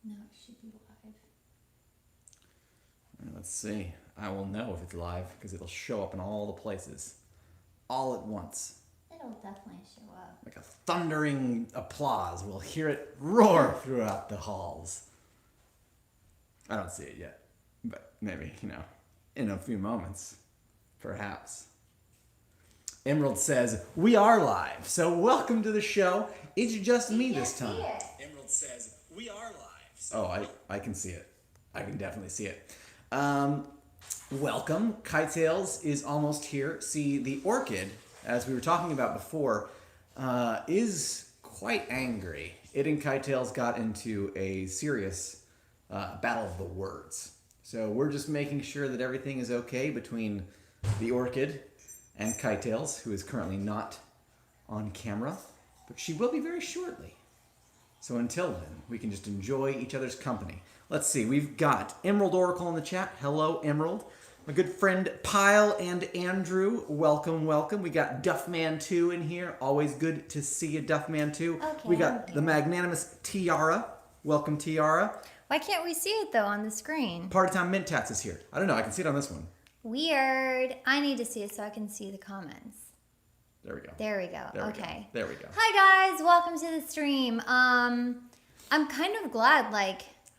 No, it should be live. Let's see. I will know if it's live because it'll show up in all the places all at once. It'll definitely show up. Like a thundering applause. We'll hear it roar throughout the halls. I don't see it yet, but maybe, in a few moments, perhaps. Emerald says, we are live, so welcome to the show. It's just me this time. Emerald says, we are live. So I can see it. I can definitely see it. Welcome. Kitetails is almost here. See, the orchid, as we were talking about before, is quite angry. It and Kitetails got into a serious battle of the words. So we're just making sure that everything is okay between the orchid and Kitetails, who is currently not on camera, but she will be very shortly. So until then, we can just enjoy each other's company. Let's see, we've got Emerald Oracle in the chat. Hello, Emerald. My good friend Pyle and Andrew, welcome, welcome. We got Duffman 2 in here. Always good to see you, Duffman 2. Okay, we got the magnanimous Tiara. Welcome, Tiara. Why can't we see it, though, on the screen? Party Time Mint Tats is here. I don't know, I can see it on this one. Weird. I need to see it so I can see the comments. There we go. There we go. There we okay. Go. There we go. Hi, guys. Welcome to the stream. I'm kind of glad,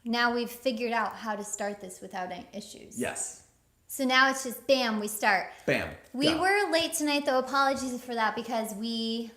now we've figured out how to start this without any issues. Yes. So now it's just bam, we start. Bam. We were late tonight, though. Apologies for that because we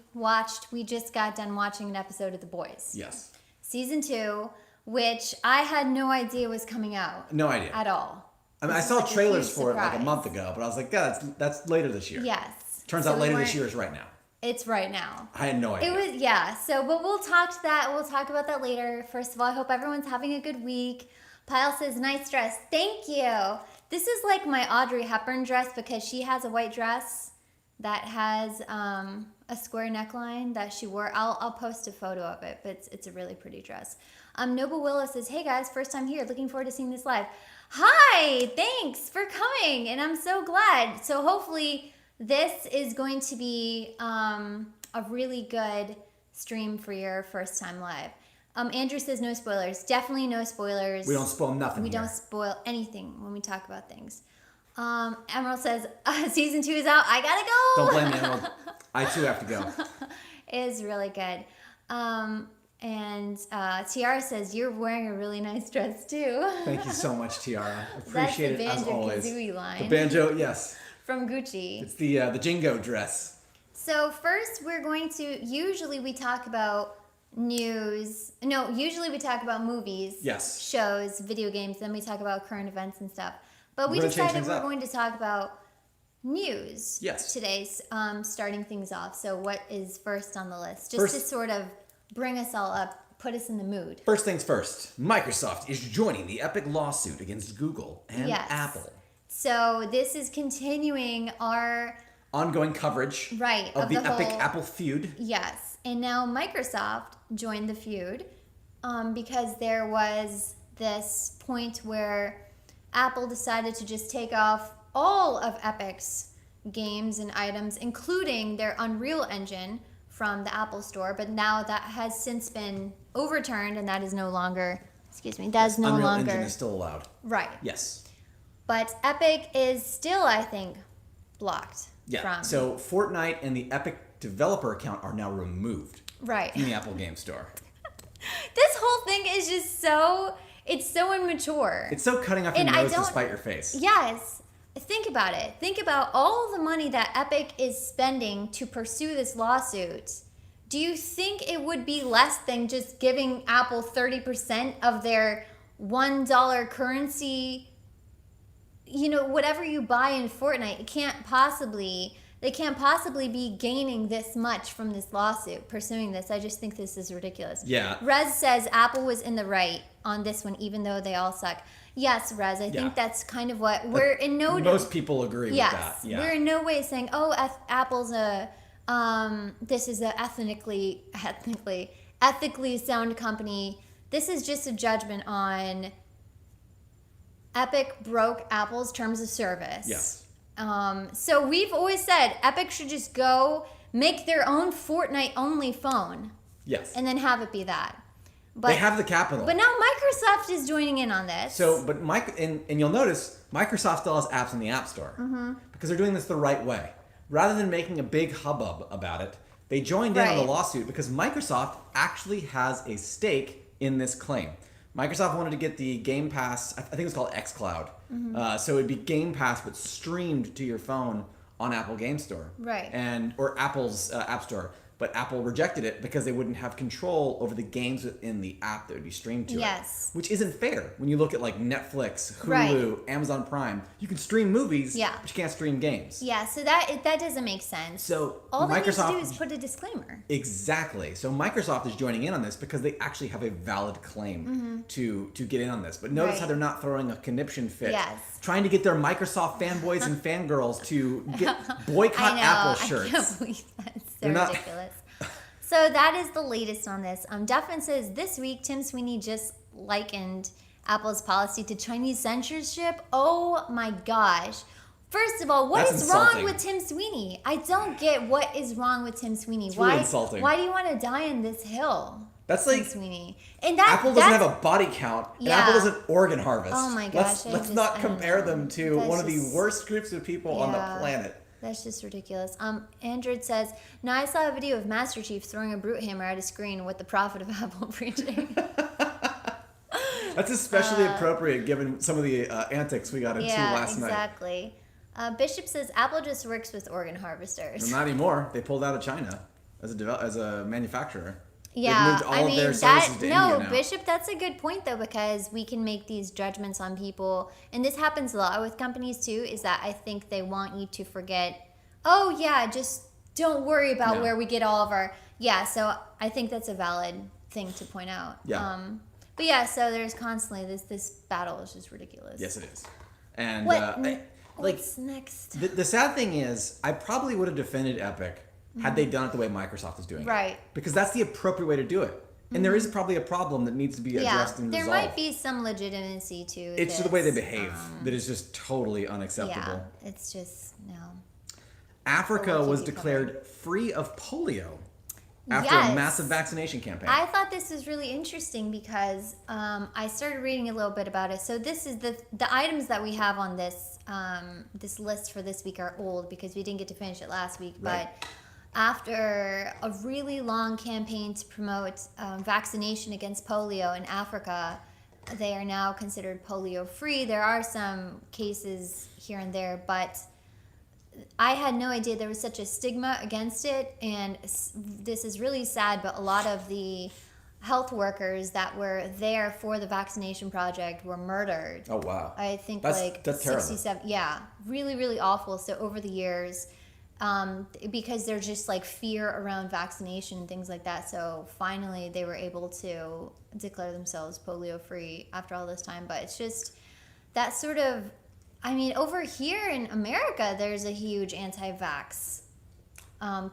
just got done watching an episode of The Boys. Yes. Season 2, which I had no idea was coming out. No idea. At all. I mean, I saw trailers for it like a month ago, but I was like, yeah, that's later this year. Yes. Turns out later this year is right now. It's right now. I had no idea. It was, yeah. So, but we'll talk about that later. First of all, I hope everyone's having a good week. Pyle says, nice dress. Thank you. This is like my Audrey Hepburn dress because she has a white dress that has a square neckline that she wore. I'll post a photo of it, but it's a really pretty dress. Noble Willow says, hey guys, first time here. Looking forward to seeing this live. Hi, thanks for coming. And I'm so glad. So hopefully this is going to be a really good stream for your first time live. Andrew says no spoilers. Definitely no spoilers. We don't spoil nothing. We don't spoil anything when we talk about things. Emerald says season 2 is out. I gotta go. Don't blame me, Emerald. I too have to go. It is really good. And Tiara says you're wearing a really nice dress too. Thank you so much, Tiara. Appreciate it as always. That's the Banjo-Kazooie line. The banjo, yes. From Gucci. It's the Jingo dress. So first we're going to, usually we talk about usually we talk about movies, yes, shows, video games, then we talk about current events and stuff. But we decided we're going to talk about news today, starting things off. So what is first on the list? Just to sort of bring us all up, put us in the mood. First things first, Microsoft is joining the epic lawsuit against Google and Apple. So this is continuing our ongoing coverage of the epic Apple feud. Yes. And now Microsoft joined the feud because there was this point where Apple decided to just take off all of Epic's games and items, including their Unreal Engine from the Apple Store. But now that has since been overturned and that is no longer, Unreal Engine is still allowed. Right. Yes. But Epic is still, I think, blocked. Yeah. So Fortnite and the Epic developer account are now removed from the Apple Game Store. This whole thing is just it's so immature. It's so cutting off your nose to spite your face. Yes. Think about it. Think about all the money that Epic is spending to pursue this lawsuit. Do you think it would be less than just giving Apple 30% of their $1 currency? Whatever you buy in Fortnite, they can't possibly be gaining this much from this lawsuit, pursuing this. I just think this is ridiculous. Yeah. Rez says Apple was in the right on this one, even though they all suck. Yes, Rez, I think that's kind of what we're in no... Most people agree with that. Yeah. We're in no way saying, Apple's this is a ethically sound company. This is just a judgment on Epic broke Apple's terms of service. Yes. So we've always said Epic should just go make their own Fortnite only phone. Yes. And then have it be that. They have the capital. But now Microsoft is joining in on this. So, but and you'll notice Microsoft still has apps in the App Store because they're doing this the right way. Rather than making a big hubbub about it, they joined in on the lawsuit because Microsoft actually has a stake in this claim. Microsoft wanted to get the Game Pass, I think it was called xCloud. So it'd be Game Pass but streamed to your phone on Apple Game Store. Right. Or Apple's App Store. But Apple rejected it because they wouldn't have control over the games within the app that would be streamed to it. Which isn't fair when you look at like Netflix, Hulu, Amazon Prime. You can stream movies, but you can't stream games. Yeah, so that doesn't make sense. So all they need Microsoft to do is put a disclaimer. Exactly. So Microsoft is joining in on this because they actually have a valid claim to get in on this. But notice how they're not throwing a conniption fit. Trying to get their Microsoft fanboys and fangirls to boycott Apple shirts. I can't believe that. It's so ridiculous. So that is the latest on this. Duffin says, this week, Tim Sweeney just likened Apple's policy to Chinese censorship. Oh my gosh. First of all, what is wrong with Tim Sweeney? I don't get what is wrong with Tim Sweeney. It's really insulting. Why do you want to die on this hill? That's like Tim Sweeney. Apple doesn't have a body count, and Apple doesn't organ harvest. Oh my gosh. Let's not compare them to one of the worst groups of people on the planet. That's just ridiculous. Android says, now I saw a video of Master Chief throwing a brute hammer at a screen with the prophet of Apple preaching. That's especially appropriate given some of the antics we got into last night. Yeah, exactly. Bishop says, Apple just works with organ harvesters. Well, not anymore. They pulled out of China as a manufacturer. Yeah, They've moved all of their services to India now. Bishop, that's a good point though, because we can make these judgments on people, and this happens a lot with companies too. Is that I think they want you to forget. Oh yeah, just don't worry about where we get all of our. Yeah, so I think that's a valid thing to point out. Yeah. But yeah, so there's constantly this battle is just ridiculous. Yes, it is. And what's next? The sad thing is, I probably would have defended Epic had they done it the way Microsoft is doing it. Because that's the appropriate way to do it. And there is probably a problem that needs to be addressed and resolved. There might be some legitimacy to it. It's the way they behave that is just totally unacceptable. Yeah, it's just, no. Africa was declared free of polio after a massive vaccination campaign. I thought this was really interesting because I started reading a little bit about it. So this is the items that we have on this this list for this week are old because we didn't get to finish it last week. But after a really long campaign to promote vaccination against polio in Africa, they are now considered polio free. There are some cases here and there, but I had no idea there was such a stigma against it, and this is really sad, but a lot of the health workers that were there for the vaccination project were murdered. Oh, wow. I think that's 67. Terrible. Yeah, really, really awful. So over the years, because there's just like fear around vaccination and things like that, so finally they were able to declare themselves polio free after all this time. But it's just that sort of, I mean, over here in America, there's a huge anti-vax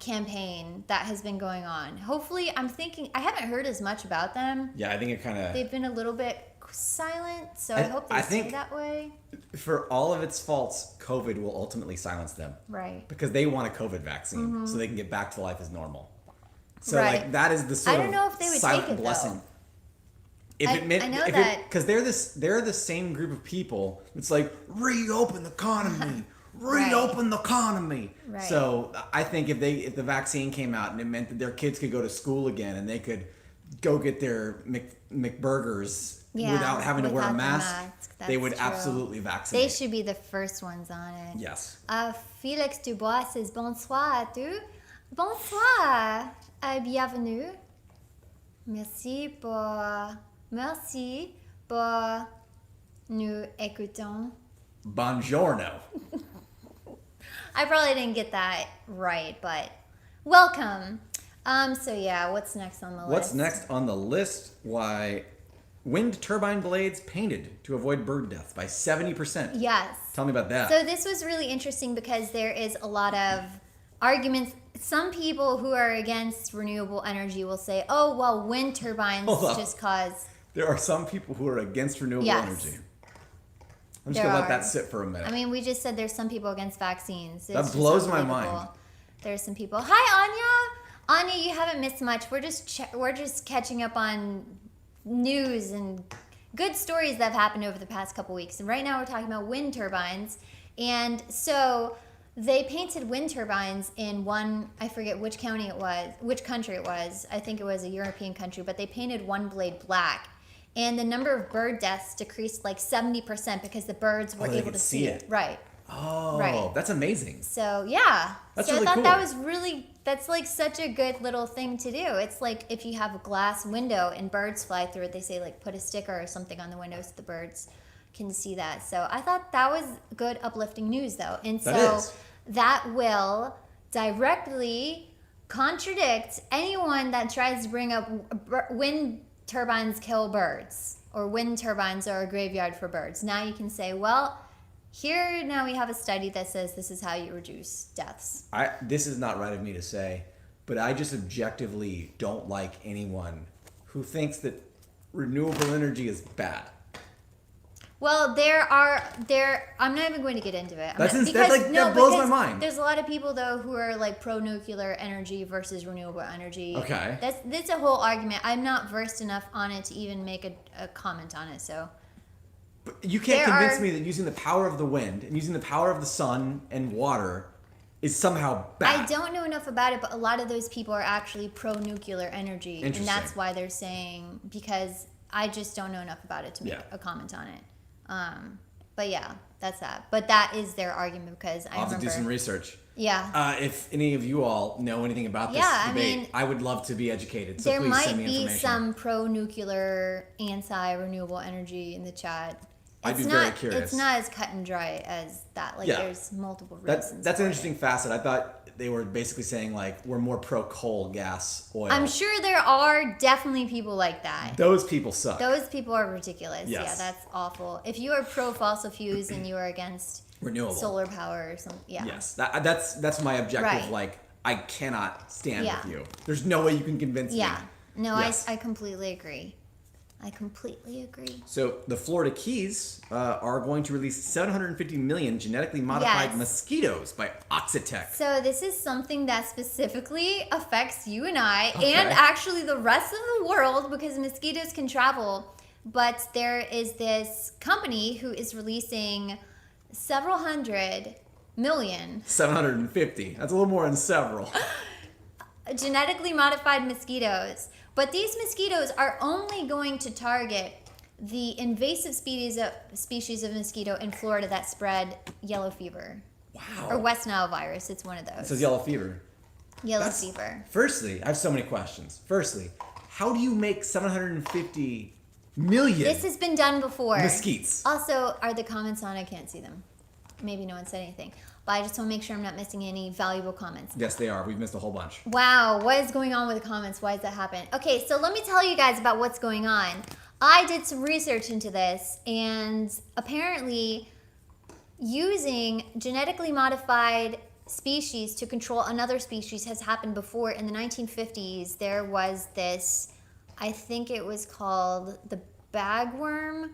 campaign that has been going on. Hopefully, I'm thinking, I haven't heard as much about them. Yeah, I think it kind of... They've been a little bit silent, so I hope they stay that way. For all of its faults, COVID will ultimately silence them. Right. Because they want a COVID vaccine so they can get back to life as normal. So, like, that is the sort of I don't know if they would silent take it, blessing. though. I know that because they're the same group of people. It's like reopen the economy, reopen the economy. Right. So I think if the vaccine came out and it meant that their kids could go to school again and they could go get their McBurgers without having to wear a mask, they would absolutely vaccinate. They should be the first ones on it. Yes. Felix Dubois says bonsoir à tous. Bonsoir, bienvenue. Merci pour nous écoutons. Buongiorno. I probably didn't get that right, but welcome. So yeah, what's next on the list? What's next on the list? Why, wind turbine blades painted to avoid bird death by 70%. Yes. Tell me about that. So this was really interesting because there is a lot of arguments. Some people who are against renewable energy will say, oh, well, wind turbines just cause... There are some people who are against renewable energy. I'm just going to let that sit for a minute. I mean, we just said there's some people against vaccines. That blows my mind. There's some people. Hi, Anya. Anya, you haven't missed much. We're just catching up on news and good stories that have happened over the past couple weeks. And right now we're talking about wind turbines. And so they painted wind turbines in I forget which country it was. I think it was a European country, but they painted one blade black. And the number of bird deaths decreased like 70% because the birds were able to see it. Right. Oh, right. That's amazing. So, yeah. That's so really I thought cool. that was that's like such a good little thing to do. It's like if you have a glass window and birds fly through it, they say like put a sticker or something on the window so the birds can see that. So I thought that was good uplifting news though. And so that will directly contradict anyone that tries to bring up wind turbines kill birds or wind turbines are a graveyard for birds. Now you can say, well, here now we have a study that says this is how you reduce deaths. This is not right of me to say, but I just objectively don't like anyone who thinks that renewable energy is bad. Well, I'm not even going to get into it. That blows my mind. There's a lot of people though who are like pro-nuclear energy versus renewable energy. Okay. That's a whole argument. I'm not versed enough on it to even make a comment on it. So. But you can't convince me that using the power of the wind and using the power of the sun and water is somehow bad. I don't know enough about it, but a lot of those people are actually pro-nuclear energy, and that's why they're saying, because I just don't know enough about it to make a comment on it. But yeah, that's that. But that is their argument because I'll have to do some research. Yeah. If any of you all know anything about this debate, I would love to be educated. So please send me information. There might be some pro-nuclear, anti-renewable energy in the chat. I'd be very curious. It's not as cut and dry as that. Like there's multiple reasons. That's an interesting facet. I thought they were basically saying like we're more pro coal, gas, oil. I'm sure there are definitely people like that. Those people suck. Those people are ridiculous. Yes. Yeah, that's awful. If you are pro fossil fuels and you are against renewable solar power or something, yes, that's my objective. Right. Like I cannot stand with you. There's no way you can convince me. Yeah, no, yes. I completely agree. I completely agree. So the Florida Keys are going to release 750 million genetically modified mosquitoes by Oxitec. So this is something that specifically affects you and I, and actually the rest of the world, because mosquitoes can travel. But there is this company who is releasing several hundred million. 750. That's a little more than several. Genetically modified mosquitoes. But these mosquitoes are only going to target the invasive species of mosquito in Florida that spread yellow fever. Wow. Or West Nile virus. It's one of those. It says yellow fever. Yellow fever. Firstly, I have so many questions. Firstly, how do you make 750 million? This has been done before. Mesquites. Also, are the comments on? I can't see them. Maybe no one said anything. But I just want to make sure I'm not missing any valuable comments. Yes, they are. We've missed a whole bunch. Wow, what is going on with the comments? Why does that happen? Okay, so let me tell you guys about what's going on. I did some research into this, and apparently using genetically modified species to control another species has happened before. In the 1950s, there was this, I think it was called the bagworm,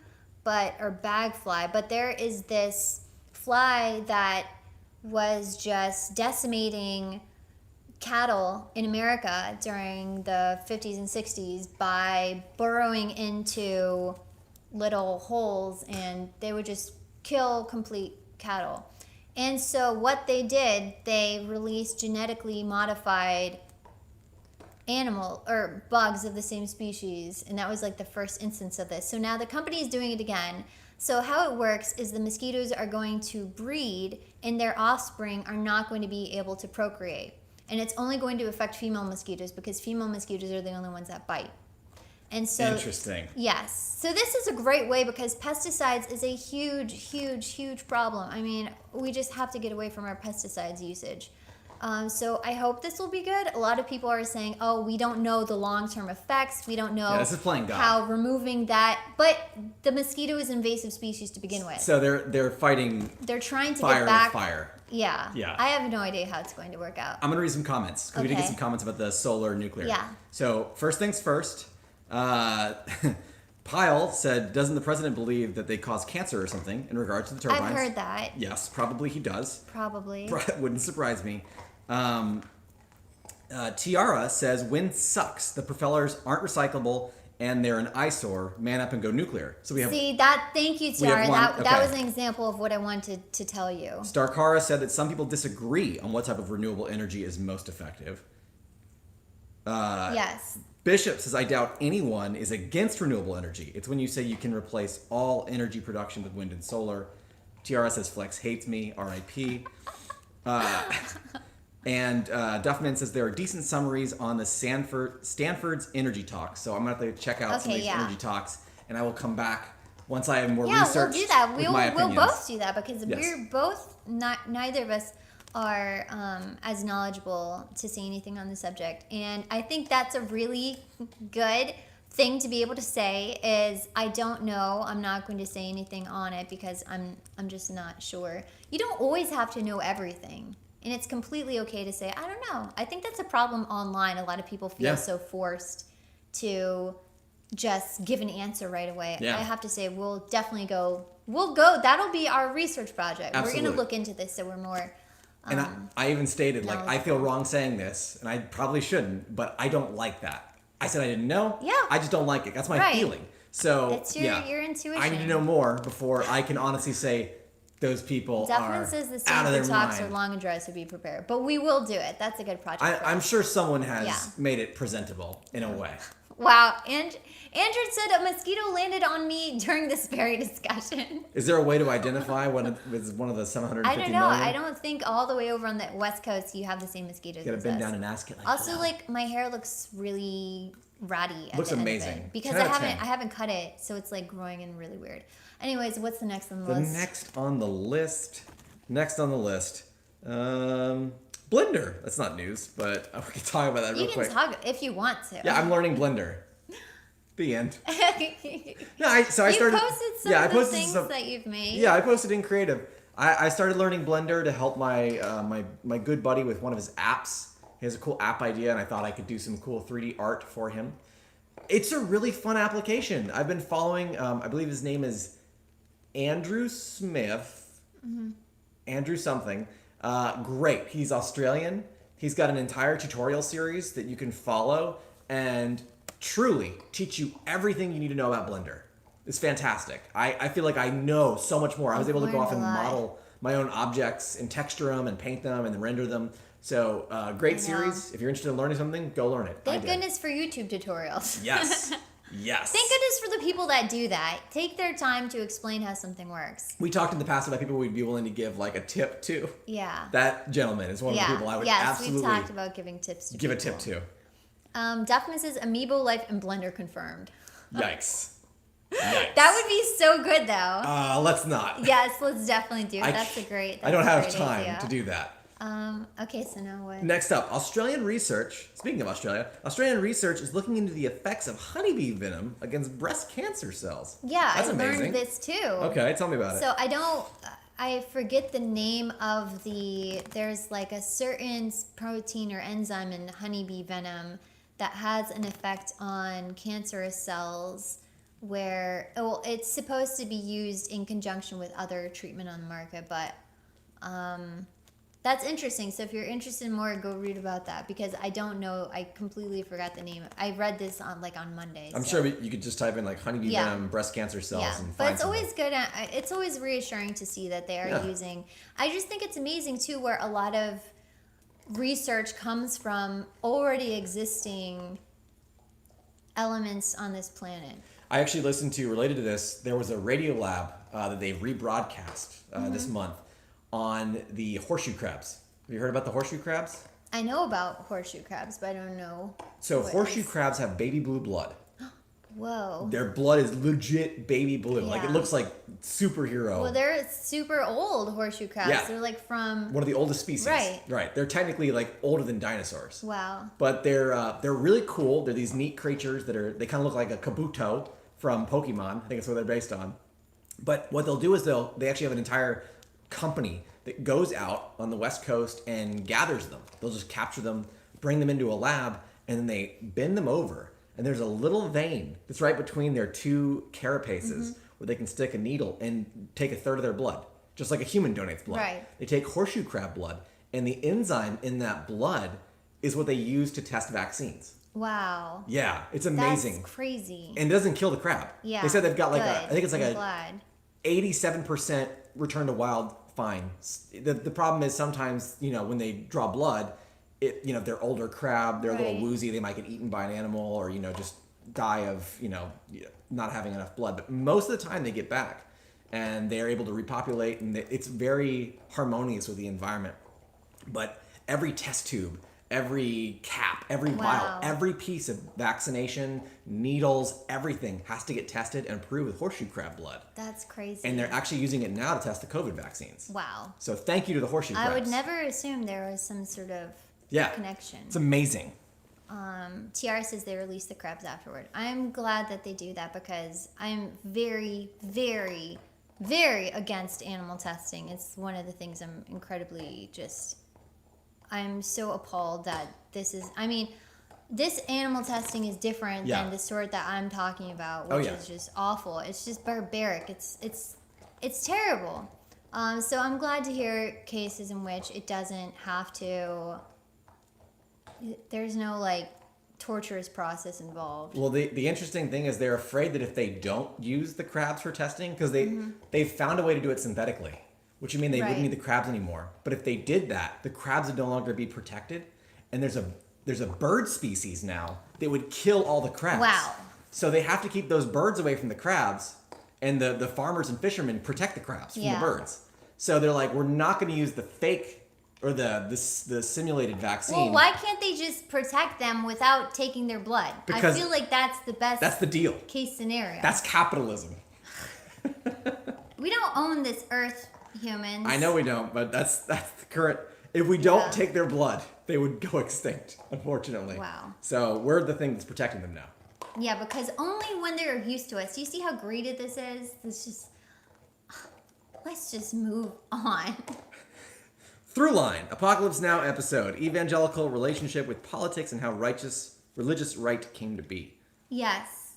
or bagfly, but there is this fly that was just decimating cattle in America during the 50s and 60s by burrowing into little holes, and they would just kill complete cattle. And so what they did, they released genetically modified animal or bugs of the same species, and that was like the first instance of this. So now the company is doing it again. So how it works is the mosquitoes are going to breed, and their offspring are not going to be able to procreate. And it's only going to affect female mosquitoes because female mosquitoes are the only ones that bite. And so, interesting. Yes. So this is a great way because pesticides is a huge, huge, huge problem. I mean, we just have to get away from our pesticides usage. So I hope this will be good. A lot of people are saying, oh, we don't know the long-term effects. We don't know this is playing God. How removing that. But the mosquito is an invasive species to begin with. So they're fighting. They're trying to fire get back. With fire. Yeah. Yeah. I have no idea how it's going to work out. I'm going to read some comments. We did get some comments about the solar nuclear. Yeah. So first things first. Pyle said, doesn't the president believe that they cause cancer or something in regards to the turbines? I've heard that. Yes, probably he does. Probably. Wouldn't surprise me. Tiara says, wind sucks. The propellers aren't recyclable, and they're an eyesore, man up and go nuclear. So we have... See, that, thank you, we have Tiara. one- That okay. was an example of what I wanted to tell you. Starkara said that some people disagree on what type of renewable energy is most effective. Yes. Bishop says, I doubt anyone is against renewable energy. It's when you say you can replace all energy production with wind and solar. Tiara says, Flex hates me, RIP. And Duffman says, there are decent summaries on the Stanford's energy talks. So I'm going to have to check out some of these energy talks, and I will come back once I have more research. We'll do that. We'll both do that because Yes. we're both neither of us are as knowledgeable to say anything on the subject, and I think that's a really good thing to be able to say. Is I don't know. I'm not going to say anything on it because I'm just not sure. You don't always have to know everything. And it's completely okay to say, I don't know. I think that's a problem online. A lot of people feel so forced to just give an answer right away. Yeah. I have to say, we'll definitely go. We'll go. That'll be our research project. Absolutely. We're going to look into this so we're more... And I even stated, like, I feel knowledgeable. wrong saying this, and I probably shouldn't, but I don't like that. I said I didn't know. Yeah. I just don't like it. That's my Right. feeling. So, It's your intuition. I need to know more before I can honestly say those people Duffman are says the out of their Stanford talks mind. are long and dry, so be prepared. But we will do it. That's a good project. for I'm us. sure someone has Yeah. made it presentable in a way. Wow. And Andrew said a mosquito landed on me during this very discussion. Is there a way to identify when it was one of the 750 I don't know. million? I don't think all the way over on the West Coast you have the same mosquitoes. You gotta as bend us. down and ask it like Also, that. like my hair looks really ratty. At Looks the end of amazing. it because 10 out of 10. I haven't cut it, so it's like growing in really weird. Anyways, what's the next on the The list? next on the list, Blender. That's not news, but we can talk about that real You can quick. talk if you want to. Yeah, I'm learning Blender. The end. You No, I started. posted some I of the posted things some. that you've made. Yeah, I posted in Creative. I started learning Blender to help my my good buddy with one of his apps. He has a cool app idea, and I thought I could do some cool 3D art for him. It's a really fun application. I've been following. I believe his name is Andrew Smith. Mm-hmm. Andrew something. Great. He's Australian. He's got an entire tutorial series that you can follow and truly teach you everything you need to know about Blender. It's fantastic. I feel like I know so much more. I was able to go off and model my own objects and texture them and paint them and then render them. So great series. If you're interested in learning something, go learn it. Thank goodness for YouTube tutorials. Yes. Yes. Thank goodness for the people that do that. Take their time to explain how something works. We talked in the past about people we'd be willing to give like a tip to. Yeah. That gentleman is one of the people I would absolutely we've talked about giving tips to give a people. tip to. Duffman says Amiibo Life in Blender confirmed. Yikes. Yikes. That would be so good though. Let's not. Yes, let's definitely do it. That's a great I don't that's a have great time idea. to do that. Okay, so now what? Next up, Australian research. Speaking of Australia, Australian research is looking into the effects of honeybee venom against breast cancer cells. Yeah, That's I amazing. learned this too. Okay, tell me about it. So I forget the name of there's like a certain protein or enzyme in honeybee venom that has an effect on cancerous cells where, well, it's supposed to be used in conjunction with other treatment on the market, but that's interesting. So if you're interested in more, go read about that because I don't know. I completely forgot the name. I read this on Monday. I'm sure you could just type in like honeybee venom, breast cancer cells, and find but it's something. always good. It's always reassuring to see that they are using. I just think it's amazing too, where a lot of research comes from already existing elements on this planet. I actually listened to, related to this, there was a radio lab that they rebroadcast this month on the horseshoe crabs. Have you heard about the horseshoe crabs? I know about horseshoe crabs, but I don't know. So what horseshoe is- crabs have baby blue blood. Whoa. Their blood is legit baby blue. Like it Yeah. looks like superhero. Well, they're super old horseshoe crabs. Yeah. They're like from. One of the oldest species. Right. Right. They're technically like older than dinosaurs. Wow. But they're really cool. They're these neat creatures they kind of look like a kabuto from Pokemon. I think that's what they're based on. But what they'll do is they actually have an entire company that goes out on the West Coast and gathers them. They'll just capture them, bring them into a lab, and then they bend them over. And there's a little vein that's right between their two carapaces where they can stick a needle and take a third of their blood, just like a human donates blood. Right. They take horseshoe crab blood, and the enzyme in that blood is what they use to test vaccines. Wow. Yeah, it's amazing. That's crazy. And it doesn't kill the crab. Yeah. They said they've got like good. I think it's like I'm a glad. 87% return to wild fine. The problem is sometimes, when they draw blood, if they're older crab, they're a little Right. woozy, they might get eaten by an animal or, just die of, not having enough blood. But most of the time they get back and they're able to repopulate, and it's very harmonious with the environment. But every test tube, every cap, every vial, every piece of vaccination, needles, everything has to get tested and approved with horseshoe crab blood. That's crazy. And they're actually using it now to test the COVID vaccines. Wow. So thank you to the horseshoe crabs. I would never assume there was some sort of connection. It's amazing. TR says they release the crabs afterward. I'm glad that they do that because I'm very, very, very against animal testing. It's one of the things I'm incredibly I'm so appalled that this animal testing is different than the sort that I'm talking about, which is just awful. It's just barbaric. It's terrible. So I'm glad to hear cases in which it doesn't have to. There's no torturous process involved. Well, the interesting thing is they're afraid that if they don't use the crabs for testing, because they've found a way to do it synthetically, which would mean they wouldn't need the crabs anymore. But if they did that, the crabs would no longer be protected, and there's a bird species now that would kill all the crabs. Wow. So they have to keep those birds away from the crabs, and the farmers and fishermen protect the crabs from the birds. So they're like, we're not going to use the fake or the simulated vaccine. Well, why can't they just protect them without taking their blood? Because I feel like that's the best. That's the deal. Case scenario. That's capitalism. We don't own this earth, humans. I know we don't, but that's the current. If we don't take their blood, they would go extinct, unfortunately. Wow. So we're the thing that's protecting them now. Yeah, because only when they're used to us. Do you see how greeted this is? Let's just move on. Throughline, Apocalypse Now episode, evangelical relationship with politics and how religious right came to be. Yes.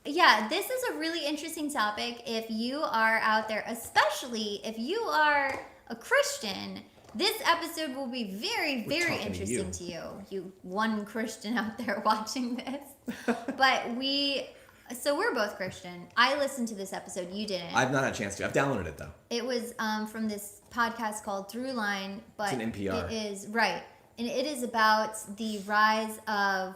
Yeah, this is a really interesting topic. If you are out there, especially if you are a Christian, this episode will be very, very interesting to you. You one Christian out there watching this. But we're both Christian. I listened to this episode. You didn't. I've not had a chance to. I've downloaded it, though. It was from this podcast called Throughline. But it's an NPR. It is, right. And it is about the rise of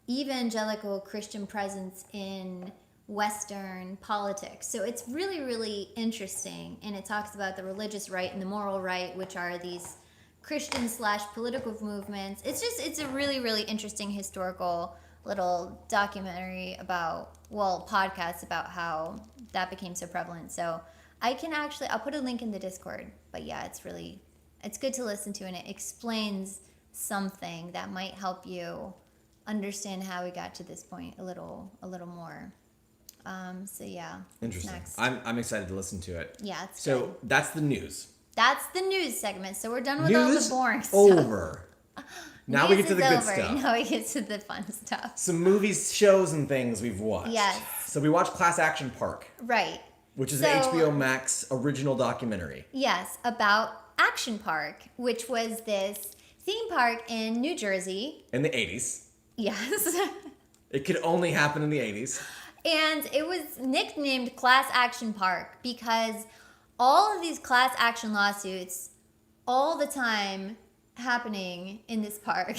evangelical Christian presence in Western politics. So it's really, really interesting. And it talks about the religious right and the moral right, which are these Christian/political movements. It's a really, really interesting historical little documentary podcast about how that became so prevalent. So I'll put a link in the Discord. But yeah, it's good to listen to, and it explains something that might help you understand how we got to this point a little more. So yeah. Interesting. Next. I'm excited to listen to it. Yeah, it's so good. That's the news. That's the news segment. So we're done with News all the boring stuff. over. Now we News get to the is good over. stuff. Now we get to the fun stuff. Some movies, shows, and things we've watched. Yes. So we watched Class Action Park. Right. Which is an HBO Max original documentary. Yes, about Action Park, which was this theme park in New Jersey. In the 80s. Yes. It could only happen in the 80s. And it was nicknamed Class Action Park because all of these class action lawsuits all the time happening in this park.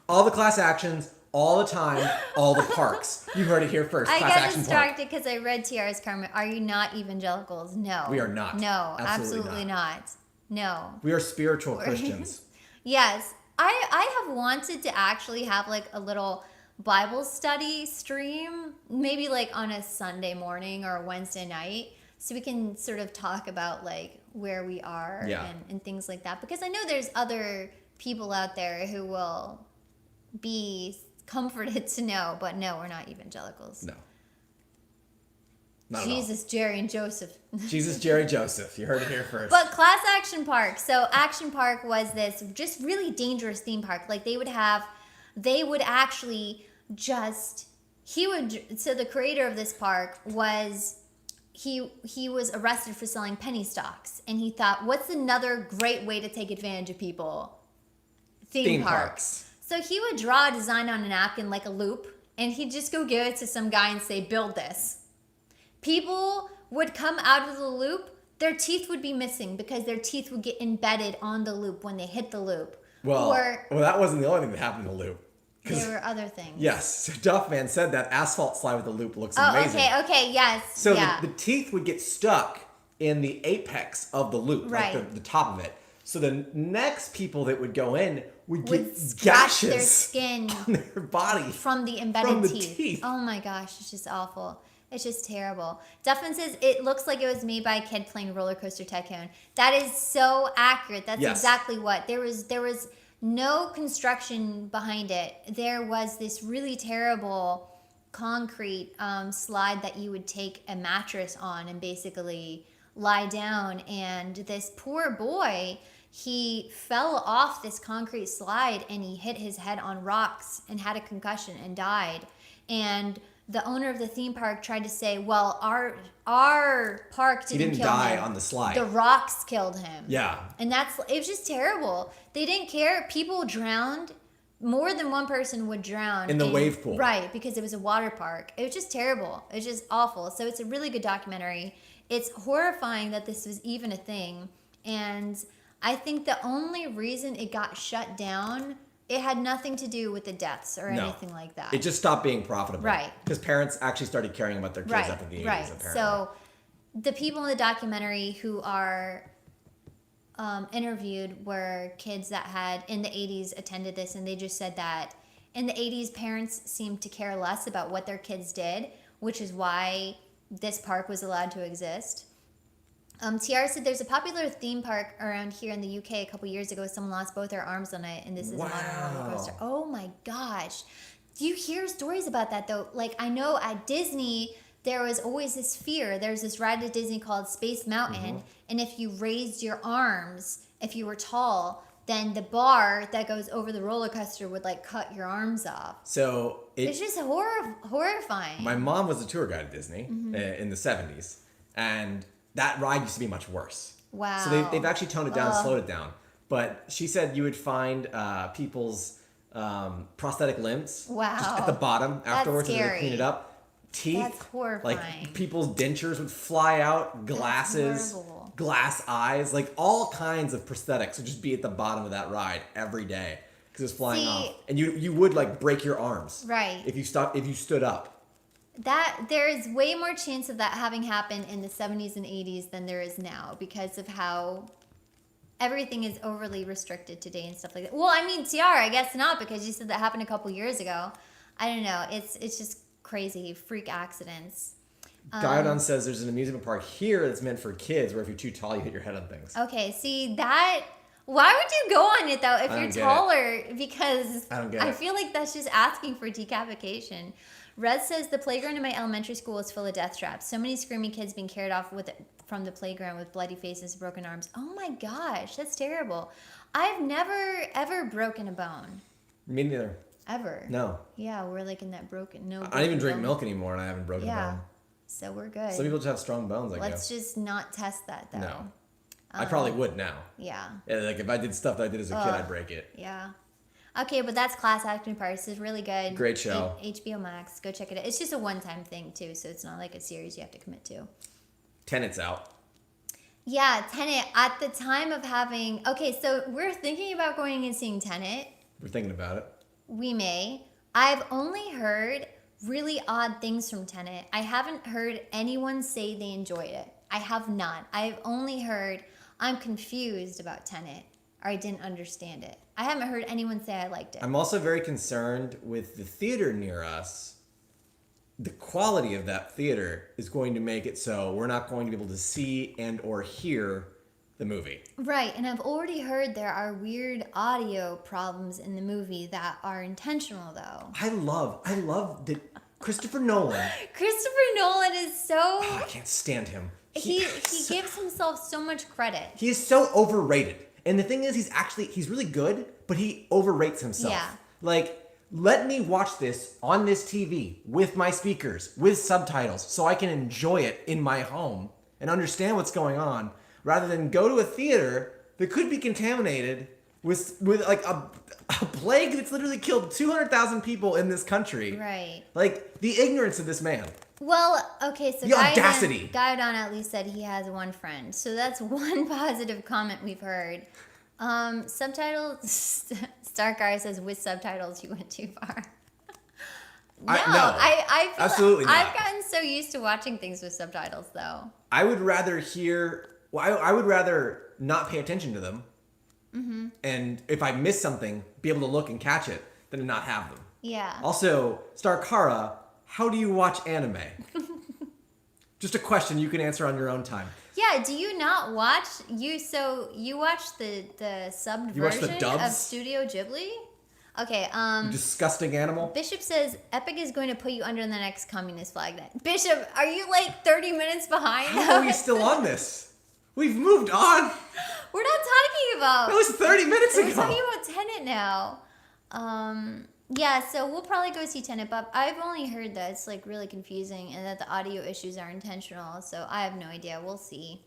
All the class actions, all the time, all the parks. You heard it here first. I Class got Action Park. distracted because I read TR's comment. Are you not evangelicals? No. We are not. No, Absolutely absolutely not. No. We are spiritual Christians. Yes. I have wanted to actually have a little Bible study stream, maybe on a Sunday morning or a Wednesday night, so we can sort of talk about where we are and things like that. Because I know there's other people out there who will be comforted to know, but no, we're not evangelicals. No. Not Jesus, Jerry, and Joseph. Jesus, Jerry, Joseph. You heard it here first. But Class Action Park. So Action Park was this just really dangerous theme park. They would actually so the creator of this park was, he was arrested for selling penny stocks. And he thought, what's another great way to take advantage of people? Theme parks. So he would draw a design on a napkin like a loop, and he'd just go give it to some guy and say, build this. People would come out of the loop, their teeth would be missing because their teeth would get embedded on the loop when they hit the loop. Well, Or that wasn't the only thing that happened in the loop. there were other things. Yes, Duffman said that asphalt slide with the loop looks amazing. Okay, yes. So yeah. the teeth would get stuck in the apex of the loop, Right. like the top of it. So the next people that would go in would get scratch gashes their skin on their body from the embedded from the teeth. Oh my gosh, it's just awful. It's just terrible. Duffman says it looks like it was made by a kid playing Roller Coaster Tycoon. That is so accurate. That's Yes. exactly what. There was no construction behind it. There was this really terrible concrete slide that you would take a mattress on and basically lie down. And this poor boy, he fell off this concrete slide and he hit his head on rocks and had a concussion and died. And the owner of the theme park tried to say, well, our park didn't kill him. He didn't die on the slide. The rocks killed him. Yeah. And it was just terrible. They didn't care. People drowned. More than one person would drown. In the wave pool. Right, because it was a water park. It was just terrible. It was just awful. So it's a really good documentary. It's horrifying that this was even a thing. And I think the only reason it got shut down, it had nothing to do with the deaths or anything like that. It just stopped being profitable. Right. Because parents actually started caring about their kids right, after the 80s, right. apparently. So the people in the documentary who are interviewed were kids that had, in the 80s, attended this, and they just said that in the 80s, parents seemed to care less about what their kids did, which is why this park was allowed to exist. Tiara said there's a popular theme park around here in the UK a couple years ago. Someone lost both their arms on it, and this is a modern roller coaster. Oh my gosh. Do you hear stories about that, though? Like, I know at Disney, there was always this fear. There's this ride at Disney called Space Mountain, and if you raised your arms, if you were tall, then the bar that goes over the roller coaster would, like, cut your arms off. So It's just horrifying. my mom was a tour guide at Disney in the 70s, and that ride used to be much worse. Wow. So they've actually toned it down, slowed it down. But she said you would find people's prosthetic limbs just at the bottom afterwards as they clean it up. Teeth. That's horrifying. Like people's dentures would fly out, glasses, horrible. glass eyes, like all kinds of prosthetics would just be at the bottom of that ride every day because it's flying off. And you would like break your arms. Right. If you stood up. That there's way more chance of that having happened in the 70s and 80s than there is now because of how everything is overly restricted today and stuff like that. Well, I mean, Tiara, I guess not because you said that happened a couple years ago. I don't know. It's just crazy. Freak accidents. Diodon says there's an amusement park here that's meant for kids where if you're too tall, you hit your head on things. Okay, see that. Why would you go on it though if you're taller? Because I don't get it. I feel like that's just asking for decapitation. Rez says the playground in my elementary school is full of death traps. So many screaming kids being carried off from the playground with bloody faces, broken arms. Oh my gosh, that's terrible. I've never ever broken a bone. Me neither. Ever. No. Yeah, we're like in that broken. I don't even drink milk anymore, and I haven't broken a bone. So we're good. Some people just have strong bones, I guess. Let's just not test that though. No. I probably would now. Yeah. Like if I did stuff that I did as a kid, I'd break it. Yeah. Okay, but that's Class Action Parts. It's really good. Great show. HBO Max. Go check it out. It's just a one-time thing too, so it's not like a series you have to commit to. Tenet's out. Yeah, Tenet. At the time of having... Okay, so we're thinking about going and seeing Tenet. We're thinking about it. We may. I've only heard really odd things from Tenet. I haven't heard anyone say they enjoyed it. I have not. I've only heard, I'm confused about Tenet, or I didn't understand it. I haven't heard anyone say I liked it. I'm also very concerned with the theater near us. The quality of that theater is going to make it so we're not going to be able to see and or hear the movie. Right, and I've already heard there are weird audio problems in the movie that are intentional, though. I love that Christopher Nolan. Christopher Nolan is so... Oh, I can't stand him. He gives himself so much credit. He is so overrated. And the thing is, he's really good, but he overrates himself. Yeah. Like, let me watch this on this TV with my speakers, with subtitles, so I can enjoy it in my home and understand what's going on, rather than go to a theater that could be contaminated with like a plague that's literally killed 200,000 people in this country. Right. Like, the ignorance of this man. Well, okay, so The audacity. Guidon at least said he has one friend. So that's one positive comment we've heard. Subtitles, Starkar says, with subtitles you went too far. I feel absolutely not. I've gotten so used to watching things with subtitles, though. I would rather I would rather not pay attention to them. Mm-hmm. And if I miss something, be able to look and catch it than to not have them. Yeah. Also, Starkara, how do you watch anime? Just a question you can answer on your own time. Yeah, do you not watch you watch the subbed You watch the version dubs? of Studio Ghibli? Okay, You disgusting animal. Bishop says Epic is going to put you under the next communist flag net. Bishop, are you like 30 minutes behind? How are we still on this? We've moved on. We're not talking about. That was 30 minutes ago. We're talking about Tenant now. Yeah, so we'll probably go see Tenant, but I've only heard that it's like really confusing and that the audio issues are intentional. So I have no idea. We'll see.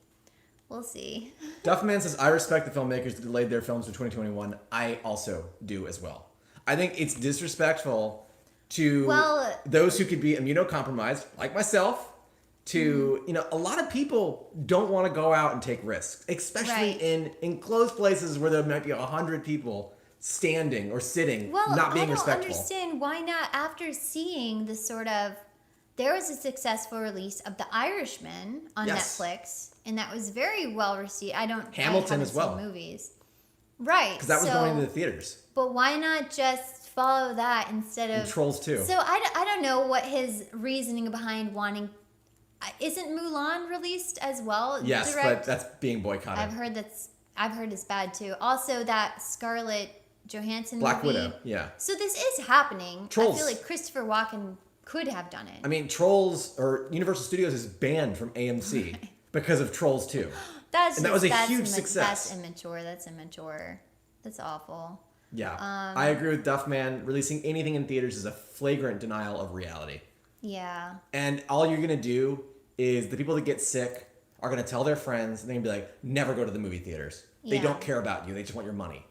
We'll see. Duffman says, I respect the filmmakers that delayed their films to 2021. I also do as well. I think it's disrespectful to those who could be immunocompromised, like myself, to, a lot of people don't want to go out and take risks, especially in enclosed places where there might be 100 people standing or sitting, not being respectful. I don't understand why not, after seeing the there was a successful release of The Irishman on Netflix, and that was very well received. Hamilton as well. Seen movies. Right. Because that was going into the theaters. But why not just follow that instead of... And Trolls 2. So I don't know what his reasoning behind wanting... Isn't Mulan released as well? Yes, but that's being boycotted. I've heard it's bad too. Also, that Scarlett Johansson Black movie. Widow, yeah. So this is happening. Trolls. I feel like Christopher Walken could have done it. I mean, Trolls, or Universal Studios is banned from AMC because of Trolls 2. That was a huge success. That's immature. That's awful. Yeah. I agree with Duffman. Releasing anything in theaters is a flagrant denial of reality. Yeah. And all you're going to do is the people that get sick are going to tell their friends, and they're going to be like, never go to the movie theaters. They don't care about you. They just want your money.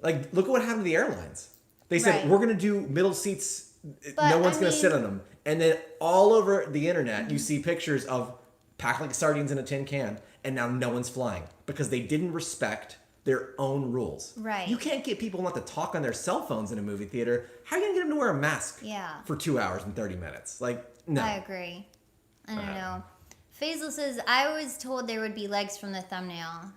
Like, look at what happened to the airlines. They said, we're going to do middle seats. But, no one's going to sit on them. And then all over the internet, you see pictures of packed like sardines in a tin can, and now no one's flying because they didn't respect their own rules. Right. You can't get people not to talk on their cell phones in a movie theater. How are you going to get them to wear a mask for 2 hours and 30 minutes? Like, no. I agree. I don't know. Faisal says, I was told there would be legs from the thumbnail.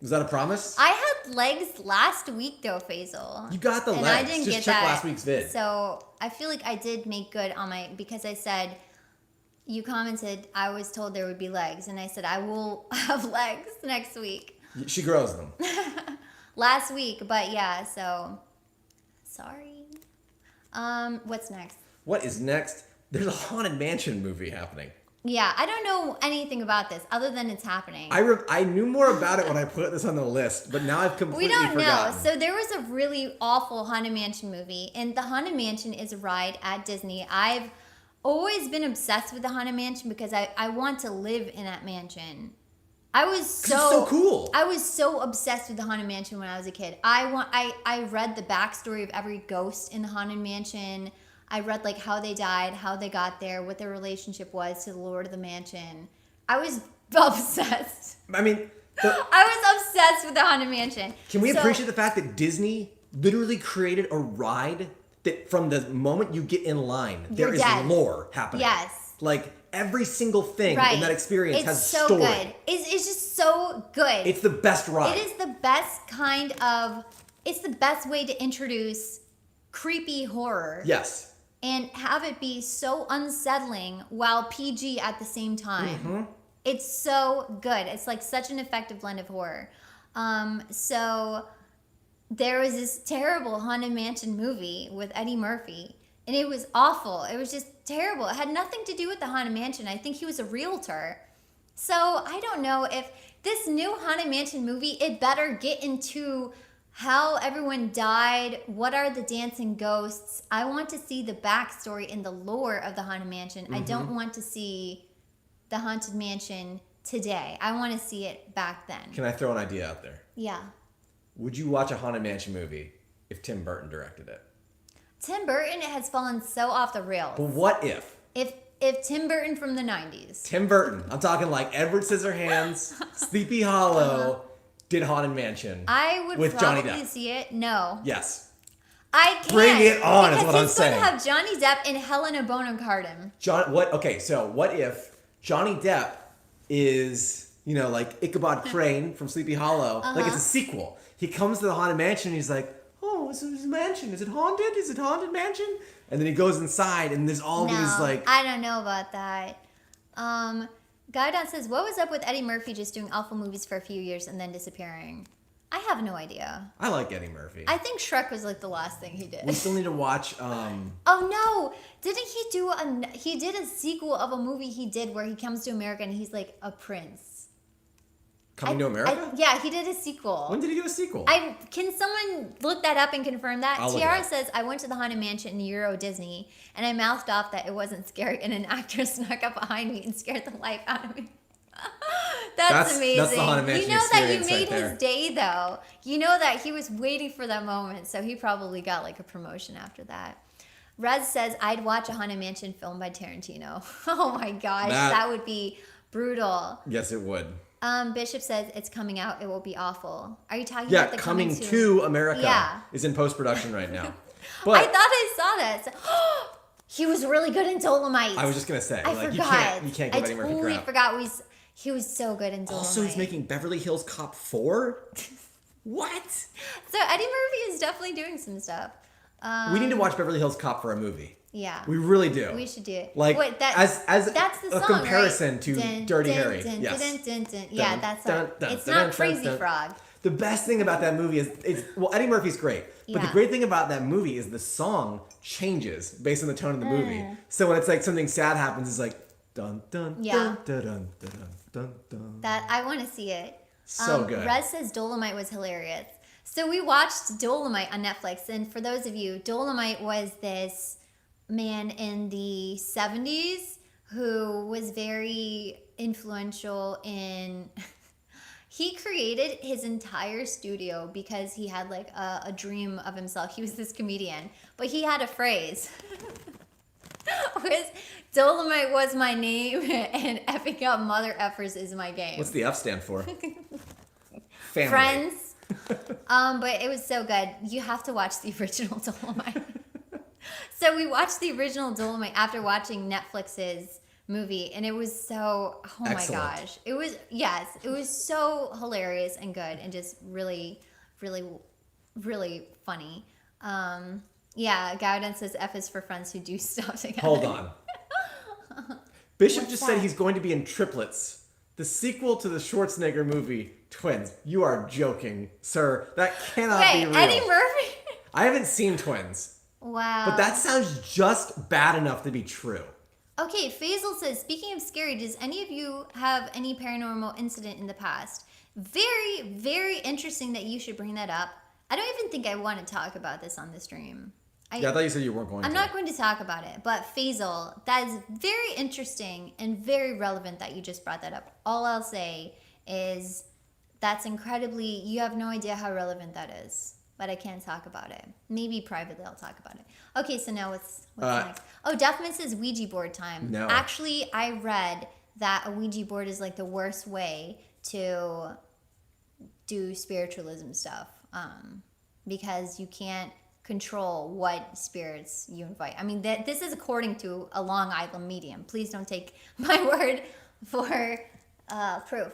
Was that a promise? I had legs last week, though, Faisal. You got the legs. I didn't Just get check that. last week's vid. So I feel like I did make good on because I said, you commented, I was told there would be legs. And I said, I will have legs next week. She grows them. Last week, but yeah, so sorry. What's next? What is next? There's a Haunted Mansion movie happening. Yeah, I don't know anything about this other than it's happening. I knew more about it when I put this on the list, but now I've completely forgotten. We don't know. So there was a really awful Haunted Mansion movie, and the Haunted Mansion is a ride at Disney. I've always been obsessed with the Haunted Mansion because I want to live in that mansion. It's so cool. I was so obsessed with the Haunted Mansion when I was a kid. I read the backstory of every ghost in the Haunted Mansion. I read like how they died, how they got there, what their relationship was to the Lord of the Mansion. I was obsessed. I mean, I was obsessed with the Haunted Mansion. Can we appreciate the fact that Disney literally created a ride that from the moment you get in line, there is lore happening. Yes. Like every single thing in that experience has so story. Good. It's just so good. It's the best ride. It is the best it's the best way to introduce creepy horror. Yes. And have it be so unsettling while PG at the same time. Mm-hmm. It's so good. It's like such an effective blend of horror. So there was this terrible Haunted Mansion movie with Eddie Murphy. And it was awful. It was just terrible. It had nothing to do with the Haunted Mansion. I think he was a realtor. So I don't know if this new Haunted Mansion movie, it better get into how everyone died, what are the dancing ghosts. I want to see the backstory and the lore of the Haunted Mansion. Mm-hmm. I don't want to see the Haunted Mansion today. I want to see it back then. Can I throw an idea out there? Yeah. Would you watch a Haunted Mansion movie if Tim Burton directed it? Tim Burton has fallen so off the rails. But what if? If Tim Burton from the 90s. Tim Burton. I'm talking like Edward Scissorhands, Sleepy Hollow, did Haunted Mansion. I would with Johnny probably Depp. see it. No. Yes. I can't. Bring it on, is what I'm saying. Because he's going to have Johnny Depp and Helena Bonham Carter. Okay, so what if Johnny Depp is, like Ichabod Crane from Sleepy Hollow, like it's a sequel. He comes to the Haunted Mansion and he's like, oh, this is a mansion. Is it haunted? Is it Haunted Mansion? And then he goes inside and there's all these like... I don't know about that. Guidon says, what was up with Eddie Murphy just doing awful movies for a few years and then disappearing? I have no idea. I like Eddie Murphy. I think Shrek was like the last thing he did. We still need to watch... Oh no! Didn't he do he did a sequel of a movie he did where he comes to America and he's like a prince. Coming to America? Yeah, he did a sequel. When did he do a sequel? Can someone look that up and confirm that? I'll look Tiara it up. says, I went to the Haunted Mansion in Euro Disney and I mouthed off that it wasn't scary and an actor snuck up behind me and scared the life out of me. That's amazing. That's the Haunted Mansion You know that you experience made right there. his day though. You know that he was waiting for that moment, so he probably got like a promotion after that. Rez says, I'd watch a Haunted Mansion film by Tarantino. Oh my gosh, that would be brutal. Yes, it would. Bishop says it's coming out. It will be awful. Are you talking Yeah, about the coming to America Yeah. is in post-production right now. I But thought I saw that. So, he was really good in Dolomite. I was just going to say, I like, forgot. you can't give Eddie Murphy I totally crap. forgot. He was so good in Dolomite. Also, he's making Beverly Hills Cop 4? What? So Eddie Murphy is definitely doing some stuff. We need to watch Beverly Hills Cop for a movie. Yeah. We really do. We should do it. Like, Wait, as that's the a song, comparison right? to Dun, Dirty dun, Harry. dun, Yes. dun, dun, dun. Yeah, Dun, that's dun, not. dun, It's dun, not dun, Crazy dun. Frog. The best thing about that movie is Eddie Murphy's great. But the Yeah. great thing about that movie is the song changes based on the tone of the movie. So when it's like something sad happens, it's like dun dun Yeah. dun dun dun dun dun dun. That I want to see it. So good. Rez says Dolomite was hilarious. So we watched Dolomite on Netflix, and for those of you, Dolomite was this man in the 70s who was very influential in... He created his entire studio because he had like a dream of himself. He was this comedian, but he had a phrase. Dolomite was my name and effing up mother effers is my game. What's the F stand for? Family. Friends. But it was so good. You have to watch the original Dolomite. So we watched the original Dolomite after watching Netflix's movie, and it was so, oh Excellent. my gosh. It was so hilarious and good and just really, really, really funny. Yeah, Gowden says F is for friends who do stuff together. Hold on. Bishop What's just that? said he's going to be in Triplets, the sequel to the Schwarzenegger movie Twins. You are joking, sir. That cannot be real. Eddie Murphy? I haven't seen Twins, Wow. but that sounds just bad enough to be true. Okay, Faisal says, speaking of scary, does any of you have any paranormal incident in the past? Very, very interesting that you should bring that up. I don't even think I want to talk about this on the stream. Yeah, I thought you said you weren't going to. I'm not going to talk about it, but Faisal, that is very interesting and very relevant that you just brought that up. All I'll say is that's incredibly, you have no idea how relevant that is, but I can't talk about it. Maybe privately I'll talk about it. Okay, so now what's next? Oh, Duffman says Ouija board time. No. Actually, I read that a Ouija board is like the worst way to do spiritualism stuff because you can't control what spirits you invite. I mean, this is according to a Long Island medium. Please don't take my word for proof.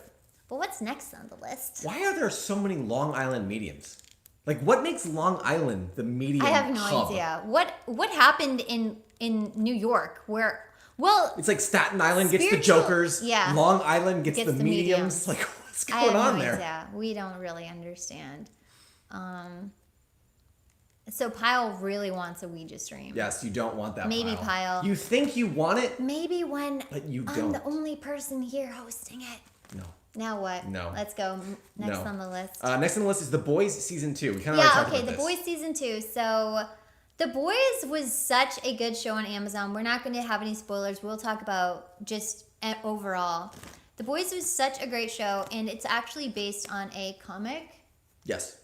But what's next on the list? Why are there so many Long Island mediums? Like, what makes Long Island the medium I have no hub? idea. What happened in New York where, well... It's like Staten Island gets the spiritual- jokers. yeah. Long Island gets the mediums. mediums. Like, what's I going have on no there? idea. We don't really understand. So Pyle really wants a Ouija stream. Yes, you don't want that. Maybe Pyle. Pyle. You think you want it? Maybe when But you I'm don't. the only person here hosting it. No. Now what? No. Let's go. Next No. on the list. Next on the list is The Boys Season 2. We kind of Yeah, talked okay, about The this. Boys Season 2. So, The Boys was such a good show on Amazon. We're not going to have any spoilers. We'll talk about just overall. The Boys was such a great show, and it's actually based on a comic. Yes.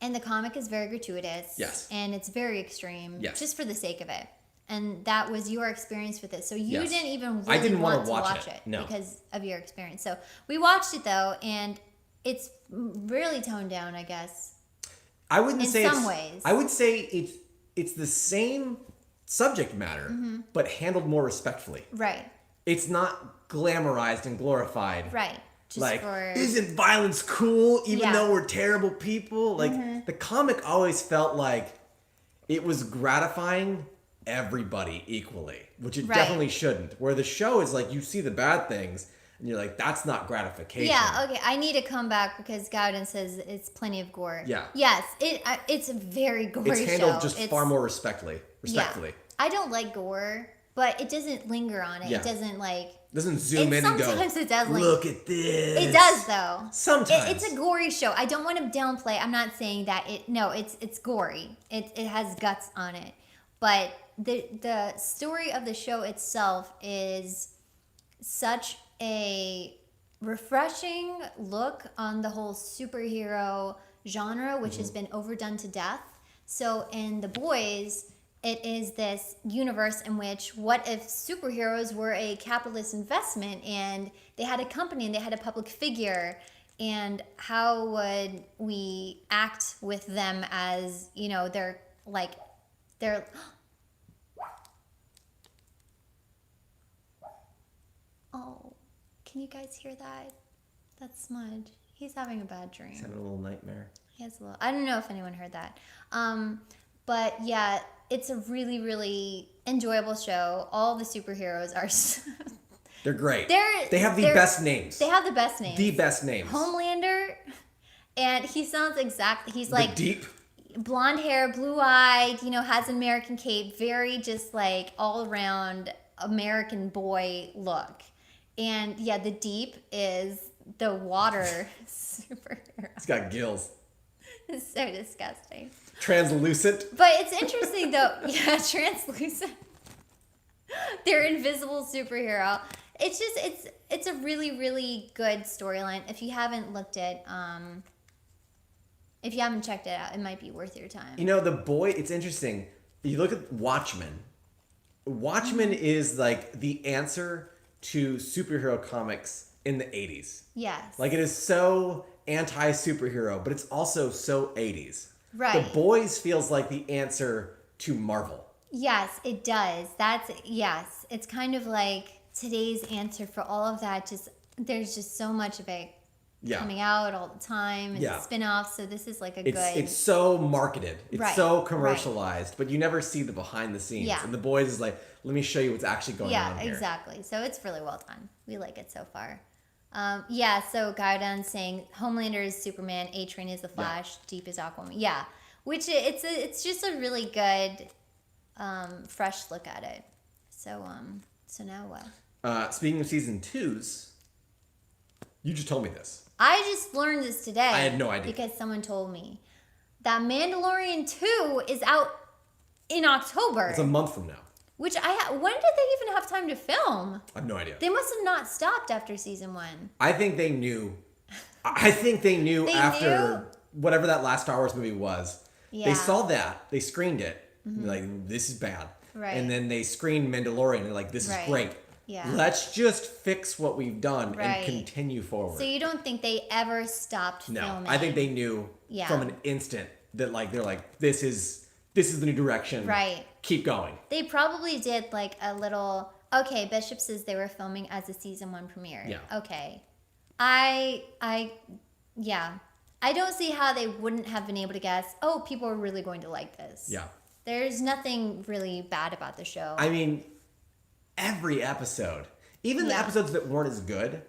And the comic is very gratuitous. Yes. And it's very extreme. Yes. Just for the sake of it. And that was your experience with it. So you Yes. didn't even I really didn't want wanna to watch it no. because of your experience. So we watched it though, and it's really toned down, I guess. I wouldn't in say some it's, ways. I would say it's the same subject matter, but handled more respectfully. Right. It's not glamorized and glorified. Right. Just Like, for isn't violence cool even Yeah. though we're terrible people? Like, the comic always felt like it was gratifying everybody equally, which it Right. definitely shouldn't. Where the show is like, you see the bad things, and you're like, that's not gratification. Yeah, okay. I need to come back because Gowden says it's plenty of gore. Yeah. Yes, it's a very gory It's handled show. just It's- far more respectfully. Yeah. I don't like gore, but it doesn't linger on it. Yeah. It doesn't like. Doesn't zoom in and go, sometimes it does, like- look at this. It does though. Sometimes. It's a gory show. I don't want to downplay. I'm not saying that it. No, it's gory. It has guts on it, but the story of the show itself is such a refreshing look on the whole superhero genre, which has been overdone to death. So in The Boys, it is this universe in which what if superheroes were a capitalist investment and they had a company and they had a public figure, and how would we act with them as, you know, they're oh, can you guys hear that? That's Smudge. He's having a bad dream. He's having a little nightmare. He has a little. I don't know if anyone heard that. But yeah, it's a really, really enjoyable show. All the superheroes are. They're great. They're- they have the they're- best names. They have the best names. The best names. Homelander, and he sounds exactly. He's The like deep. blonde hair, blue eyed. You know, has an American cape. Very just like all around American boy look. And yeah, the deep is the water superhero. He's got gills. It's so disgusting. Translucent. But it's interesting though. Yeah, translucent. They're invisible superhero. It's just it's a really, really good storyline. If you haven't looked at if you haven't checked it out, it might be worth your time. You know, it's interesting. You look at Watchmen. Watchmen is like the answer to superhero comics in the 80s. Yes. Like, it is so anti-superhero, but it's also so 80s. Right. The Boys feels like the answer to Marvel. Yes, it does. Yes. It's kind of like today's answer for all of that. Just there's just so much of it coming out all the time, and spin-offs. So this is like a good. It's so marketed. It's Right, so commercialized, but you never see the behind the scenes. Yeah. And The Boys is like, let me show you what's actually going on here. Yeah, exactly. So it's really well done. We like it so far. So Gowden saying Homelander is Superman, A-Train is the Flash, Deep is Aquaman. Yeah, which it's just a really good, fresh look at it. So now what? Speaking of season 2s, you just told me this. I just learned this today. I had no idea. Because someone told me that Mandalorian 2 is out in October. It's a month from now. Which when did they even have time to film? I have no idea. They must have not stopped after season 1. I think they knew. I think they knew They after knew? whatever that last Star Wars movie was. Yeah. They saw that. They screened it. And they're like, this is bad. Right. And then they screened Mandalorian. And they're like, this is Right. great. Yeah. Let's just fix what we've done Right. and continue forward. So you don't think they ever stopped No, filming? I think they knew Yeah. from an instant that they're like, this is the new direction. Right. Keep going. They probably did like a little. Okay, Bishop says they were filming as a season 1 premiere. Yeah. Okay. Yeah. I don't see how they wouldn't have been able to guess. Oh, people are really going to like this. Yeah. There's nothing really bad about the show. I mean, every episode, even the Yeah. episodes that weren't as good,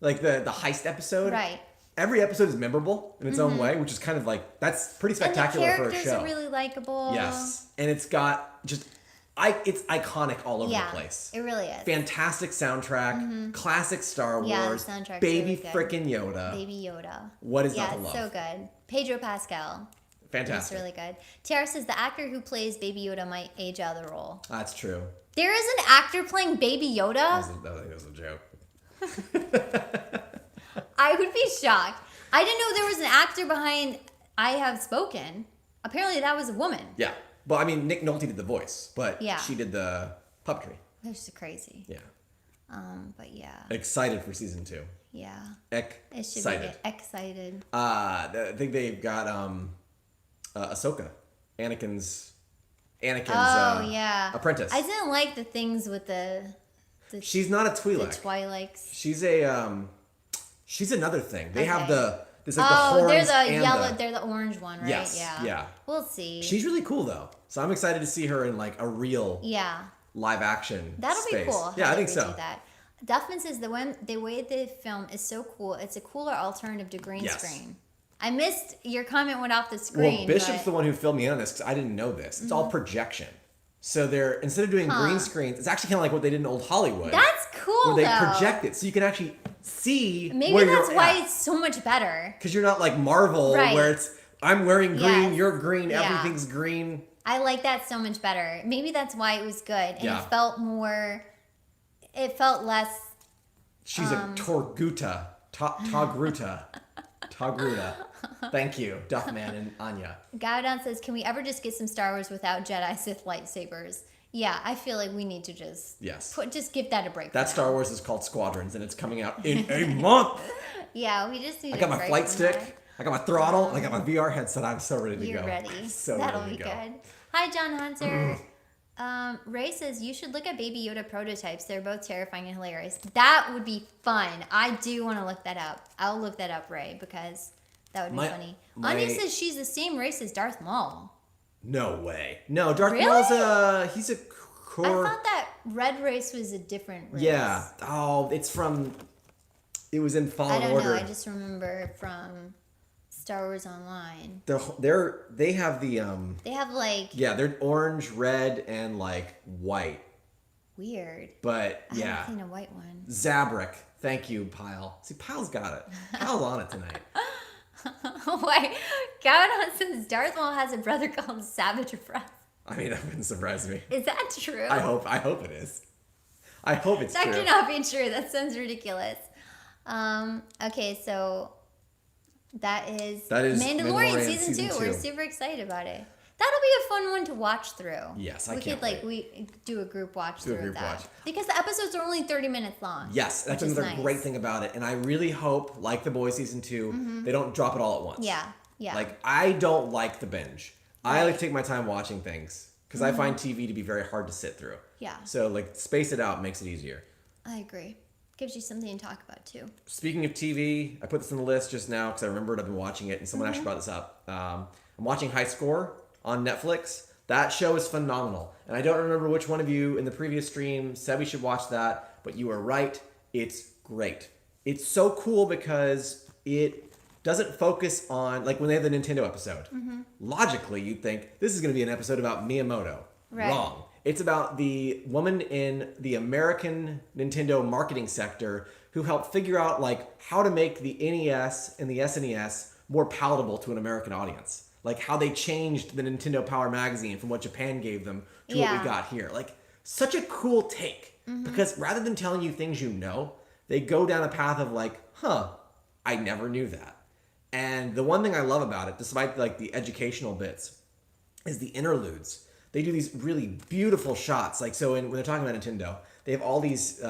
like the heist episode. Right. Every episode is memorable in its own way, which is kind of like, that's pretty spectacular and the for a characters show. are really likable. Yes. And it's got just, it's iconic all over the place. It really is. Fantastic soundtrack, classic Star Wars, Yeah, the soundtrack's baby really good. frickin' Yoda. Baby Yoda. What is Yeah, not to love? it's so good. Pedro Pascal. It's Fantastic. really good. Tiara says the actor who plays Baby Yoda might age out of the role. That's true. There is an actor playing Baby Yoda? I think that was a joke. I would be shocked. I didn't know there was an actor behind I Have Spoken. Apparently that was a woman. Yeah. Well, I mean, Nick Nolte did the voice, but Yeah. she did the puppetry. Which is crazy. Yeah. But yeah. Excited for season 2. Yeah. It should Excited. be excited. I think they've got Ahsoka, Anakin's yeah. apprentice. I didn't like the things with the She's not a Twi'lek. the Twi'leks. She's another thing. They have Okay. there's like the horns they're the and yellow. They're the orange one, right? Yes, Yeah. yeah. We'll see. She's really cool though, so I'm excited to see her in like a real live action. That'll space. be cool. Yeah, how I they think so. redo That. Duffman says the way the film is so cool. It's a cooler alternative to green screen. I missed your comment went off the screen. Well, Bishop's but... the one who filled me in on this because I didn't know this. It's all projection. So they're instead of doing green screens, it's actually kind of like what they did in old Hollywood. That's cool. Where they project it, so you can actually see. Maybe where that's you're why at. it's so much better. Because you're not like Marvel, Right. where it's I'm wearing green, Yes. you're green, Yeah. everything's green. I like that so much better. Maybe that's why it was good, and Yeah. it felt more. It felt less. She's a Torguta, Togruta, Togruta. Thank you, Duffman and Anya. Gaudon says, "Can we ever just get some Star Wars without Jedi Sith lightsabers?" Yeah, I feel like we need to just just give that a break. That Star Wars is called Squadrons, and it's coming out in a month. Yeah, we just need. I got my flight stick. That. I got my throttle. I got my VR headset. I'm so ready to You're go. ready. So That'll ready be to go. good. Hi, John Hunter. Ray says you should look at Baby Yoda prototypes. They're both terrifying and hilarious. That would be fun. I do want to look that up. I'll look that up, Ray, because that would be funny. Anya says she's the same race as Darth Maul. No way. No, Darth Really? Maul's he's a I core. thought that red race was a different race. Yeah. Oh, it was in Fallen I don't Order. know. I just remember from Star Wars Online. They have the They have like they're orange, red, and like white. weird. But I yeah, haven't seen a white one. Zabrak. Thank you, Pyle. See, Pyle's got it. Pyle's on it tonight. Wait, Gaudon says Darth Maul has a brother called Savage Breath. I mean, that wouldn't surprise me. Is that true? I hope it is. I hope it's That true. cannot be true. That sounds ridiculous. Okay, so that is Mandalorian season 2. We're super excited about it. That'll be a fun one to watch through. Yes, I we can't could wait. we do a group watch Do a through group of that watch. because the episodes are only 30 minutes long. Yes, that's which is another nice. great thing about it. And I really hope, like The Boys season 2, they don't drop it all at once. Yeah, yeah. Like, I don't like the binge. I Right. like to take my time watching things because I find TV to be very hard to sit through. Yeah. So, like, space it out makes it easier. I agree. Gives you something to talk about too. Speaking of TV, I put this on the list just now because I remembered I've been watching it and someone actually brought this up. I'm watching High Score on Netflix. That show is phenomenal. And I don't remember which one of you in the previous stream said we should watch that, but you were right. It's great. It's so cool because it doesn't focus on, like when they have the Nintendo episode. Logically, you'd think this is going to be an episode about Miyamoto. Right. Wrong. It's about the woman in the American Nintendo marketing sector who helped figure out like how to make the NES and the SNES more palatable to an American audience. Like how they changed the Nintendo Power Magazine from what Japan gave them to what we got here. Like such a cool take because rather than telling you things you know, they go down a path of like, I never knew that. And the one thing I love about it, despite like the educational bits, is the interludes. They do these really beautiful shots. Like so, when they're talking about Nintendo, they have all these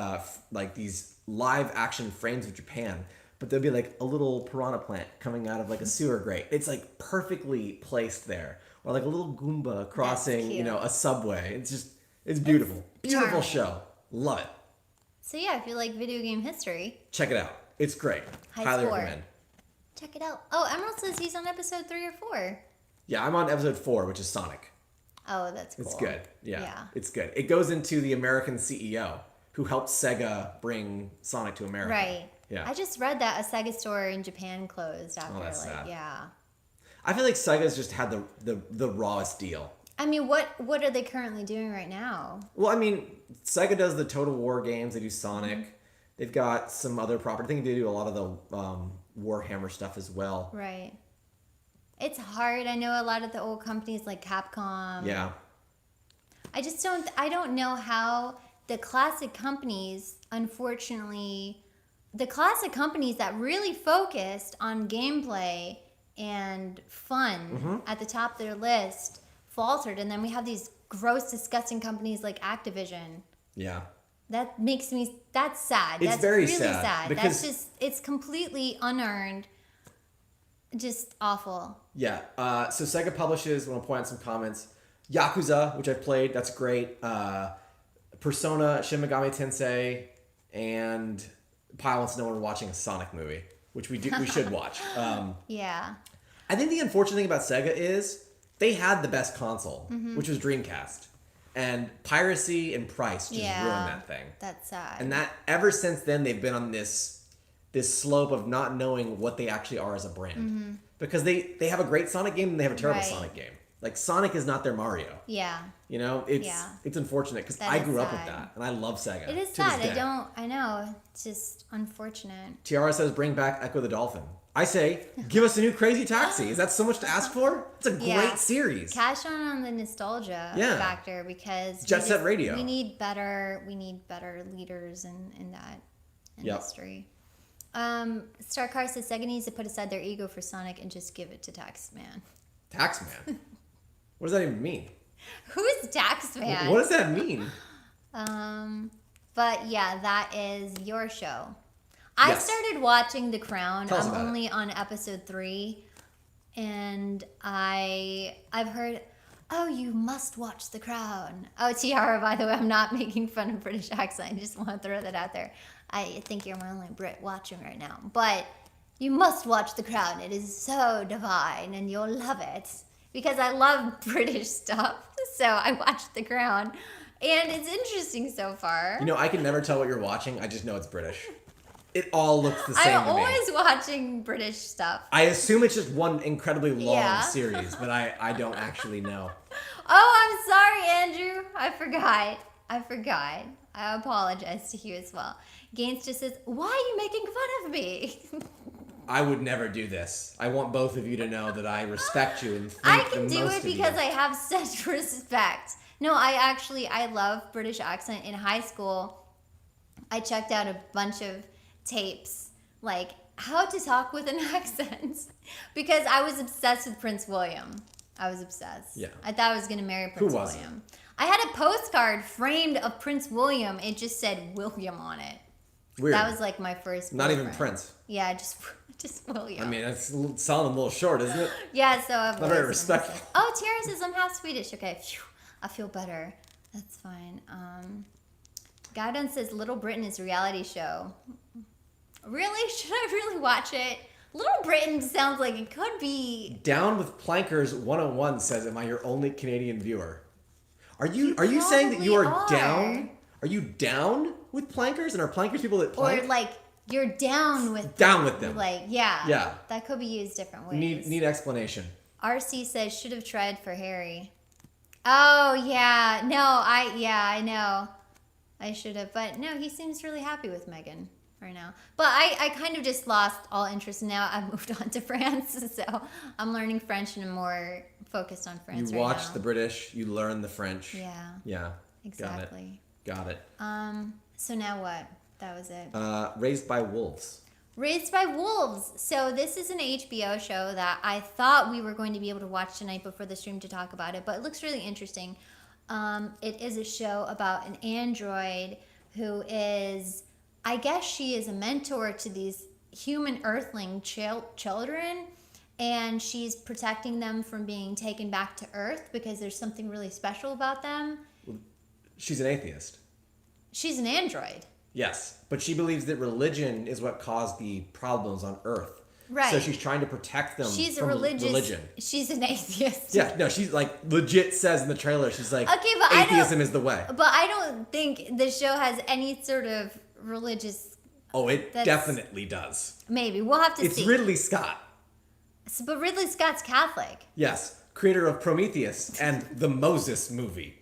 like these live action frames of Japan, but there'll be like a little piranha plant coming out of like a sewer grate. It's like perfectly placed there, or like a little Goomba crossing, a subway. It's beautiful, beautiful Charming. show. Love it. So yeah, if you like video game history, Check it out. It's great. High Highly Score. recommend. check it out. Oh, Emerald says he's on episode 3 or 4. Yeah, I'm on episode 4, which is Sonic. Oh, that's cool. It's good. Yeah, it's good. It goes into the American CEO who helped Sega bring Sonic to America. Right. Yeah. I just read that a Sega store in Japan closed after that's sad. yeah. I feel like Sega's just had the rawest deal. I mean, what are they currently doing right now? Well, I mean, Sega does the Total War games. They do Sonic. Mm-hmm. They've got some other property. I think they do a lot of the Warhammer stuff as well. Right. It's hard. I know a lot of the old companies like Capcom. Yeah. I don't know how the classic companies, unfortunately, the classic companies that really focused on gameplay and fun at the top of their list faltered, and then we have these gross, disgusting companies like Activision. Yeah. That makes me. That's sad. It's That's very really sad, because- That's just. It's completely unearned. Just awful. Yeah. So Sega publishes, I want to point out some comments. Yakuza, which I've played, that's great. Persona, Shin Megami Tensei, and Pyle wants to know when we're watching a Sonic movie, which we should watch. Yeah. I think the unfortunate thing about Sega is they had the best console, Mm-hmm. which was Dreamcast. And piracy and price just ruined that thing. That's sad. And that ever since then they've been on this slope of not knowing what they actually are as a brand. Because they have a great Sonic game and they have a terrible Mm-hmm. Right. Sonic game. Like Sonic is not their Mario. Yeah. You know, it's unfortunate because That I is grew up with sad. that and I love Sega. It is to sad. this day. I know. It's just unfortunate. Tiara says bring back Echo the Dolphin. I say give us a new Crazy Taxi. Is that so much to ask for? It's a great series. Cash on the nostalgia factor because Jet Set Radio. We need better leaders in that industry. Starcar says Sega needs to put aside their ego for Sonic and just give it to Taxman. Taxman. What does that even mean? Who's Taxman? What does that mean? But yeah, that is your show. I Yes. started watching The Crown. Tell us I'm about only on episode 3, and I've heard, oh, you must watch The Crown. Oh, Tiara, by the way, I'm not making fun of British accent. I just want to throw that out there. I think you're my only Brit watching right now, but you must watch The Crown. It is so divine, and you'll love it because I love British stuff. So I watched The Crown, and it's interesting so far. You know, I can never tell what you're watching. I just know it's British. It all looks the same I'm to me. always watching British stuff. I assume it's just one incredibly long Yeah. series, but I don't actually know. Oh, I'm sorry, Andrew. I forgot. I apologize to you as well. Gaines just says, why are you making fun of me? I would never do this. I want both of you to know that I respect you and think I the can do most it of you. because I have such respect. No, I love British accent. In high school, I checked out a bunch of tapes, like how to talk with an accent, because I was obsessed with Prince William. I was obsessed. Yeah. I thought I was going to marry Prince wasn't? William. I had a postcard framed of Prince William. It just said William on it. Weird. That was like my first Not even boyfriend. Prince. Yeah, just William. I mean, that's sounding a little short, isn't it? yeah, so I've Not very always been respectful. obsessed. Oh, Tiara says I'm half Swedish. Okay, phew, I feel better. That's fine. Gaudon says Little Britain is a reality show. Really? Should I really watch it? Little Britain sounds like it could be. Down with Plankers 101 says, "Am I your only Canadian viewer?" Are you You saying that you are probably down? Are you down with Plankers, and are Plankers people that plank? Or like you're down with Down with them. Like yeah. Yeah. That could be used different ways. Need explanation. RC says should have tried for Harry. Oh yeah. No, I know. I should have, but no, he seems really happy with Meghan right now. But I kind of just lost all interest now. I've moved on to France, so I'm learning French and I'm more focused on France You right watch now. the British, you learn the French. Yeah. Yeah. Exactly. Got it. So now what? That was it. Raised by Wolves. Raised by Wolves. So this is an HBO show that I thought we were going to be able to watch tonight before the stream to talk about it, but it looks really interesting. It is a show about an android who is, I guess she is a mentor to these human earthling children, and she's protecting them from being taken back to Earth because there's something really special about them. She's an atheist. She's an android. Yes, but she believes that religion is what caused the problems on Earth. Right. So she's trying to protect them She's a from religious. religion. She's an atheist. Yeah, no, she's like legit says in the trailer, she's like, Okay, but I don't- atheism is the way. But I don't think the show has any sort of religious. Oh, it That's- definitely does. Maybe we'll have to It's see. Ridley Scott. But Ridley Scott's Catholic. Yes, creator of Prometheus and the Moses movie.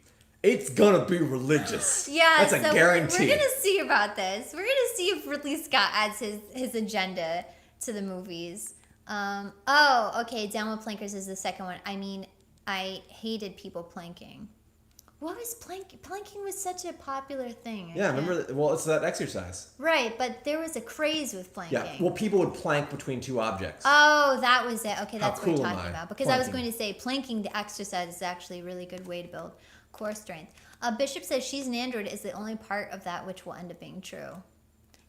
It's gonna be religious. Yeah, That's a so guarantee. We're gonna see about this. We're gonna see if Ridley Scott adds his agenda to the movies. Okay. Down with Plankers is the second one. I mean, I hated people planking. What was planking? Planking was such a popular thing. Yeah, remember? Well, it's that exercise. Right, but there was a craze with planking. Yeah. Well, people would plank between two objects. Oh, that was it. Okay, How that's what cool we're am talking I? about. Because I was Planking. going to say planking, the exercise, is actually a really good way to build core strength. Bishop says she's an android is the only part of that which will end up being true.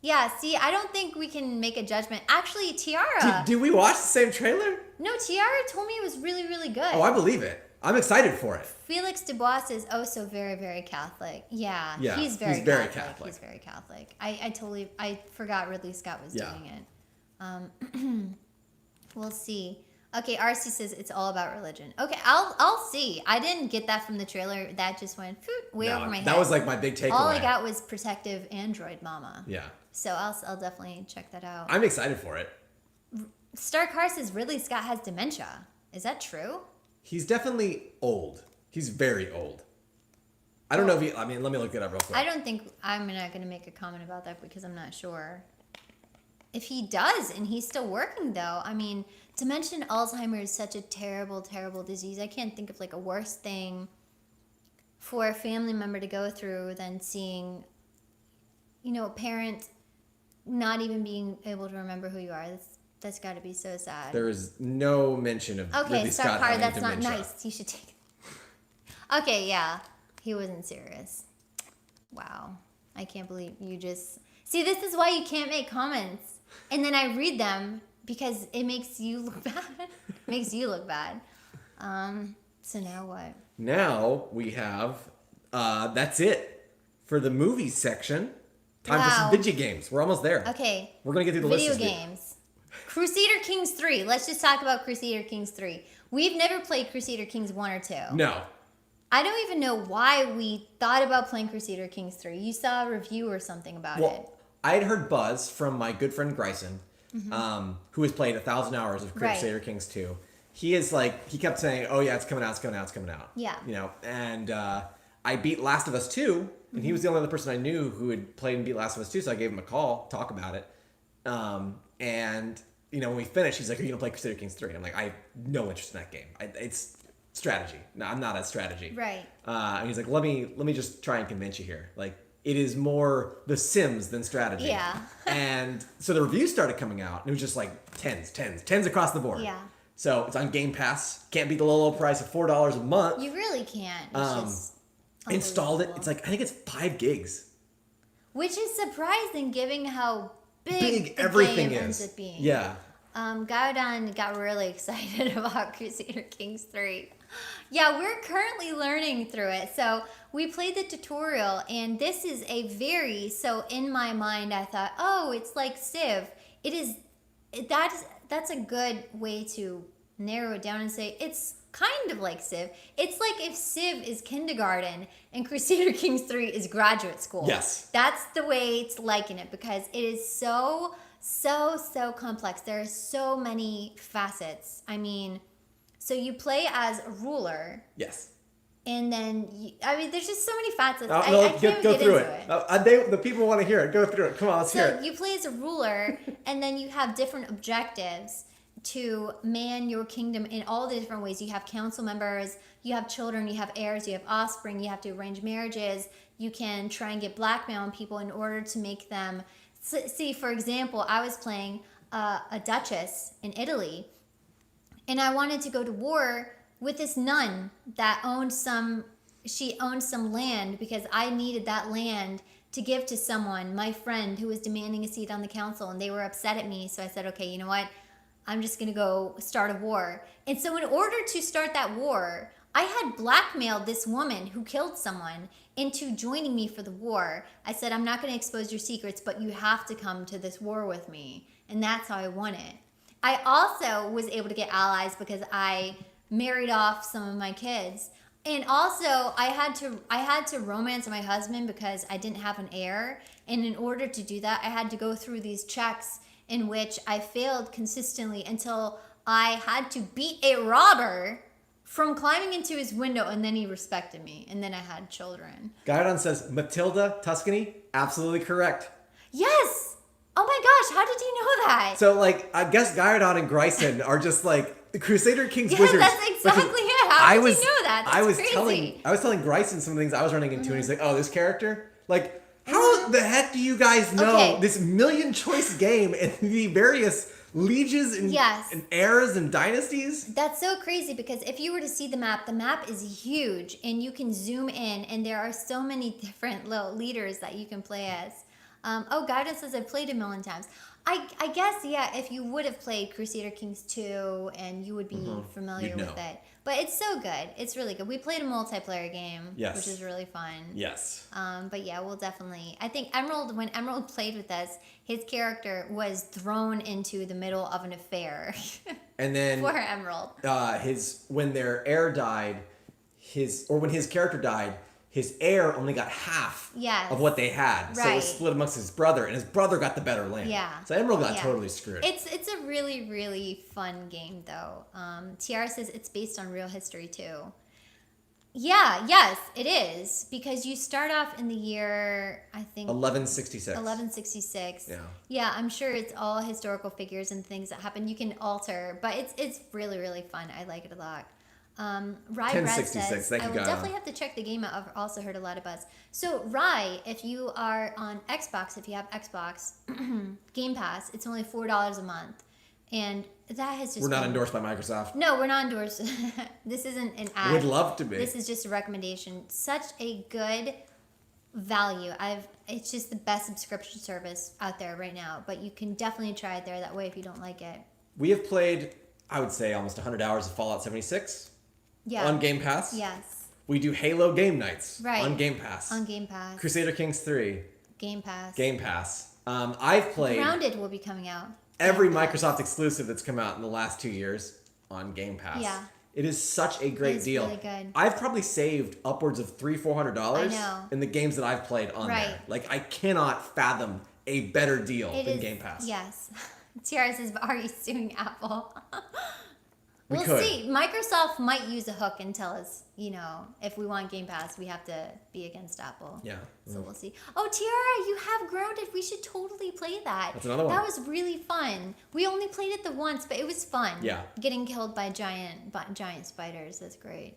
Yeah, see, I don't think we can make a judgment. Actually, Tiara. Did we watch the same trailer? No, Tiara told me it was really, really good. Oh, I believe it. I'm excited for it. Felix Dubois is also very, very Catholic. Yeah, Yeah, he's very he's very Catholic. Catholic. He's very Catholic. I forgot Ridley Scott was Yeah. doing it. We'll see. Okay, RC says it's all about religion. Okay, I'll see. I didn't get that from the trailer. That just went way No, over my head. that was like my big takeaway. all I got was protective android mama. Yeah. So I'll definitely check that out. I'm excited for it. Star Car says Ridley Scott has dementia. Is that true? He's definitely old. He's very old. I don't know if he. I mean, let me look it up real quick. I don't think I'm not going to make a comment about that because I'm not sure. If he does and he's still working though, I mean, to mention Alzheimer's is such a terrible, terrible disease. I can't think of like a worse thing for a family member to go through than seeing, a parent not even being able to remember who you are. That's got to be so sad. There is no mention of Okay, Ridley Star Scott Car, having that's dementia. not nice. You should take it. Okay, yeah. He wasn't serious. Wow. I can't believe you just... See, this is why you can't make comments. And then I read them because it makes you look bad. Makes you look bad. So now what? Now we have... that's it for the movies section. Time for Wow. some video games. We're almost there. Okay. We're going to get through the Video list this week. games. Crusader Kings 3. Let's just talk about Crusader Kings 3. We've never played Crusader Kings 1 or 2. No. I don't even know why we thought about playing Crusader Kings 3. You saw a review or something about it. Well, I had heard buzz from my good friend Gryson, who has played 1,000 hours of Right. Crusader Kings 2. He kept saying, oh yeah, it's coming out, it's coming out, it's coming out. Yeah. And I beat Last of Us 2, and he was the only other person I knew who had played and beat Last of Us 2, so I gave him a call, talk about it. And, when we finished, he's like, are you going to play Crusader Kings 3? And I'm like, I have no interest in that game. It's strategy. No, I'm not at strategy. Right. And he's like, let me just try and convince you here. Like, it is more The Sims than strategy. Yeah. And so the reviews started coming out, and it was just like tens across the board. Yeah. So it's on Game Pass. Can't beat the low price of $4 a month. You really can't. It's just Installed it. unbelievable. It's like, I think it's 5 gigs. Which is surprising given how big the everything game is. ends up being. Yeah. Gaudon got really excited about Crusader Kings 3. Yeah, we're currently learning through it. So we played the tutorial, and this is so in my mind, I thought, oh, it's like Civ. That's a good way to narrow it down and say it's kind of like Civ. It's like if Civ is kindergarten and Crusader Kings 3 is graduate school. Yes. That's the way to liken it because it is so complex. There are so many facets. I mean, so you play as a ruler, Yes. and then there's just so many facets. No, I can't even go get through into it. The people want to hear it. Go through it. Come on, let's hear So it. you play as a ruler, and then you have different objectives to man your kingdom in all the different ways. You have council members, you have children, you have heirs, you have offspring, you have to arrange marriages, you can try and get blackmail on people in order to make them... See, for example, I was playing a duchess in Italy, and I wanted to go to war with this nun that owned some land because I needed that land to give to someone, my friend, who was demanding a seat on the council, and they were upset at me. So I said, okay, you know what? I'm just going to go start a war. And so in order to start that war, I had blackmailed this woman who killed someone into joining me for the war. I said, I'm not going to expose your secrets, but you have to come to this war with me. And that's how I won it. I also was able to get allies because I married off some of my kids. And also, I had to romance my husband because I didn't have an heir. And in order to do that, I had to go through these checks in which I failed consistently until I had to beat a robber from climbing into his window, and then he respected me, and then I had children. Gaidon says, Matilda, Tuscany, absolutely correct. Yes! Oh my gosh, how did you know that? So, like, I guess Gyrodon and Gryson are just like the Crusader Kings Yeah, wizards. that's exactly it. How did you know that? That's I was crazy. telling Gryson some of the things I was running into, and he's like, "Oh, this character, like, how the heck do you guys know this million choice game and the various lieges and, and heirs and dynasties?" That's so crazy because if you were to see the map is huge and you can zoom in and there are so many different little leaders that you can play as. Guidance says I've played a million times. I guess, if you would have played Crusader Kings 2 and you would be familiar with it. But it's so good. It's really good. We played a multiplayer game, which is really fun. Yes. But yeah, we'll definitely... I think when Emerald played with us, his character was thrown into the middle of an affair. And then... Poor Emerald. When their heir died, when his character died, his heir only got half of what they had. So it was split amongst his brother, and his brother got the better land. Yeah. So Emerald got totally screwed. It's a really, really fun game, though. Tiara says it's based on real history, too. Yes, it is. Because you start off in the year, I think... 1166. 1166. Yeah. Yeah, I'm sure it's all historical figures and things that happen. You can alter, but it's really, really fun. I like it a lot. Rye 1066. Says, I will definitely have to check the game out. I've also heard a lot of buzz. So Rye, if you are on Xbox, if you have Xbox Game Pass, it's only $4 a month, and that has just. We're not endorsed by Microsoft. No, we're not endorsed. This isn't an ad. Would love to be. This is just a recommendation. Such a good value. It's just the best subscription service out there right now. But you can definitely try it there that way if you don't like it. We have played, I would say, almost 100 hours of Fallout 76. On Game Pass. Yes. We do Halo game nights. On Game Pass. On Game Pass. Crusader Kings 3. Game Pass. Game Pass. I've played... Grounded will be coming out. Every Microsoft exclusive that's come out in the last 2 years on Game Pass. Yeah. It is such a great deal. Really good. I've probably saved upwards of $300-$400 in the games that I've played on there. Like, I cannot fathom a better deal than Game Pass. Yes. Tiara says, are you suing Apple? We'll could. See. Microsoft might use a hook and tell us, if we want Game Pass, we have to be against Apple. Yeah. So we'll see. Oh, Tiara, you have Grounded. We should totally play that. That's another one. That was really fun. We only played it the once, but it was fun. Yeah. Getting killed by giant spiders. That's great.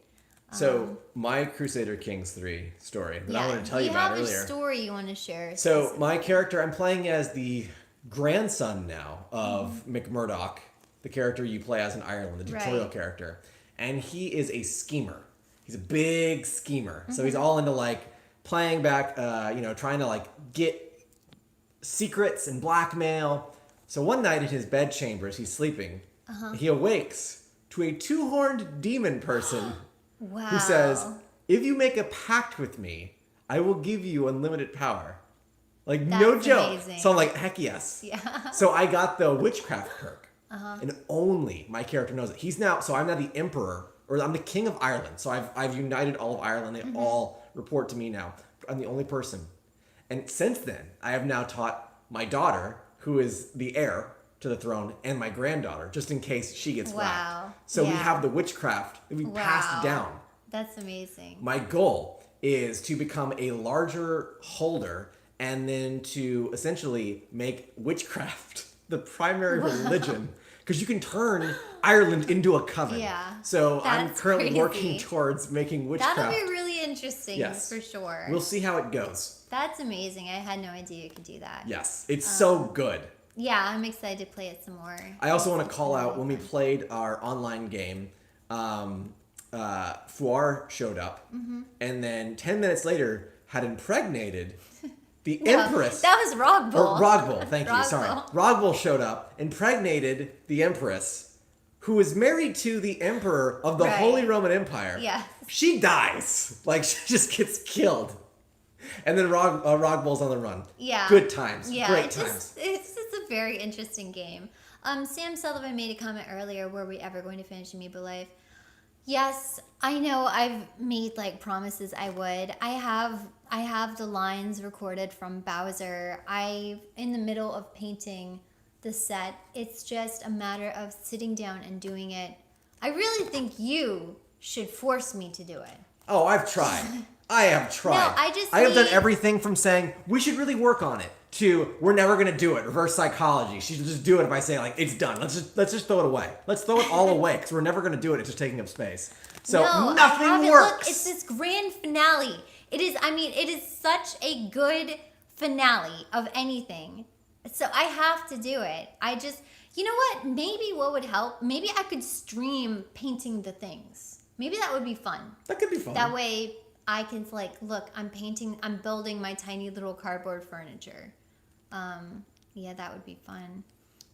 So, my Crusader Kings 3 story that I wanted to tell you about earlier. You have a story you want to share. So, my character, I'm playing as the grandson now of McMurdoch, the character you play as in Ireland, the tutorial character. And he is a schemer. He's a big schemer. So he's all into, like, playing back, trying to, like, get secrets and blackmail. So one night in his bedchamber, as he's sleeping, he awakes to a two-horned demon person who says, if you make a pact with me, I will give you unlimited power. Like, no joke. Amazing. So I'm like, heck yes. Yeah. So I got the witchcraft perk. And only my character knows it. I'm now the emperor, or I'm the king of Ireland. So I've united all of Ireland. They all report to me now. I'm the only person. And since then, I have now taught my daughter, who is the heir to the throne, and my granddaughter, just in case she gets whacked. So we have the witchcraft that we passed down. That's amazing. My goal is to become a larger holder and then to essentially make witchcraft the primary religion, because you can turn Ireland into a coven. Yeah. So I'm currently working towards making witchcraft. That'll be really interesting, for sure. We'll see how it goes. That's amazing. I had no idea you could do that. Yes, it's so good. Yeah, I'm excited to play it some more. I also want to call out when we played our online game, Fuar showed up, and then 10 minutes later had impregnated the Empress. That was Rogbull. Or Rogbull, thank you, sorry. Rogbull showed up, impregnated the Empress, who was married to the Emperor of the Holy Roman Empire. Yeah. She dies. Like, she just gets killed. And then Rogbull's on the run. Yeah. Good times. Yeah. Great times. It's a very interesting game. Sam Sullivan made a comment earlier, were we ever going to finish Amoeba Life? Yes, I know I've made promises I would. I have the lines recorded from Bowser. I'm in the middle of painting the set. It's just a matter of sitting down and doing it. I really think you should force me to do it. Oh, I've tried. I have tried. No, I have done everything from saying, we should really work on it, to we're never gonna do it. Reverse psychology. She should just do it by saying like it's done. Let's just throw it away. Let's throw it all away because we're never gonna do it. It's just taking up space. So No, I nothing haven't. works. Look, it's this grand finale. It is. I mean, it is such a good finale of anything. So I have to do it. I just, you know what? Maybe what would help? Maybe I could stream painting the things. Maybe that would be fun. That could be fun. That way I can like, look, I'm building my tiny little cardboard furniture. Yeah, that would be fun.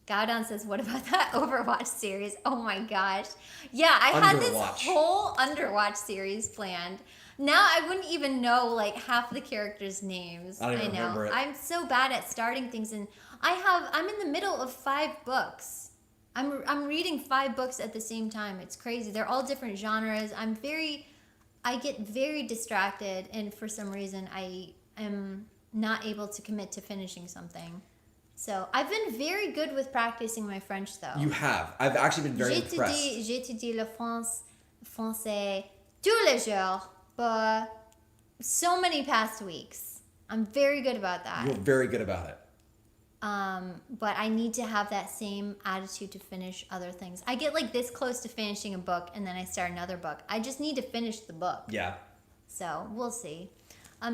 Gaudon says, what about that Overwatch series? Oh my gosh. Yeah, I had this whole Underwatch series planned. Now I wouldn't even know like half the characters' names. I don't even remember it. I'm so bad at starting things, and I'm in the middle of 5 books. I'm reading 5 books at the same time. It's crazy. They're all different genres. I get very distracted, and for some reason I am not able to commit to finishing something. So I've been very good with practicing my French, though. You have. I've actually been very impressed. J'ai étudié le français tous les jours, but so many past weeks. I'm very good about that. You're very good about it. But I need to have that same attitude to finish other things. I get like this close to finishing a book, and then I start another book. I just need to finish the book. Yeah. So we'll see.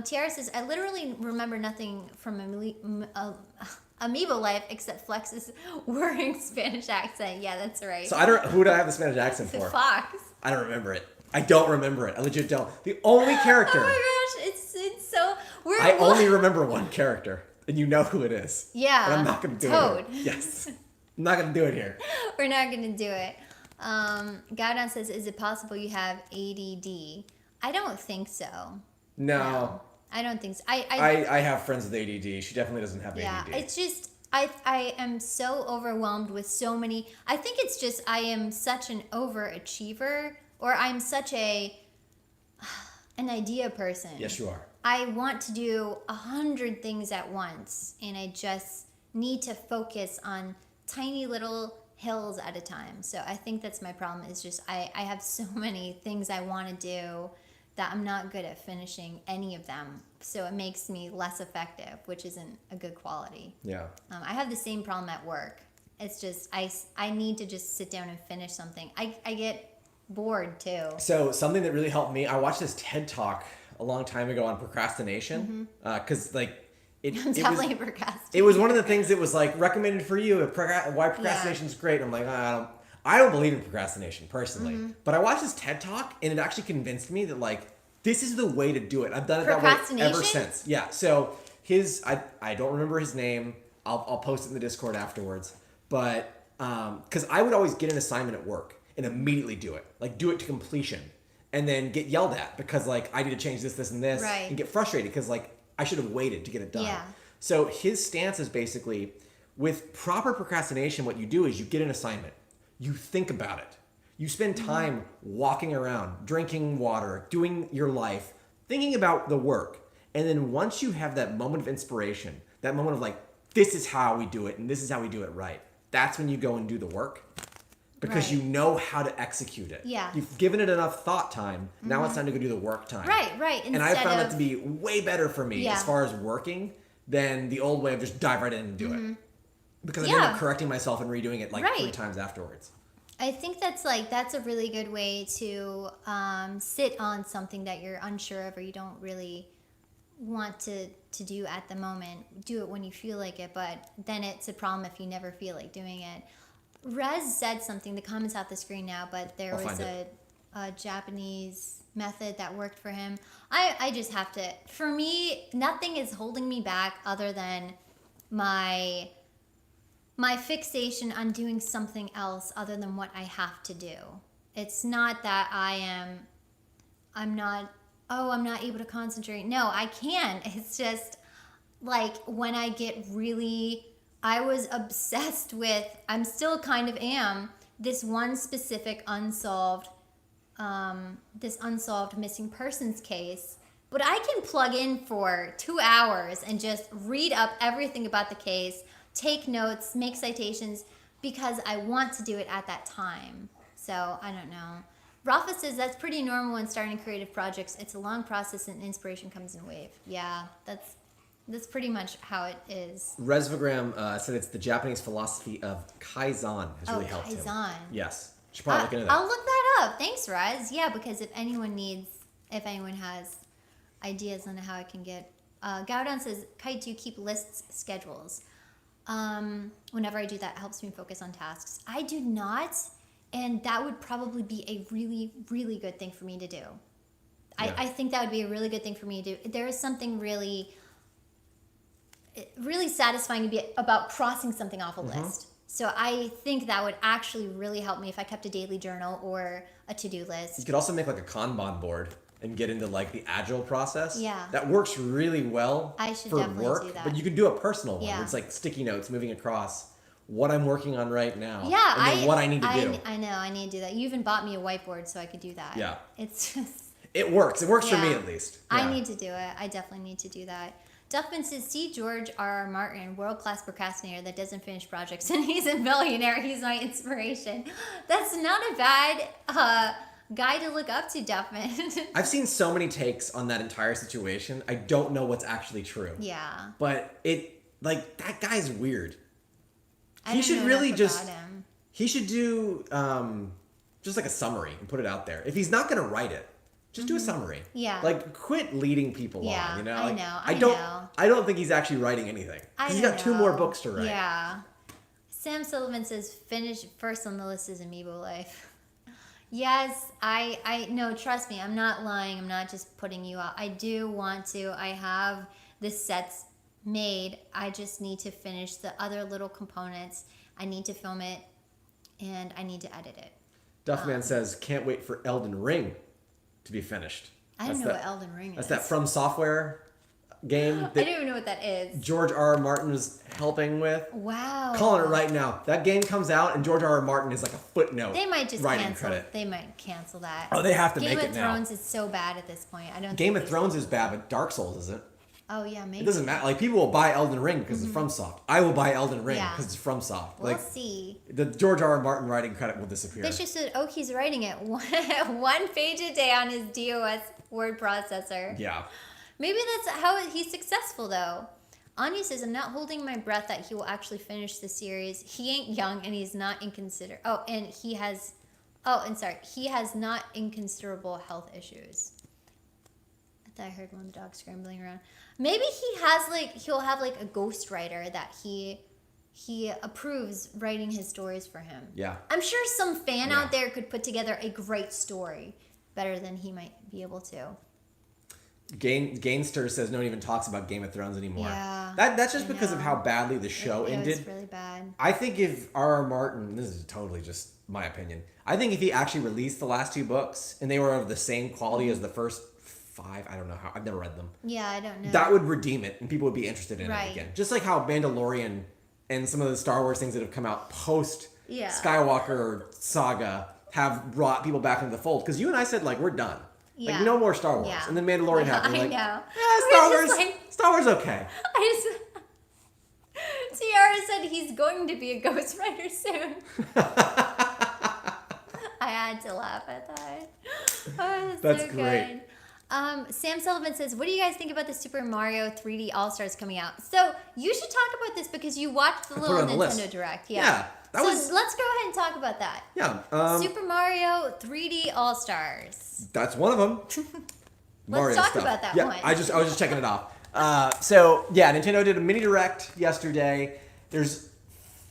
Tiara says, I literally remember nothing from Amiibo life except Flex's whirring Spanish accent. Yeah, that's right. So who do I have the Spanish accent for? Fox. I don't remember it. I don't remember it. I legit don't. The only character. Oh my gosh, it's so weird. I only remember one character, and you know who it is. Yeah. But I'm not going to do Toad. it. Yes. I'm not going to do it here. We're not going to do it. Gaudon says, is it possible you have ADD? I don't think so. No. I don't think so. I have friends with ADD. She definitely doesn't have Yeah, ADD. it's just I am so overwhelmed with so many. I think it's just I am such an overachiever, or I'm such an idea person. Yes, you are. I want to do 100 things at once, and I just need to focus on tiny little hills at a time. So I think that's my problem, is just I have so many things I want to do that I'm not good at finishing any of them. So it makes me less effective, which isn't a good quality. Yeah. I have the same problem at work. It's just I need to just sit down and finish something. I get bored too. So something that really helped me, I watched this TED Talk a long time ago on procrastination. Because I'm definitely procrastinating. It was one of the things that was like recommended for you. Why procrastination is great. I'm like, I don't believe in procrastination personally, but I watched this TED Talk and it actually convinced me that like this is the way to do it. I've done it that way ever since. Yeah. So I don't remember his name. I'll post it in the Discord afterwards. But because I would always get an assignment at work and immediately do it, like do it to completion, and then get yelled at because like I need to change this, and this, right, and get frustrated because like I should have waited to get it done. Yeah. So his stance is basically, with proper procrastination, what you do is you get an assignment. You think about it. You spend time walking around, drinking water, doing your life, thinking about the work. And then once you have that moment of inspiration, that moment of like, this is how we do it and this is how we do it right, that's when you go and do the work. Because you know how to execute it. Yeah. You've given it enough thought time. Now it's time to go do the work time. Right. And I found that to be way better for me as far as working than the old way of just dive right in and do it. Because I ended up correcting myself and redoing it like 3 times afterwards. I think that's a really good way to sit on something that you're unsure of or you don't really want to do at the moment. Do it when you feel like it, but then it's a problem if you never feel like doing it. Rez said something, the comment's off the screen now, but there was a Japanese method that worked for him. I just have to, for me, nothing is holding me back other than my fixation on doing something else other than what I have to do. It's not that I'm not able to concentrate. No, I can. It's just like when I get really, I was obsessed with, I'm still kind of am, this one specific unsolved missing persons case. But I can plug in for 2 hours and just read up everything about the case, take notes, make citations, because I want to do it at that time. So, I don't know. Rafa says that's pretty normal when starting creative projects. It's a long process and inspiration comes in a wave. Yeah, That's pretty much how it is. Resvagram said it's the Japanese philosophy of Kaizen has really helped him. Kaizen. Yes. Should probably look into that. I'll look that up. Thanks, Rez. Yeah, because if anyone has ideas on how I can get... Gowdown says, Kite, do you keep lists, schedules? Whenever I do that, it helps me focus on tasks. I do not, and that would probably be a really, really good thing for me to do. Yeah. I think that would be a really good thing for me to do. There is something really satisfying to be about crossing something off a list. So I think that would actually really help me if I kept a daily journal or a to-do list. You could also make like a Kanban board and get into like the agile process. Yeah. That works really well I should for definitely work. do that. But you could do a personal one. Yeah. Where it's like sticky notes moving across what I'm working on right now. Yeah, and then what I need to do. I know, I need to do that. You even bought me a whiteboard so I could do that. Yeah. It's just... It works. It works for me Yeah. at least. I Yeah. need to do it. I definitely need to do that. Duffman says, see George R. R. Martin, world-class procrastinator that doesn't finish projects, and he's a millionaire. He's my inspiration. That's not a bad guy to look up to, Duffman. I've seen so many takes on that entire situation. I don't know what's actually true. Yeah. But that guy's weird. I don't know enough about him. He should do just like a summary and put it out there. If he's not going to write it, just do a summary. Yeah. Like, quit leading people Yeah, on, you know? I Like, know. I don't think he's actually writing anything. Because he's got 2 more books to write. Yeah. Sam Sullivan says, finish first on the list is Amiibo Life. Yes, I no, trust me, I'm not lying. I'm not just putting you out. I do want to. I have the sets made. I just need to finish the other little components. I need to film it, and I need to edit it. Duffman says, can't wait for Elden Ring to be finished. I don't know what Elden Ring is. That's that From Software game I that don't even know what that is. George R. R. Martin was helping with. Wow. Calling it right now. That game comes out and George R. R. Martin is like a footnote. They might just writing cancel. credit. They might cancel that. Oh, they have to Game make of it now. Thrones is so bad at this point. I don't. Game think of Thrones is bad, but Dark Souls isn't. Oh yeah, maybe. It doesn't matter. Like, people will buy Elden Ring because it's FromSoft. I will buy Elden Ring Yeah. because it's FromSoft. We'll Like, see. the George R. R. Martin writing credit will disappear. They just said, oh, he's writing it one page a day on his DOS word processor. Yeah. Maybe that's how he's successful, though. Anya says, I'm not holding my breath that he will actually finish the series. He ain't young, and he's not inconsiderate. Oh, and he has... Oh, and sorry. He has not inconsiderable health issues. I thought I heard one of the dogs scrambling around. Maybe he'll have, like, a ghostwriter that he approves writing his stories for him. Yeah. I'm sure some fan Yeah. out there could put together a great story better than he might be able to. Gainster says no one even talks about Game of Thrones anymore. Yeah, That's just I because of know. how badly the show It ended. was really bad. I think if R. R. Martin, this is totally just my opinion, I think if he actually released the last 2 books and they were of the same quality as the first 5, I don't know how, I've never read them. Yeah, I don't know. That would redeem it and people would be interested in Right. it again. Just like how Mandalorian and some of the Star Wars things that have come out post Yeah. Skywalker saga have brought people back into the fold. Because you and I said, like, we're done. Yeah. Like, no more Star Wars. Yeah. And then Mandalorian happened. I Like, know. yeah, We're just Star Wars okay. I just... Tiara said he's going to be a ghostwriter soon. I had to laugh at that. Oh, That's so great. Good. Sam Sullivan says, what do you guys think about the Super Mario 3D All-Stars coming out? So you should talk about this because you watched the put little it on the Nintendo list. Direct. Yeah, that so was- let's go ahead and talk about that. Yeah. Super Mario 3D All-Stars. That's one of them. Mario talk stuff. about that yeah, one. I was just checking it off. So yeah, Nintendo did a mini direct yesterday. There's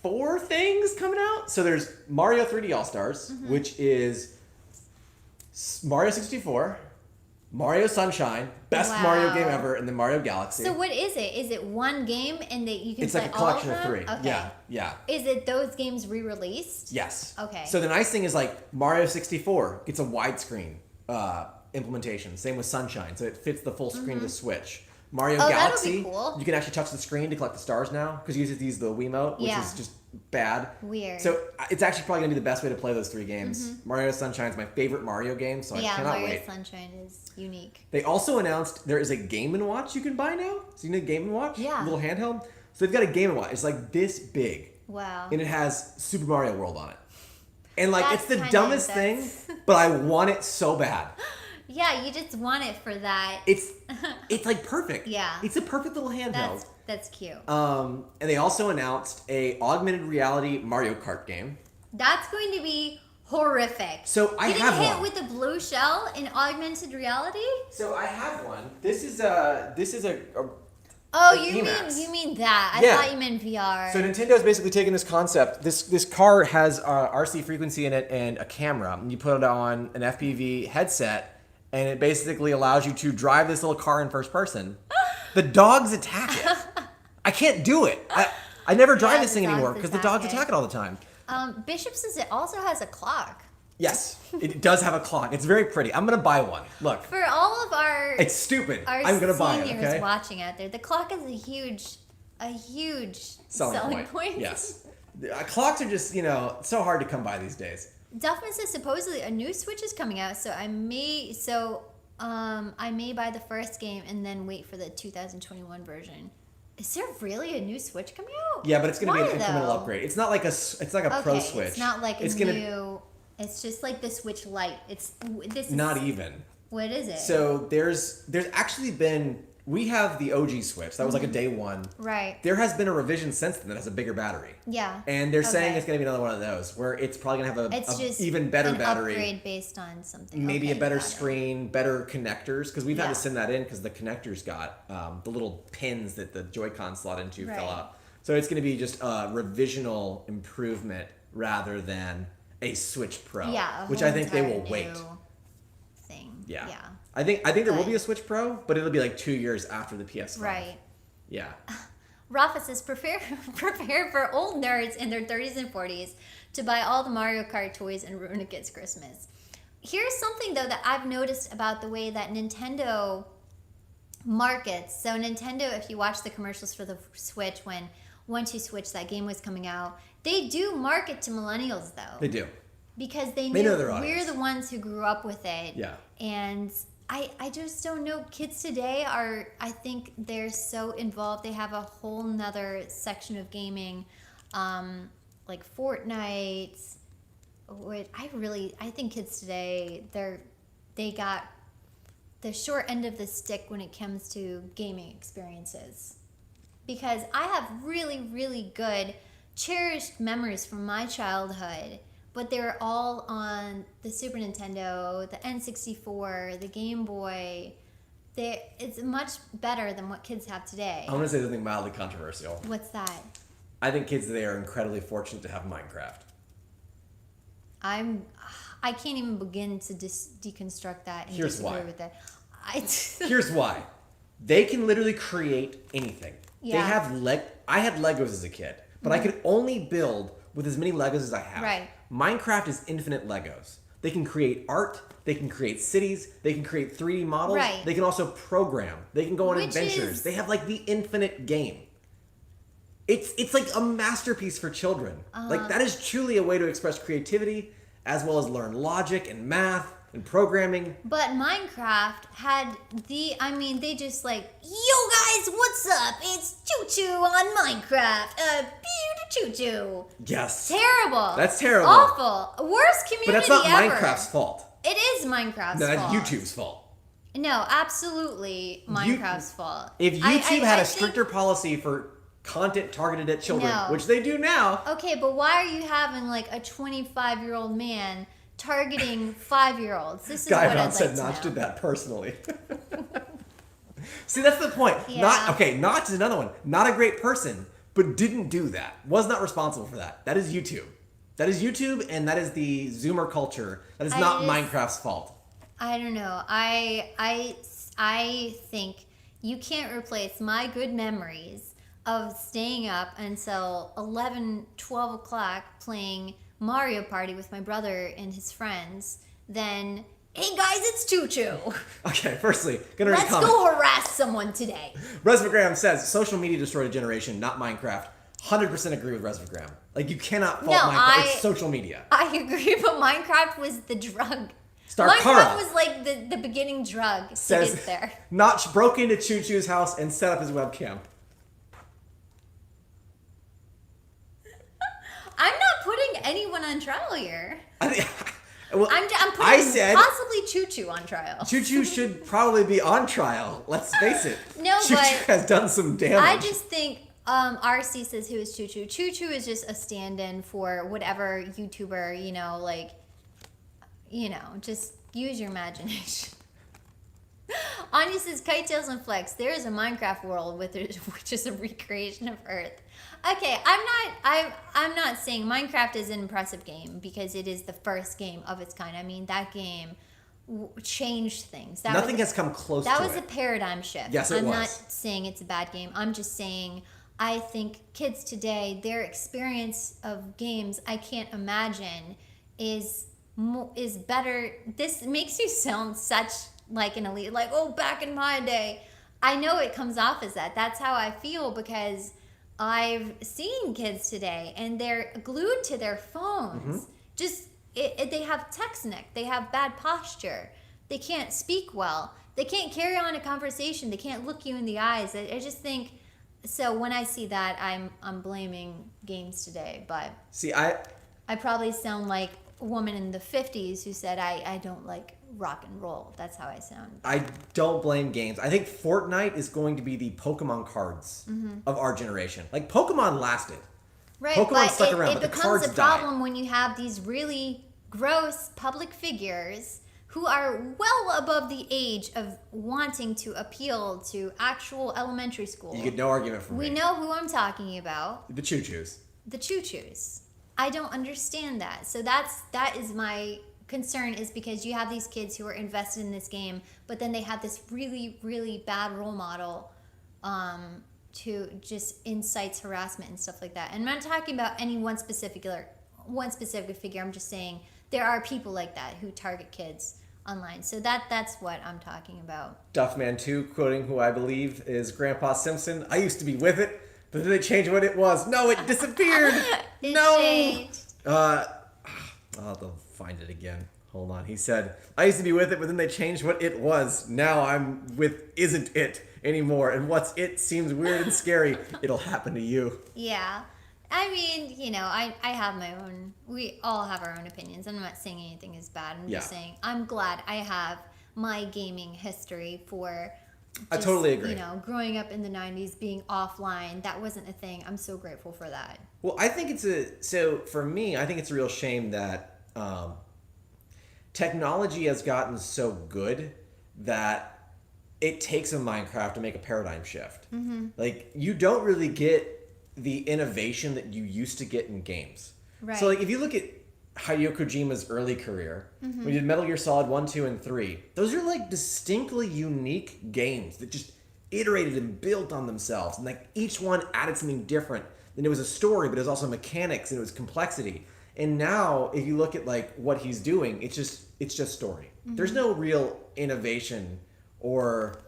4 things coming out. So there's Mario 3D All Stars, Mm-hmm. which is Mario 64, Mario Sunshine, best Wow. Mario game ever, and then Mario Galaxy. So what is it? Is it one game and that you can it's play like a all collection of them? 3. Okay. Yeah, yeah. Is it those games re-released? Yes. Okay. So the nice thing is like Mario 64 gets a widescreen implementation. Same with Sunshine, so it fits the full screen of the Switch. Mario Oh, that'll Galaxy, be cool. you can actually touch the screen to collect the stars now because you use the Wiimote, which Yeah. is just bad. Weird. So it's actually probably gonna be the best way to play those 3 games. Mario Sunshine is my favorite Mario game, so I Yeah, cannot Mario wait. Sunshine is unique. They also announced there is a Game & Watch you can buy now. So you need a Game & Watch? Yeah. A little handheld. So they've got a Game & Watch. It's like this big. Wow. And it has Super Mario World on it. And like That's it's the kinda dumbest thing, intense. but I want it so bad. Yeah, you just want it for that. It's like perfect. Yeah. It's a perfect little handheld. That's cute. And they also announced a augmented reality Mario Kart game. That's going to be horrific. So I have Getting hit one. with a blue shell in augmented reality? So I have one. This is a Oh, Like you mean that. I Yeah. thought you meant VR. So Nintendo's basically taken this concept. This car has RC frequency in it and a camera. And you put it on an FPV headset, and it basically allows you to drive this little car in first person. The dogs attack it. I can't do it. I never drive Yeah, this thing the anymore dogs because the attack dogs it. attack it all the time. Bishop says it also has a clock. Yes, it does have a clock. It's very pretty. I'm gonna buy one. Look, For all of our it's stupid. our I'm gonna buy it. seniors Okay. watching out there, the clock is a huge selling point. Yes. Clocks are just so hard to come by these days. Duffman says supposedly a new Switch is coming out, so I may buy the first game and then wait for the 2021 version. Is there really a new Switch coming out? Yeah, but it's gonna be Why, an incremental though? upgrade. It's not like a pro Okay, Switch. it's not like it's a gonna new. It's just like the Switch Lite. This is not even. What is it? So there's actually been, we have the OG Switch. That was like a day one. Right. There has been a revision since then that has a bigger battery. Yeah. And they're saying Okay. it's going to be another one of those where it's probably going to have It's a just even better an battery. upgrade based on something. Maybe Okay, a better got it. screen, better connectors, because we've had Yeah. to send that in because the connectors got the little pins that the Joy-Con slot into fell Right. out. So it's going to be just a revisional improvement rather than a Switch Pro, Yeah. a which whole I think they entire will wait. new Thing. Yeah. Yeah. I think there will But- be a Switch Pro, but it'll be like 2 years after the PS5. Right. Yeah. Rafa says prepare for old nerds in their 30s and 40s to buy all the Mario Kart toys and ruin a kid's Christmas. Here's something though that I've noticed about the way that Nintendo markets. So Nintendo, if you watch the commercials for the Switch when 1-2 Switch, that game was coming out, they do market to millennials though. They do. Because they They knew know their we're audience. the ones who grew up with it. Yeah. And I just don't know. Kids today I think they're so involved. They have a whole nother section of gaming, like Fortnite. I think kids today, they got the short end of the stick when it comes to gaming experiences. Because I have really, really good, cherished memories from my childhood, but they were all on the Super Nintendo, the N64, the Game Boy. It's much better than what kids have today. I want to say something mildly controversial. What's that? I think kids today are incredibly fortunate to have Minecraft. I can't even begin to deconstruct that and Here's disagree why. with it. Here's why. They can literally create anything. Yeah. They have I had Legos as a kid, but I could only build with as many Legos as I have. Right. Minecraft is infinite Legos. They can create art, they can create cities, they can create 3D models, Right. they can also program, they can go on Which adventures. is- They have like the infinite game. It's like a masterpiece for children. Like that is truly a way to express creativity as well as learn logic and math and programming. But Minecraft had they just like, yo guys, what's up? It's Choo Choo on Minecraft. Choo Choo. Yes. Terrible. That's terrible. Awful. Worst community But that's not ever. Minecraft's fault. It is Minecraft's No, that's fault. YouTube's fault. No, absolutely Minecraft's fault. If YouTube had I a think- stricter policy for content targeted at children, No. which they do now, Okay, but why are you having like a 25-year-old man targeting 5-year-olds? This is Guy what Brown I'd said like to Notch know. did that personally. See, that's the point. Yeah. Notch is another one. Not a great person, but didn't do that. Was not responsible for that. That is YouTube. That is YouTube, and that is the Zoomer culture. That is not Minecraft's fault. I don't know. I think you can't replace my good memories of staying up until 11, 12 o'clock playing Mario Party with my brother and his friends than, hey guys, it's Choo Choo. Okay, firstly, gonna read a Let's comment. go harass someone today. Resvagram says, social media destroyed a generation, not Minecraft. 100% agree with Resvagram. Like, you cannot fault No, Minecraft. It's social media. I agree, but Minecraft was the drug. Starkara Minecraft was like the beginning drug to says, get there. Notch broke into Choo Choo's house and set up his webcam. I'm not putting anyone on trial here. I think, Well, I'm putting I said possibly Choo Choo on trial. Choo Choo should probably be on trial. Let's face it. No, Choo but Choo has done some damage. I just think RC says who is Choo Choo. Choo Choo is just a stand-in for whatever YouTuber, just use your imagination. Anya says, Kite Tails and Flex, there is a Minecraft world which is a recreation of Earth. Okay, I'm not saying Minecraft is an impressive game because it is the first game of its kind. I mean, that game changed things. Nothing has come close to it. That was a paradigm shift. Yes, it was. I'm not saying it's a bad game. I'm just saying I think kids today, their experience of games, I can't imagine, is better. This makes you sound such like an elite, like, oh, back in my day. I know it comes off as that. That's how I feel because I've seen kids today and they're glued to their phones. They have text neck. They have bad posture. They can't speak well. They can't carry on a conversation. They can't look you in the eyes. I just think, so when I see that, I'm blaming games today. But see, I probably sound like a woman in the 50s who said I don't like rock and roll. That's how I sound. I don't blame games. I think Fortnite is going to be the Pokemon cards of our generation. Like, Pokemon lasted. Right, Pokemon but stuck around, it but the becomes cards a died. problem when you have these really gross public figures who are well above the age of wanting to appeal to actual elementary school. You get no argument from me. We know who I'm talking about. The Choo Choos. The Choo Choos. I don't understand that. So that is my concern, is because you have these kids who are invested in this game, but then they have this really, really bad role model to just incites harassment and stuff like that. And I'm not talking about any one specific figure. I'm just saying there are people like that who target kids online. So that's what I'm talking about. Duffman2 quoting who I believe is Grandpa Simpson. I used to be with it, but then they changed what it was. No, it disappeared. It no. changed. I'll have to find it again. Hold on. He said, I used to be with it, but then they changed what it was. Now I'm with isn't it anymore. And what's it seems weird and scary. It'll happen to you. Yeah. I mean, I have my own, we all have our own opinions. I'm not saying anything is bad. I'm just saying I'm glad I have my gaming history for I totally agree. Growing up in the 90s, being offline, that wasn't a thing. I'm so grateful for that. Well, I think for me, I think it's a real shame that technology has gotten so good that it takes a Minecraft to make a paradigm shift. Mm-hmm. Like, you don't really get the innovation that you used to get in games. Right. So, like, if you look at Hideo Kojima's early career, when he did Metal Gear Solid 1, 2, and 3, those are, like, distinctly unique games that just iterated and built on themselves. And, like, each one added something different. And it was a story, but it was also mechanics and it was complexity. And now, if you look at, like, what he's doing, it's just story. Mm-hmm. There's no real innovation or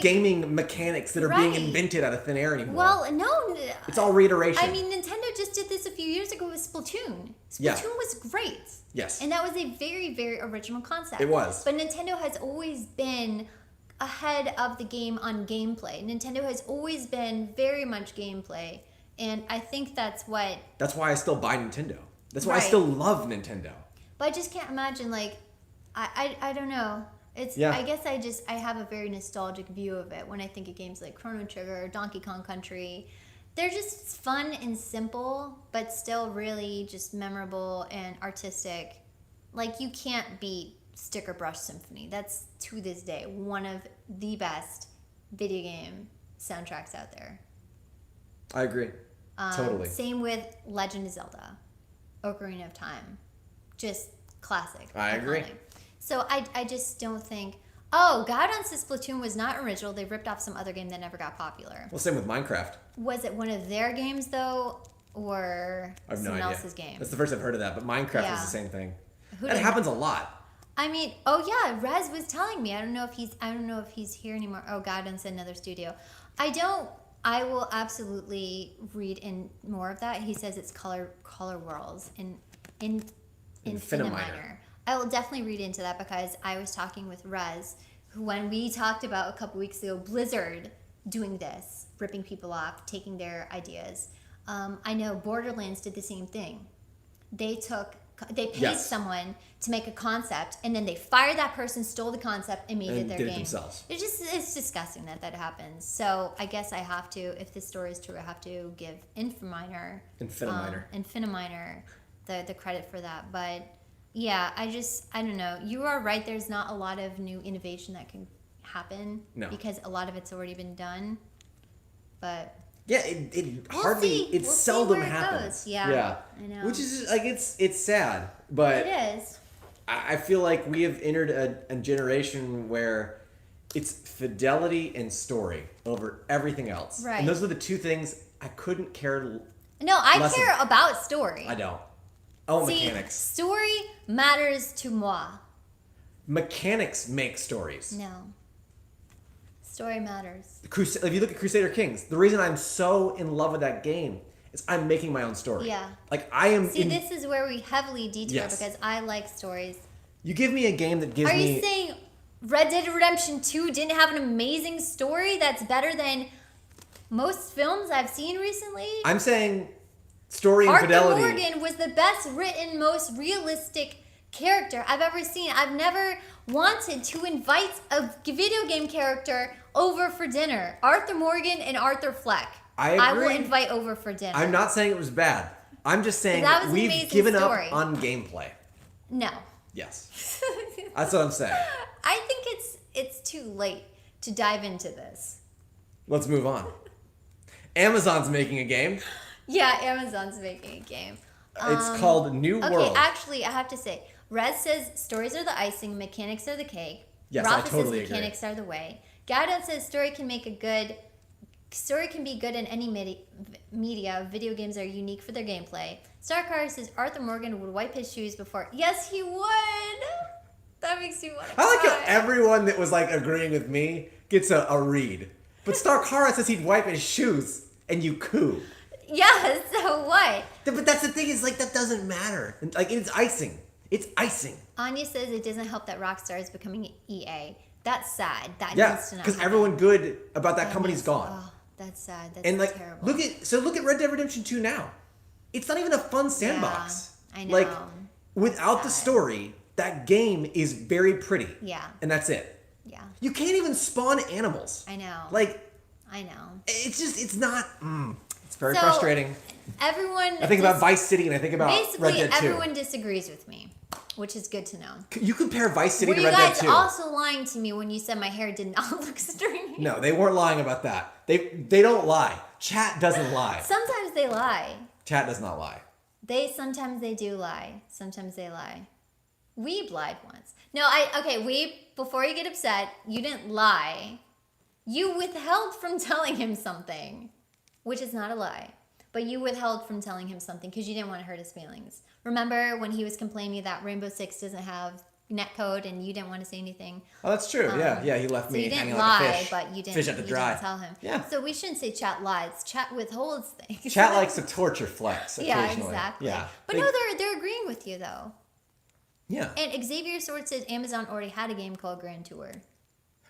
gaming mechanics that are being invented out of thin air anymore. Well, no. It's all reiteration. I mean, Nintendo just did this a few years ago with Splatoon. Splatoon was great. Yes. And that was a very, very original concept. It was. But Nintendo has always been ahead of the game on gameplay. Nintendo has always been very much gameplay. And I think that's why I still buy Nintendo. That's why I still love Nintendo. But I just can't imagine, like, I don't know. I guess I have a very nostalgic view of it when I think of games like Chrono Trigger or Donkey Kong Country. They're just fun and simple, but still really just memorable and artistic. Like, you can't beat Sticker Brush Symphony. That's, to this day, one of the best video game soundtracks out there. I agree. Totally. Same with Legend of Zelda, Ocarina of Time. Just classic. I agree. So I just don't think... Oh, Gaudon says Splatoon was not original. They ripped off some other game that never got popular. Well, same with Minecraft. Was it one of their games, though, or someone else's game? That's the first I've heard of that, but Minecraft is the same thing. That happens a lot. I mean, Rez was telling me. I don't know if he's here anymore. Oh, Gaudon said another studio. I will absolutely read in more of that. He says it's color worlds in Infiniminer. I will definitely read into that because I was talking with Rez when we talked about a couple weeks ago Blizzard doing this, ripping people off, taking their ideas. I know Borderlands did the same thing. They took they paid Yes. someone to make a concept, and then they fired that person, stole the concept, and made it their did it game. themselves. It's disgusting that happens. So I guess I have to, if this story is true, I have to give Infiniminer the credit for that. But yeah, I don't know. You are right. There's not a lot of new innovation that can happen because a lot of it's already been done. But yeah, it we'll hardly, see. it We'll see seldom where it happens. goes. Yeah, I know. Which is like it's sad, but It is. I feel like we have entered a generation where it's fidelity and story over everything else. Right. And those are the two things I couldn't care. No, I less care of. about story. I don't. Oh, See, mechanics. story matters to moi. Mechanics make stories. No. Story matters. If you look at Crusader Kings, the reason I'm so in love with that game is I'm making my own story. Yeah. Like I am. See, this is where we heavily detour Yes. because I like stories. You give me a game that gives Are me. you saying Red Dead Redemption 2 didn't have an amazing story that's better than most films I've seen recently? I'm saying story and Arthur fidelity. Morgan was the best written, most realistic character I've ever seen. I've never wanted to invite a video game character over for dinner. Arthur Morgan and Arthur Fleck. I will agree. invite over for dinner. I'm not saying it was bad. I'm just saying That was an we've amazing given story. up on gameplay. No. Yes. That's what I'm saying. I think it's too late to dive into this. Let's move on. Amazon's making a game. Yeah, Amazon's making a game. It's called New Okay, World. actually, I have to say, Rez says stories are the icing, mechanics are the cake. Yes, I Rafa totally says agree. mechanics are the way. Gaudon says story can be good in any media. Video games are unique for their gameplay. Starcar says Arthur Morgan would wipe his shoes before. Yes, he would. That makes me want to I like how cry. everyone that was like agreeing with me gets a read. But Starkara says he'd wipe his shoes and you coo. Yeah, so what? But that's the thing is like that doesn't matter. Like it's icing. It's icing. Anya says it doesn't help that Rockstar is becoming EA. That's sad. That Yeah, needs to not because happen. everyone good about that That company's needs- gone. Oh, that's sad. That's And like terrible. look at Red Dead Redemption 2 now. It's not even a fun sandbox. I know. Like without the Sad. story, that game is very pretty. Yeah. And that's it. Yeah, You can't even spawn animals. I know. Like I know. it's not it's very So, frustrating. Everyone. I think about Vice City and I think about Red Basically, Dead 2. everyone disagrees with me, which is good to know. You compare Vice City Were to you Red Dead guys 2. also lying to me when you said my hair did not look stringy? No, they weren't lying about that. They don't lie. Chat doesn't lie. Sometimes they lie. Chat does not lie. Sometimes they do lie. Sometimes they lie. Weeb lied once. No, Weeb, before you get upset, you didn't lie. You withheld from telling him something, which is not a lie. But you withheld from telling him something because you didn't want to hurt his feelings. Remember when he was complaining that Rainbow Six doesn't have netcode and you didn't want to say anything? Oh, that's true. Yeah, he left So me you hanging didn't like a lie, fish. but you didn't, Fish out to dry. didn't tell him. Yeah. So we shouldn't say chat lies. Chat withholds things. Chat likes to torture Flex Yeah, occasionally. exactly. Yeah. But no, they're agreeing with you though. Yeah. And Xavier Sword said Amazon already had a game called Grand Tour.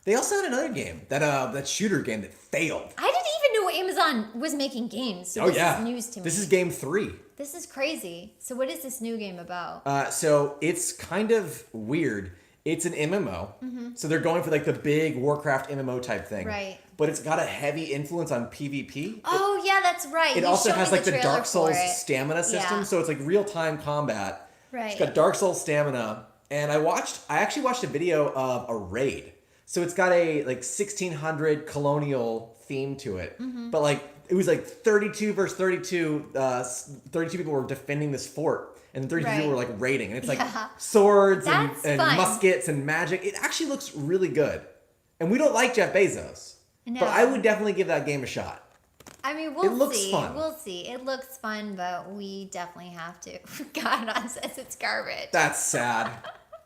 They also had another game, that shooter game that failed. I didn't even know Amazon was making games. So this is news to me. This is game 3. This is crazy. So what is this new game about? So it's kind of weird. It's an MMO. So they're going for like the big Warcraft MMO type thing. Right. But it's got a heavy influence on PvP. Oh yeah, that's right. It You also showed has me like the trailer Dark Souls for it. stamina system. Yeah. So it's like real-time combat. Right. It's got Dark Souls stamina. And I actually watched a video of a raid. So it's got a like 1600 colonial theme to it. But like it was like 32 versus 32. 32 people were defending this fort, and 32 people were like raiding. And it's like Yeah. swords and That's fun. muskets and magic. It actually looks really good. And we don't like Jeff Bezos, No. but I would definitely give that game a shot. I mean, we'll It looks see. fun. We'll see. It looks fun, but we definitely have to. God says it's garbage. That's sad.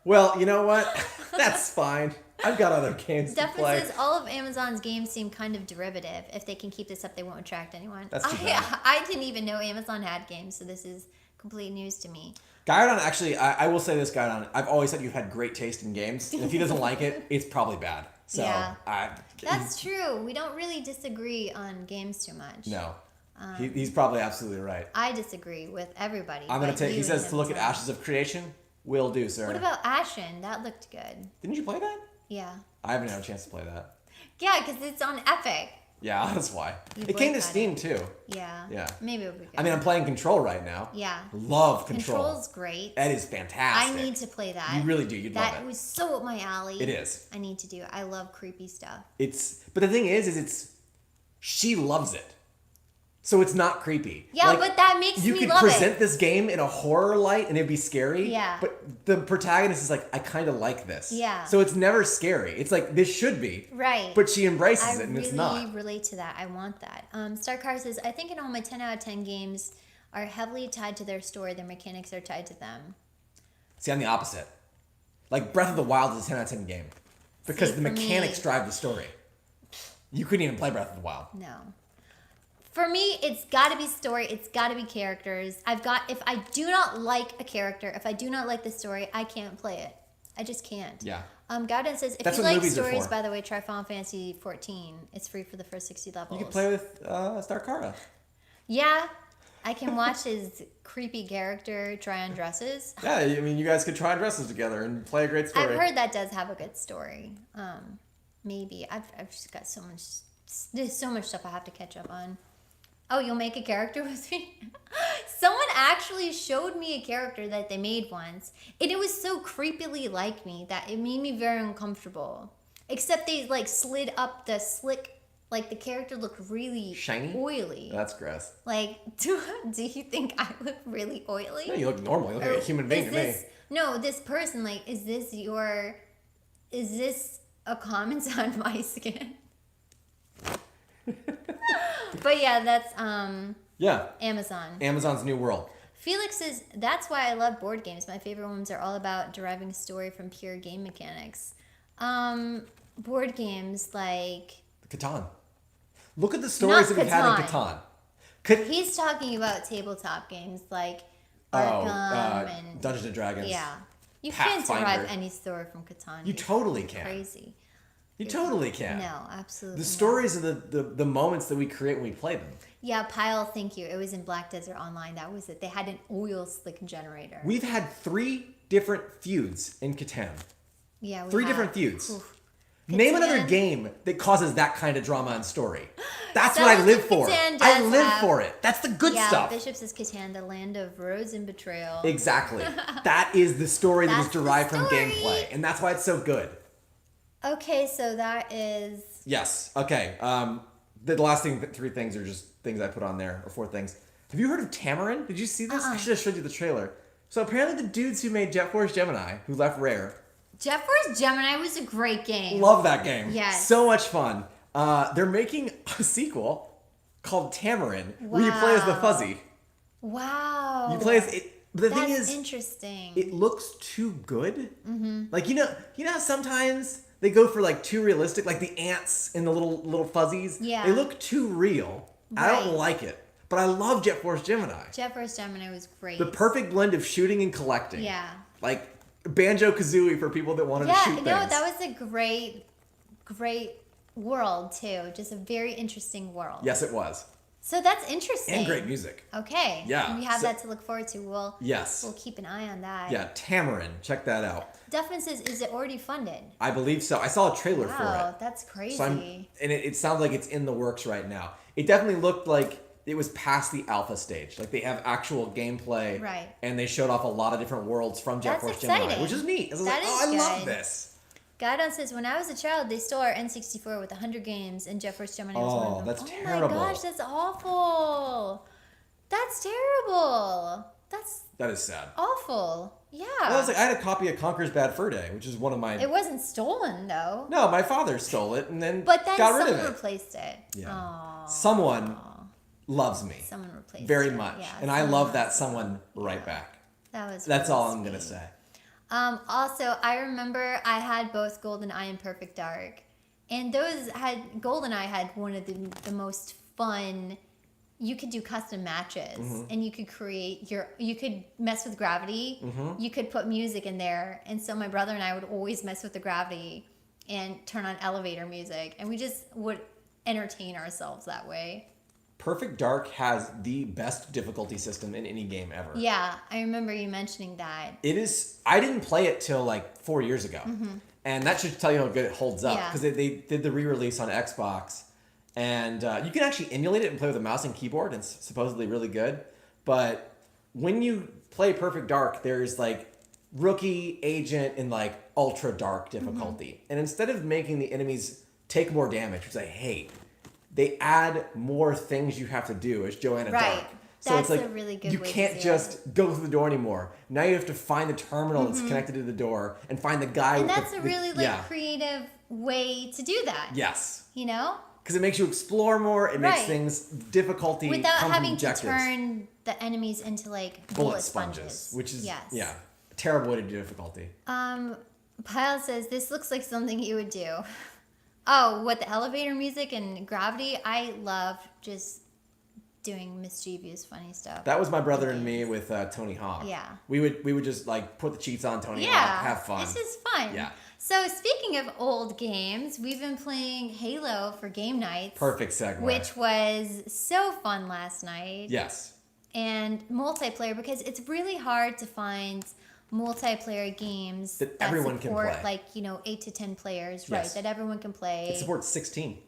Well, you know what? That's fine. I've got other games to Definitely play. says all of Amazon's games seem kind of derivative. If they can keep this up, they won't attract anyone. That's too bad. I didn't even know Amazon had games, so this is complete news to me. Gaidon, actually, I will say this, Gaidon. I've always said you've had great taste in games. And if he doesn't like it, it's probably bad. So, Yeah. That's true. We don't really disagree on games too much. No. He's probably absolutely right. I disagree with everybody. I'm gonna but take. you He and says him to look at tell me. Ashes of Creation. Will do, sir. What about Ashen? That looked good. Didn't you play that? Yeah. I haven't had a chance to play that. Yeah, because it's on Epic. Yeah, that's why. You It came to boycott Steam it. too. Yeah. Yeah. Maybe it'll be good. I mean, I'm playing Control right now. yeah. Love Control. Control's great. That is I fantastic. need to play that. You really do. You'd love That it. was so up my alley. It is. I need to do it. I love creepy stuff. But the thing is it's she loves it. So it's not creepy. Yeah, but that makes you me could love present it. this game in a horror light and it'd be scary. Yeah. But the protagonist is like, I kind of like this. Yeah. So it's never scary. It's like this should be. Right. But she embraces I it and really it's not. relate to that. I want that. Star Car says, I think in all my 10 out of 10 games are heavily tied to their story. Their mechanics are tied to them. See, I'm the opposite. Like Breath of the Wild is a 10 out of 10 game because See, the for mechanics me- drive the story. You couldn't even play Breath of the Wild. No. For me, it's got to be story. It's got to be characters. If I do not like a character, if I do not like the story, I can't play it. I just can't. Yeah. Gauden says, if That's you what like movies are stories, for. by the way, try Final Fantasy 14. It's free for the first 60 levels. You could play with Starkara. Yeah. I can watch his creepy character try on dresses. Yeah, I mean, you guys could try dresses together and play a great story. I've heard that does have a good story. Maybe. I've just got so much. There's so much stuff I have to catch up on. Oh, you'll make a character with me? Someone actually showed me a character that they made once, and it was so creepily like me that it made me very uncomfortable. Except they like slid up the slick, like the character looked really Shiny? oily. That's gross. Like, do you think I look really oily? No, you look normal. You look like a human being to me. No, this person, like, is this a comment on my skin? But yeah, that's Yeah. Amazon. Amazon's New World. Felix says, that's why I love board games. My favorite ones are all about deriving story from pure game mechanics. Board games like... Catan. Look at the stories that Not we've had in Catan. Catan. He's talking about tabletop games like Oh, Arkham and... Dungeons and Dragons. Yeah. You can't derive Pathfinder. any story from Catan. You totally You're can. Crazy. You totally can. No, absolutely The not. stories are the moments that we create when we play them. Yeah, Pyle, thank you. It was in Black Desert Online. That was it. They had an oil slick generator. We've had 3 different feuds in Catan. Yeah, we 3 had. different feuds. Oof. Name another Catan. game that causes that kind of drama and story. That's what I Settled live in for. Catan I does live have- for it. That's the good Yeah, stuff. Bishop says Catan, the land of rose and betrayal. Exactly. That is the story that is That's the derived from story. gameplay. And that's why it's so good. Okay, so that is... Yes. Okay. The last 3 things are just things I put on there, or 4 things. Have you heard of Tamarin? Did you see this? I should have showed you the trailer. So apparently the dudes who made Jet Force Gemini, who left Rare, Jet Force Gemini was a great game. love that game. Yes. So much fun. They're making a sequel called Tamarin, where you play as the Wow. Fuzzy. Wow. You play as it. But the thing That's is, interesting. it looks too good. Mm-hmm. Like you know how sometimes they go for like too realistic, like the ants and the little fuzzies. Yeah. They look too real. I Right. don't like it, but I love Jet Force Gemini. Jet Force Gemini was great. The perfect blend of shooting and collecting. Yeah. Like Banjo Kazooie for people that wanted to shoot things. that was a great world too. Just a very interesting world. Yes, it was. So that's interesting. And great music. Okay. Yeah, We have so- that to look forward to. Yes. We'll keep an eye on that. Yeah, Tamarin. Check that out. Duffman says, is it already funded? I believe so. I saw a trailer for Wow, it. that's crazy. So and it sounds like it's in the works right now. It definitely looked like it was past the alpha stage. Like they have actual gameplay. Right. And they showed off a lot of different worlds from Jet That's Force Gemini, exciting. which is neat. I was That like, is oh, I love good. this. Gaidon says, when I was a child, they stole our N64 with 100 games, and Jet Force Gemini was one of them. that's Oh terrible. my gosh, that's awful. That's terrible. That's That is sad. awful. Yeah. Well, I was like, I had a copy of Conker's Bad Fur Day, which is one of my. It wasn't stolen, though. No, my father stole it and then But then got rid someone of it. replaced it. Yeah. Aw, Someone loves me someone replaced very it. much, Yeah, and I someone love else. that someone right back. That was That's really all I'm gonna sweet. say. Also, I remember I had both GoldenEye and Perfect Dark, and GoldenEye had one of the most fun. You could do custom matches, and you could you could mess with gravity. You could put music in there, and so my brother and I would always mess with the gravity and turn on elevator music, and we just would entertain ourselves that way. Perfect Dark has the best difficulty system in any game ever. Yeah, I remember you mentioning that. It is. I didn't play it till like 4 years ago, and that should tell you how good it holds up. Yeah. Because they did the re-release on Xbox, and you can actually emulate it and play with a mouse and keyboard. And it's supposedly really good. But when you play Perfect Dark, there's like rookie, agent, and like ultra dark difficulty. And instead of making the enemies take more damage, which I hate, they add more things you have to do as Joanna Right. Dark. So That's it's like a really good you way to can't do just go through the door anymore. Now you have to find the terminal that's connected to the door and find the guy. And that's a really yeah. creative way to do that. Yes. You know? Because it makes you explore more. It makes Right. things difficulty Without come from having to objectives. turn the enemies into like bullet sponges. which is yes. yeah, a terrible way to do difficulty. Pyle says this looks like something you would do. Oh, what, the elevator music and Gravity? I love just doing mischievous, funny stuff. That was my brother and me with Tony Hawk. Yeah. We would just like put the cheats on Tony Yeah, Hawk, have fun. it's just fun. Yeah. So speaking of old games, we've been playing Halo for game nights. Perfect segue. Which was so fun last night. Yes. And multiplayer, because it's really hard to find multiplayer games That everyone can support play. 8 to 10 players, Yes. right? That everyone can play. It supports 16.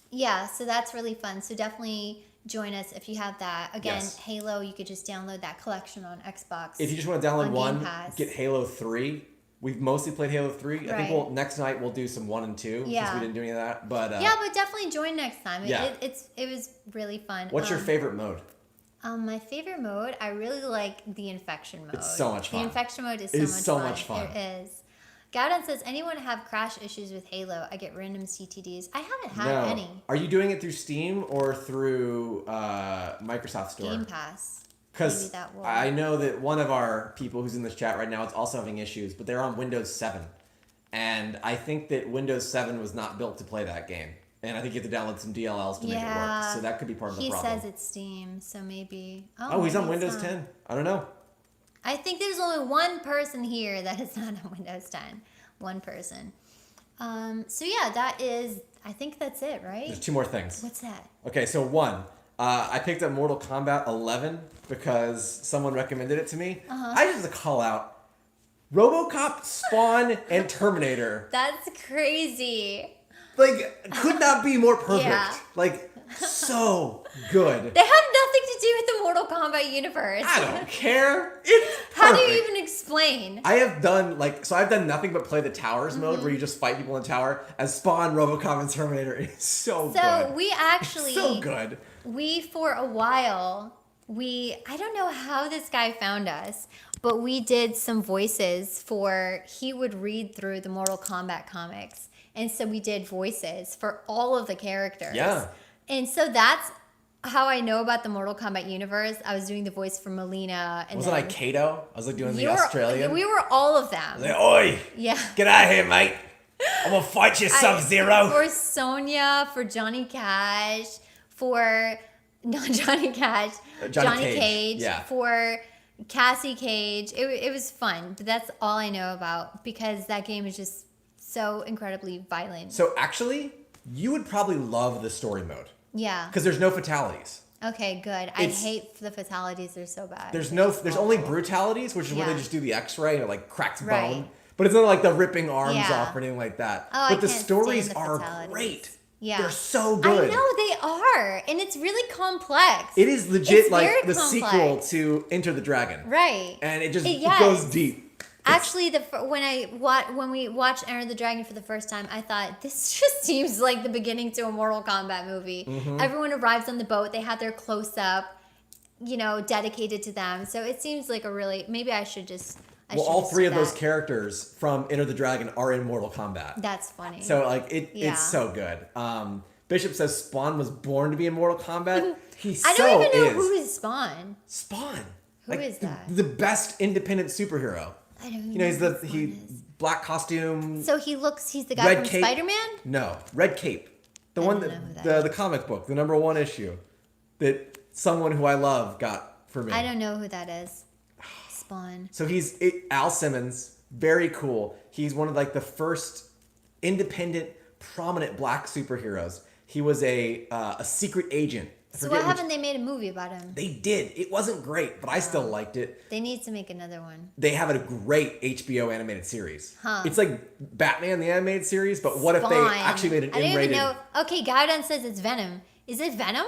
Yeah, so that's really fun. So definitely join us if you have that. Again, Yes. Halo, you could just download that collection on Xbox. If you just want to download on one, Game Pass. get Halo 3. We've mostly played Halo 3. I Right. think next night we'll do some 1 and 2 since Yeah. we didn't do any of that. But Yeah, but definitely join next time. Yeah. It was really fun. what's your favorite mode? My favorite mode, I really like the infection mode. It's so much fun. The infection mode is It so is much so fun. much fun. It is. Gowden says, anyone have crash issues with Halo? I get random CTDs. I haven't had No. any. Are you doing it through Steam or through Microsoft Store? Game Pass. Maybe Because that will. I know that one of our people who's in this chat right now is also having issues, but they're on Windows 7. And I think that Windows 7 was not built to play that game. And I think you have to download some DLLs to make it work. So that could be part of the problem. He says it's Steam, so maybe. Oh, he's on maybe it's Windows not. 10. I don't know. I think there's only one person here that is not on Windows 10. One person. So yeah, I think that's it, right? There's 2 more things. What's that? Okay, so 1. I picked up Mortal Kombat 11 because someone recommended it to me. I just have to call out RoboCop, Spawn, and Terminator. That's crazy. Like, could not be more perfect. Yeah. Like, so good. They have nothing to do with the Mortal Kombat universe. I don't care. It's perfect. How do you even explain? I have done, I've done nothing but play the Towers mode where you just fight people in the tower as Spawn, RoboCop, and Terminator. It's so good. So we actually, So good. we for a while, I don't know how this guy found us, but we did some voices he would read through the Mortal Kombat comics. And so we did voices for all of the characters. Yeah. And so that's how I know about the Mortal Kombat universe. I was doing the voice for Melina. And Wasn't I Kato? I was doing the Australian. We were all of them. Like, oi! Yeah. Get out of here, mate! I'm gonna fight you, Sub-Zero! For Sonya, for Johnny Cash, for not Johnny Cash, Johnny Cage, yeah. for Cassie Cage. It was fun, but that's all I know about because that game is just so incredibly violent. So actually, you would probably love the story mode. Yeah. Because there's no fatalities. Okay, good. I hate the fatalities. They're so bad. There's only brutalities, which is where they Yeah. just do the x-ray and it like cracks Right. bone. But it's not like the ripping arms Yeah. off or anything like that. Oh, I but the can't stories stand the are fatalities. great. Yeah. They're so good. I know they are, and it's really complex. It is legit It's like very the complex. sequel to Enter the Dragon. Right. And it just Yes. goes deep. Actually, when we watched Enter the Dragon for the first time, I thought this just seems like the beginning to a Mortal Kombat movie. Mm-hmm. Everyone arrives on the boat; they have their close up, dedicated to them. So it seems like maybe I should just. Well, all 3 of those characters from Enter the Dragon are in Mortal Kombat. That's funny. So Yeah. it's so good. Bishop says Spawn was born to be in Mortal Kombat. He I so don't even know is. who is Spawn. Spawn. Who is that? The best independent superhero. I don't even You know, he's know the who Spawn is. black costume. So he's the guy Red from cape. Spider-Man? No, Red Cape. The one don't that, know who that the comic book, the #1 issue that someone who I love got for me. I don't know who that is. Spawn. So Al Simmons, very cool. He's one of the first independent, prominent black superheroes. He was a secret agent So why haven't they made a movie about him? They did. It wasn't great, but I still liked it. They need to make another one. They have a great HBO animated series. Huh. It's like Batman the animated series, but what if they actually made an I didn't M-rated? even know. Okay, Gowden says it's Venom. Is it Venom?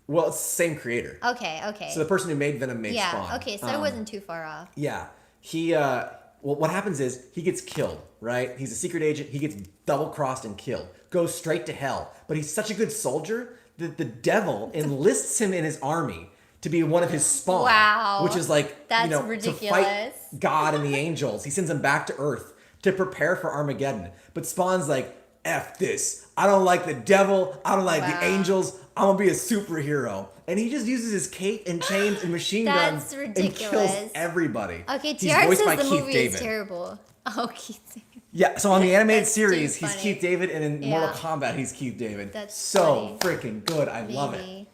Well, it's the same creator. Okay. So the person who made Venom made Spawn. Yeah, okay, so I wasn't too far off. Yeah. He, well, what happens is he gets killed, right? He's a secret agent. He gets double-crossed and killed. Goes straight to hell. But he's such a good soldier that the devil enlists him in his army to be one of his spawn. Wow. Which is like, That's to ridiculous. fight God and the angels. He sends him back to Earth to prepare for Armageddon. But Spawn's like, F this. I don't like the devil. I don't like the angels. I'm going to be a superhero. And he just uses his cape and chains and machine guns That's ridiculous. and kills everybody. Okay, He's TR voiced says by the Keith movie David. is terrible. Oh, Keith David. Yeah, so on the animated That's series, too he's funny. Keith David, and in Mortal Yeah. Kombat, he's Keith David. That's so funny. freaking good. I love it. Maybe.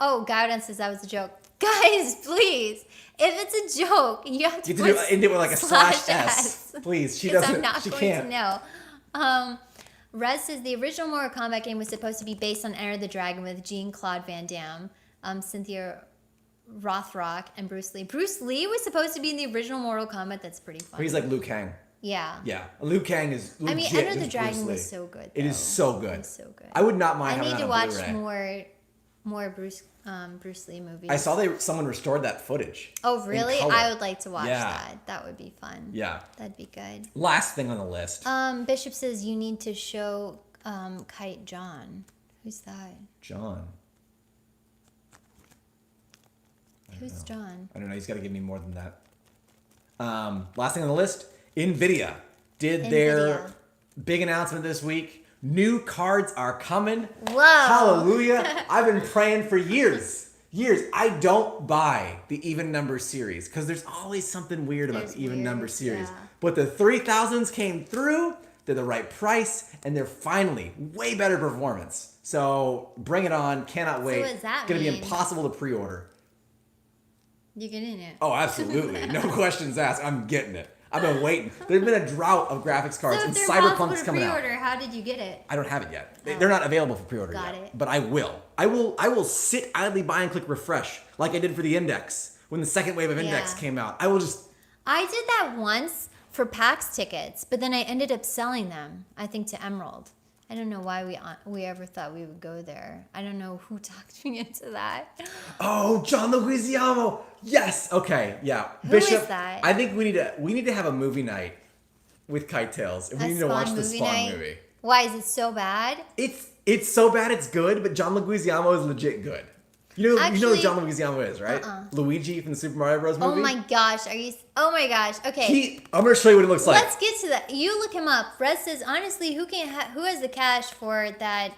Gowden says that was a joke. Guys, please. If it's a joke, you have to You have to end it with like a /S. S. Please, she 'Cause doesn't. I'm not she going can't. to know. Rez says the original Mortal Kombat game was supposed to be based on Enter the Dragon with Jean-Claude Van Damme, Cynthia Rothrock, and Bruce Lee. Bruce Lee was supposed to be in the original Mortal Kombat. That's pretty funny. He's like Liu Kang. Yeah. Yeah, Liu Kang is. I mean, legit Enter the just Dragon Bruce Lee. was so good. It is though. so good. It was so good. I would not mind I having need to that watch on Blu-ray. more Bruce Lee movies. I saw someone restored that footage. Oh, really? color. I would like to watch Yeah. that. That would be fun. Yeah. That'd be good. Last thing on the list. Bishop says you need to show Kite John. Who's that? John. Who's John? I don't know. He's got to give me more than that. Last thing on the list. NVIDIA did their big announcement this week. New cards are coming. Whoa. Hallelujah. I've been praying for years. I don't buy the even number series because there's always something weird about There's the even weird, number series. yeah. But the 3000s came through. They're the right price and they're finally way better performance. So bring it on. Cannot wait. what does that It's going to be mean? impossible to pre-order. You're getting it. Oh, absolutely. No questions asked. I'm getting it. I've been waiting. There's been a drought of graphics cards, So and if they're possible Cyberpunk's to coming out. pre-order, how did you get it? I don't have it yet. They're not available for pre-order Got yet. it. But I will. I will sit idly by and click refresh, like I did for the Index when the second wave of Index Yeah. came out. I will just. I did that once for PAX tickets, but then I ended up selling them, I think, to Emerald. I don't know why we ever thought we would go there. I don't know who talked me into that. Oh, John Leguizamo. Yes. Okay. Yeah. Who is that? I think we need to have a movie night with Kite Tales, and we need to watch the Spawn movie. Why is it so bad? It's so bad it's good, but John Leguizamo is legit good. You know who John Leguizamo is, right? Luigi from the Super Mario Bros. Movie. Oh my gosh, oh my gosh. Okay. I'm gonna show you what it looks like. Let's get to that. You look him up. Rez says, honestly, who has the cash for that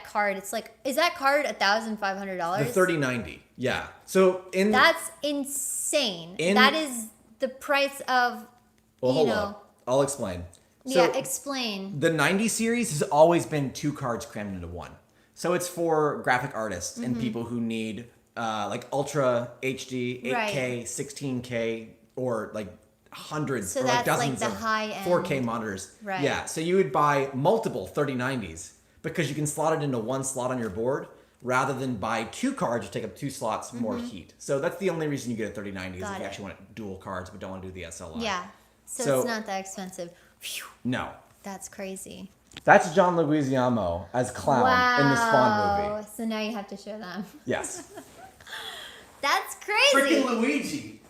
card? It's like, is that card $1,500? The 3090. Yeah. So That's insane. In- That is the price of, hold on. I'll explain. yeah, So explain. the 90 series has always been 2 cards crammed into one. So it's for graphic artists and people who need like Ultra HD, 8K, Right. 16K, or like hundreds So or like that's like dozens the of high-end. 4K monitors. Right. Yeah. So you would buy multiple 3090s because you can slot it into one slot on your board rather than buy 2 cards, which take up 2 slots more heat. So that's the only reason you get a 3090 is if Got you it. actually want dual cards but don't want to do the SLI. Yeah. So So- it's not that expensive. Phew, No. that's crazy. That's John Leguizamo as Clown in the Spawn movie. So now you have to show them. Yes. That's crazy. Luigi.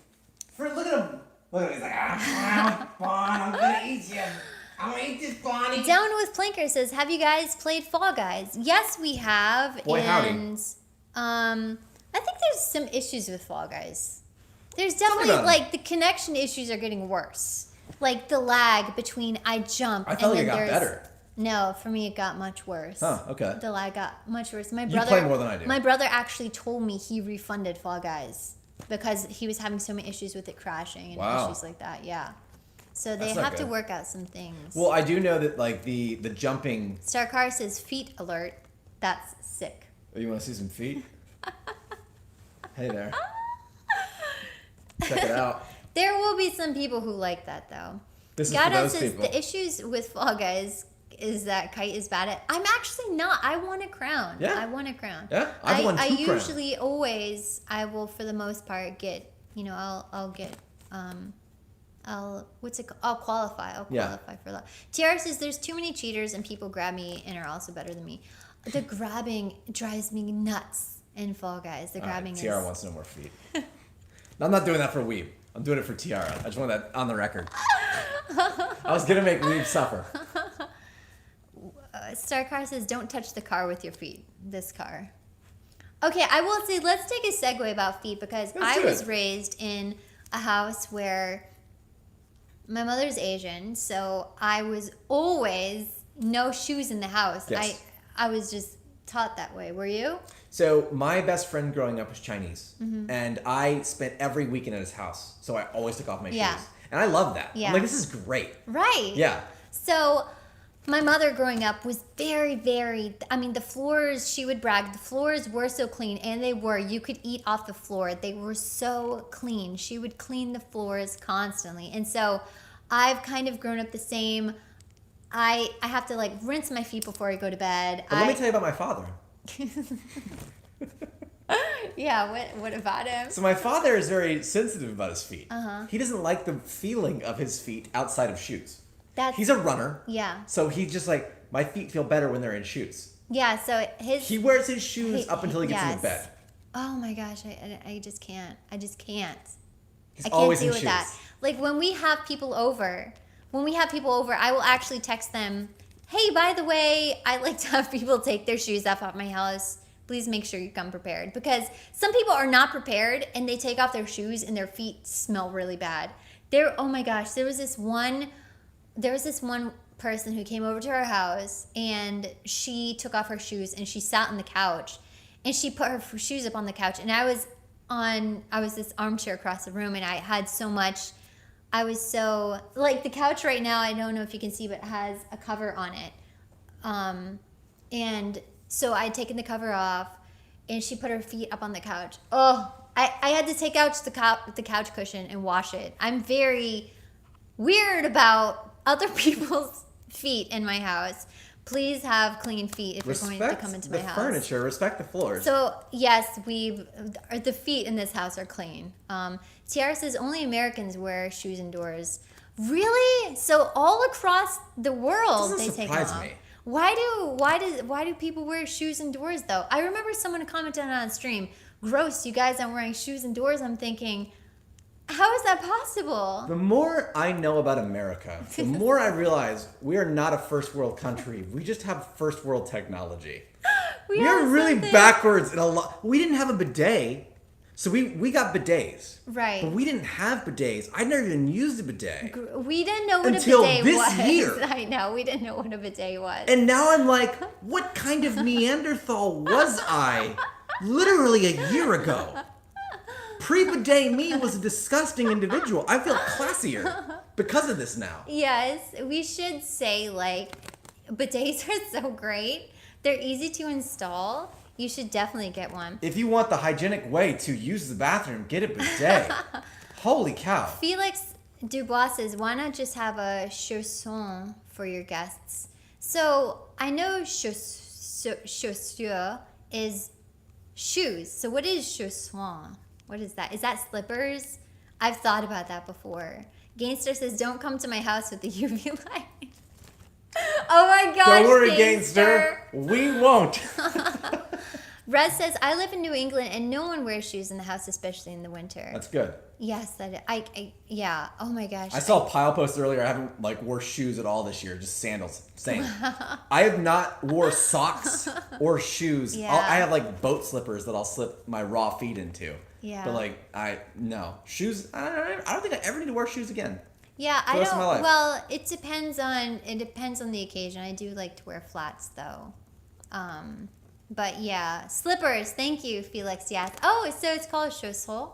Look at him. Look at him. He's like, Spawn, I'm gonna eat you. I'm gonna eat this Bonnie. Down with Planker says, have you guys played Fall Guys? Yes, we have. Boy, howdy. And I think there's some issues with Fall Guys. There's definitely, them. like, the connection issues are getting worse. Like, the lag between I jump I felt and like then it got there's... better. No, for me it got much worse. Huh, okay. The lag got much worse. My You brother play more than I do. My brother actually told me he refunded Fall Guys because he was having so many issues with it crashing and Wow. issues like that. Yeah. So they That's not have to good. work out some things. Well, I do know that like the jumping. Starcar says feet alert. That's sick. Oh, you want to see some feet? Hey there. Check it out. There will be some people who like that though. This is for Gado those says people. the issues with Fall Guys is that Kite is bad at. I'm actually not. I want a crown. Yeah. I want a crown. Yeah, I've won 2 I crowns. usually always, I will for the most part get, I'll get, I'll qualify. I'll Yeah. qualify for that. Tiara says there's too many cheaters and people grab me and are also better than me. The grabbing drives me nuts in Fall Guys. The grabbing Tiara is. wants no more feet. I'm not doing that for Weeb. I'm doing it for Tiara. I just want that on the record. I was gonna make Weeb suffer. Starcar says, don't touch the car with your feet. This car. Okay, I will say, let's take a segue about feet because Let's I do was it. raised in a house where my mother's Asian, so I was always no shoes in the house. Yes. I was just taught that way. Were you? So my best friend growing up was Chinese, Mm-hmm. and I spent every weekend at his house. So I always took off my Yeah. shoes, and I love that. Yeah. I'm like, this is great. Right. Yeah. So my mother growing up was very, very, the floors, she would brag, the floors were so clean, and they were. You could eat off the floor. They were so clean. She would clean the floors constantly. And so I've kind of grown up the same. I have to rinse my feet before I go to bed. But let me tell you about my father. Yeah, what about him? So my father is very sensitive about his feet. Uh-huh. He doesn't like the feeling of his feet outside of shoes. That's He's a runner. yeah. So he's just like, my feet feel better when they're in shoes. Yeah, so his He wears his shoes up until he gets yes. into bed. Oh my gosh, I just can't. I just can't. He's I can't always deal in with shoes. that. Like when we have people over, I will actually text them, "Hey, by the way, I like to have people take their shoes off at my house. Please make sure you come prepared." Because some people are not prepared and they take off their shoes and their feet smell really bad. Oh my gosh, there was this one person who came over to our house and she took off her shoes and she sat on the couch and she put her shoes up on the couch, and I was this armchair across the room, and I was so the couch right now, I don't know if you can see, but it has a cover on it. And so I had taken the cover off and she put her feet up on the couch. Oh, I had to take out the couch cushion and wash it. I'm very weird about other people's feet in my house. Please have clean feet if you're going to come into my house. Respect the furniture. Respect the floors. So yes, the feet in this house are clean. Tiara says only Americans wear shoes indoors. Really? So all across the world Doesn't they take surprise them off. me. Why do people wear shoes indoors though? I remember someone commented on stream, "Gross, you guys aren't wearing shoes indoors." I'm thinking, how is that possible? The more I know about America, the more I realize we are not a first world country. We just have first world technology. We are have really something- backwards in a lot. We didn't have a bidet. So we got bidets. Right. But we didn't have bidets. I never even used a bidet. We didn't know what Until a bidet this was. year. I know, we didn't know what a bidet was. And now I'm like, what kind of Neanderthal was I literally a year ago? Pre-bidet me was a disgusting individual. I feel classier because of this now. Yes, we should say bidets are so great. They're easy to install. You should definitely get one. If you want the hygienic way to use the bathroom, get a bidet. Holy cow. Felix Dubois says, why not just have a chausson for your guests? So I know chaussure is shoes. So what is chausson? What is that? Is that slippers? I've thought about that before. Gainster says, don't come to my house with the UV light. Oh my gosh, Don't worry, Gainster. Gainster. We won't. Rez says, I live in New England and no one wears shoes in the house, especially in the winter. That's good. Yes, yeah. Oh my gosh. I saw a pile post earlier. I haven't wore shoes at all this year. Just sandals. Same. I have not wore socks or shoes. Yeah. I have boat slippers that I'll slip my raw feet into. Yeah. But no shoes. I don't think I ever need to wear shoes again. Yeah, the rest of my life. Well, it depends on the occasion. I do like to wear flats though. But yeah, slippers. Thank you, Felix. Yes. Oh, so it's called chausson.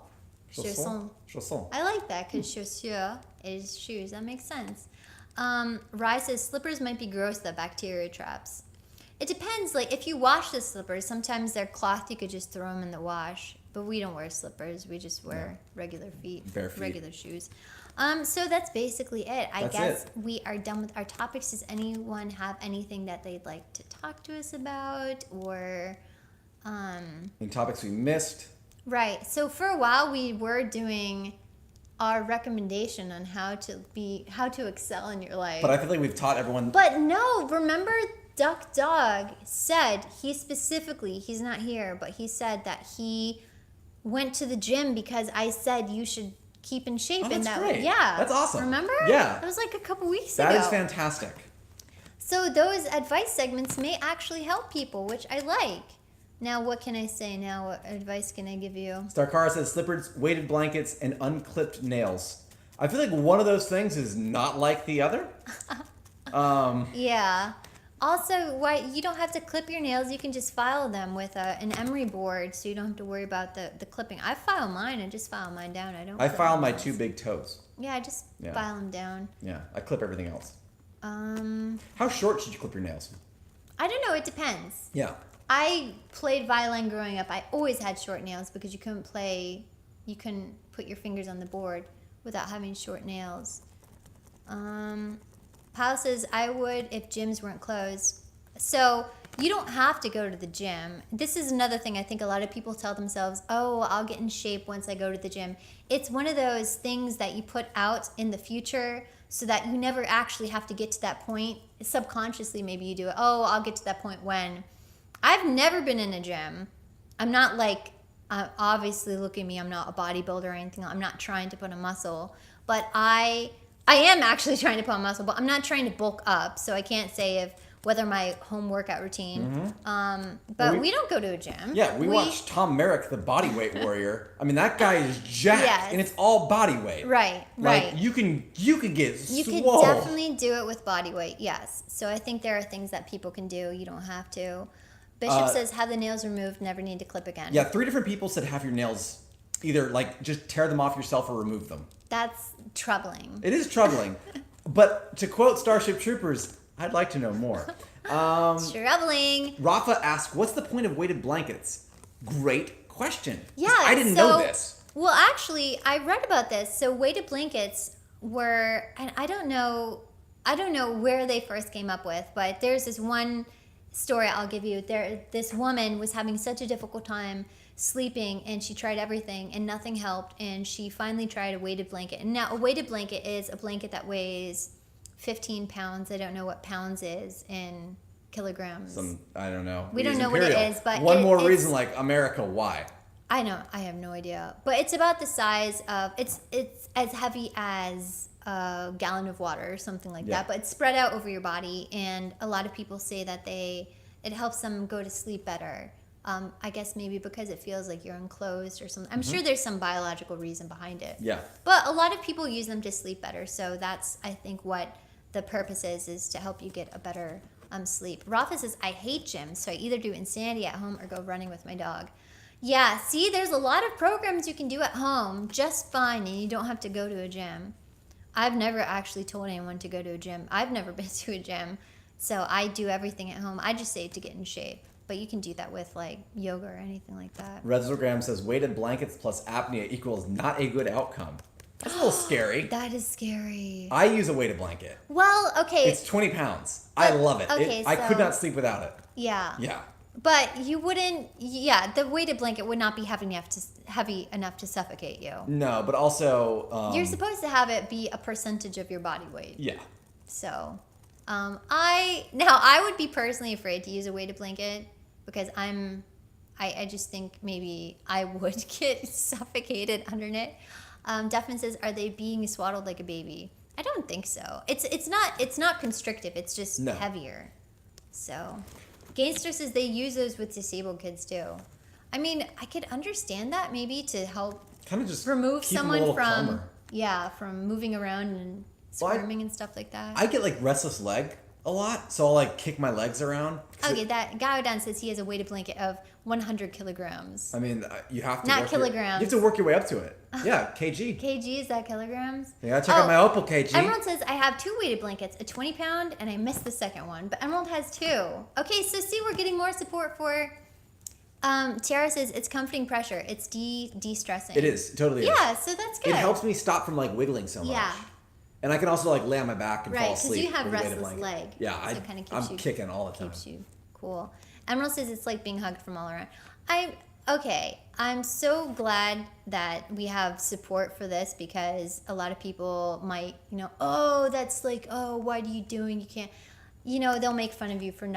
Chausson. I like that because chaussure is shoes. That makes sense. Rai says slippers might be gross. The bacteria traps. It depends. If you wash the slippers, sometimes they're cloth. You could just throw them in the wash. But we don't wear slippers. We just wear regular feet, Bare feet. regular shoes. So that's basically it. I That's guess it. we are done with our topics. Does anyone have anything that they'd like to talk to us about, or Any topics we missed? right? So for a while we were doing our recommendation on how to excel in your life. But I feel like we've taught everyone. But no, remember Duck Dog said he's not here, but he said that he went to the gym because I said you should keep in shape. Oh, that's that great. Yeah. That's awesome. Remember? Yeah. That was like a couple weeks ago. That is fantastic. So those advice segments may actually help people, which I like. Now, what can I say now? What advice can I give you? Starkara says slippers, weighted blankets, and unclipped nails. I feel like one of those things is not like the other. Yeah. Also, why you don't have to clip your nails. You can just file them with an emery board, so you don't have to worry about the clipping. I file mine. I just file mine down. I don't. I clip file my nails. 2 big toes. Yeah, I just file them down. Yeah, I clip everything else. Um, How short should you clip your nails? I don't know. It depends. Yeah. I played violin growing up. I always had short nails because you couldn't put your fingers on the board without having short nails. Pal says, I would if gyms weren't closed. So you don't have to go to the gym. This is another thing I think a lot of people tell themselves, oh, I'll get in shape once I go to the gym. It's one of those things that you put out in the future so that you never actually have to get to that point. Subconsciously, maybe you do it. Oh, I'll get to that point when. I've never been in a gym. I'm not like, obviously look at me, I'm not a bodybuilder or anything. I'm not trying to put on muscle. But I am actually trying to put on muscle, but I'm not trying to bulk up. So I can't say whether my home workout routine. But we don't go to a gym. Yeah, we watched Tom Merrick, the bodyweight warrior. I mean, that guy is jacked, Yes. and it's all body weight. Right. Like, you can get You could swole. definitely do it with body weight, yes. So I think there are things that people can do. You don't have to. Bishop says, have the nails removed, never need to clip again. Yeah, 3 different people said have your nails either, like, just tear them off yourself or remove them. That's troubling. It is troubling. But to quote Starship Troopers, I'd like to know more. Troubling. Rafa asked, what's the point of weighted blankets? Great question. Yeah, I didn't know this. Well, actually, I read about this. So weighted blankets were, and I don't know where they first came up with, but there's this one story I'll give you. This woman was having such a difficult time sleeping, and she tried everything, and nothing helped, and she finally tried a weighted blanket. And now a weighted blanket is a blanket that weighs 15 pounds. I don't know what pounds is in kilograms. I don't know. We don't use know what it Imperial. is, but one more it's- reason, like, America, why? I know. I have no idea. But it's about the size of, it's as heavy as a gallon of water or something like Yeah. that. But it's spread out over your body. And a lot of people say that it helps them go to sleep better. I guess maybe because it feels like you're enclosed or something. I'm sure there's some biological reason behind it. Yeah. But a lot of people use them to sleep better. So that's, I think, what the purpose is to help you get a better sleep. Rafa says, I hate gyms, so I either do Insanity at home or go running with my dog. Yeah, see, there's a lot of programs you can do at home just fine, and you don't have to go to a gym. I've never actually told anyone to go to a gym. I've never been to a gym, so I do everything at home. I just say to get in shape, but you can do that with like yoga or anything like that. Rezogram says weighted blankets plus apnea equals not a good outcome. That's a little scary. That is scary. I use a weighted blanket. Well, okay. It's 20 pounds. I love it. okay, I could so- not sleep without it. Yeah. Yeah. But you wouldn't, the weighted blanket would not be heavy enough to suffocate you. No, but also... You're supposed to have it be a percentage of your body weight. Yeah. So, I would be personally afraid to use a weighted blanket because I just think maybe I would get suffocated under it. Defin says, are they being swaddled like a baby? I don't think so. It's not constrictive. It's just No. heavier. So, Gainster says they use those with disabled kids too. I mean, I could understand that maybe to help Kind of just remove keep 'em a someone little from calmer. from moving around and Well, squirming and stuff like that. I get like restless leg a lot, so I'll like kick my legs around. Okay, that Gaodan says he has a weighted blanket of 100 kilograms. I mean, you have to Not work kilograms. you have to work your way up to it. Yeah, kg. kg, is that kilograms? You gotta check out my Opal kg. Emerald says, I have 2 weighted blankets, a 20-pound, and I missed the second one. But Emerald has 2. Okay, so see, we're getting more support for Tiara says it's comforting pressure. It's de-stressing. It is, totally is. Yeah, so that's good. It helps me stop from like wiggling so much. Yeah. And I can also like lay on my back and fall Right, asleep. because you have with a weighted restless blanket. leg. Yeah, so it kind of keeps I'm you kicking all the time. keeps you cool. Emerald says it's like being hugged from all around. I'm so glad that we have support for this because a lot of people might, oh, that's like, oh, what are you doing? You can't, they'll make fun of you for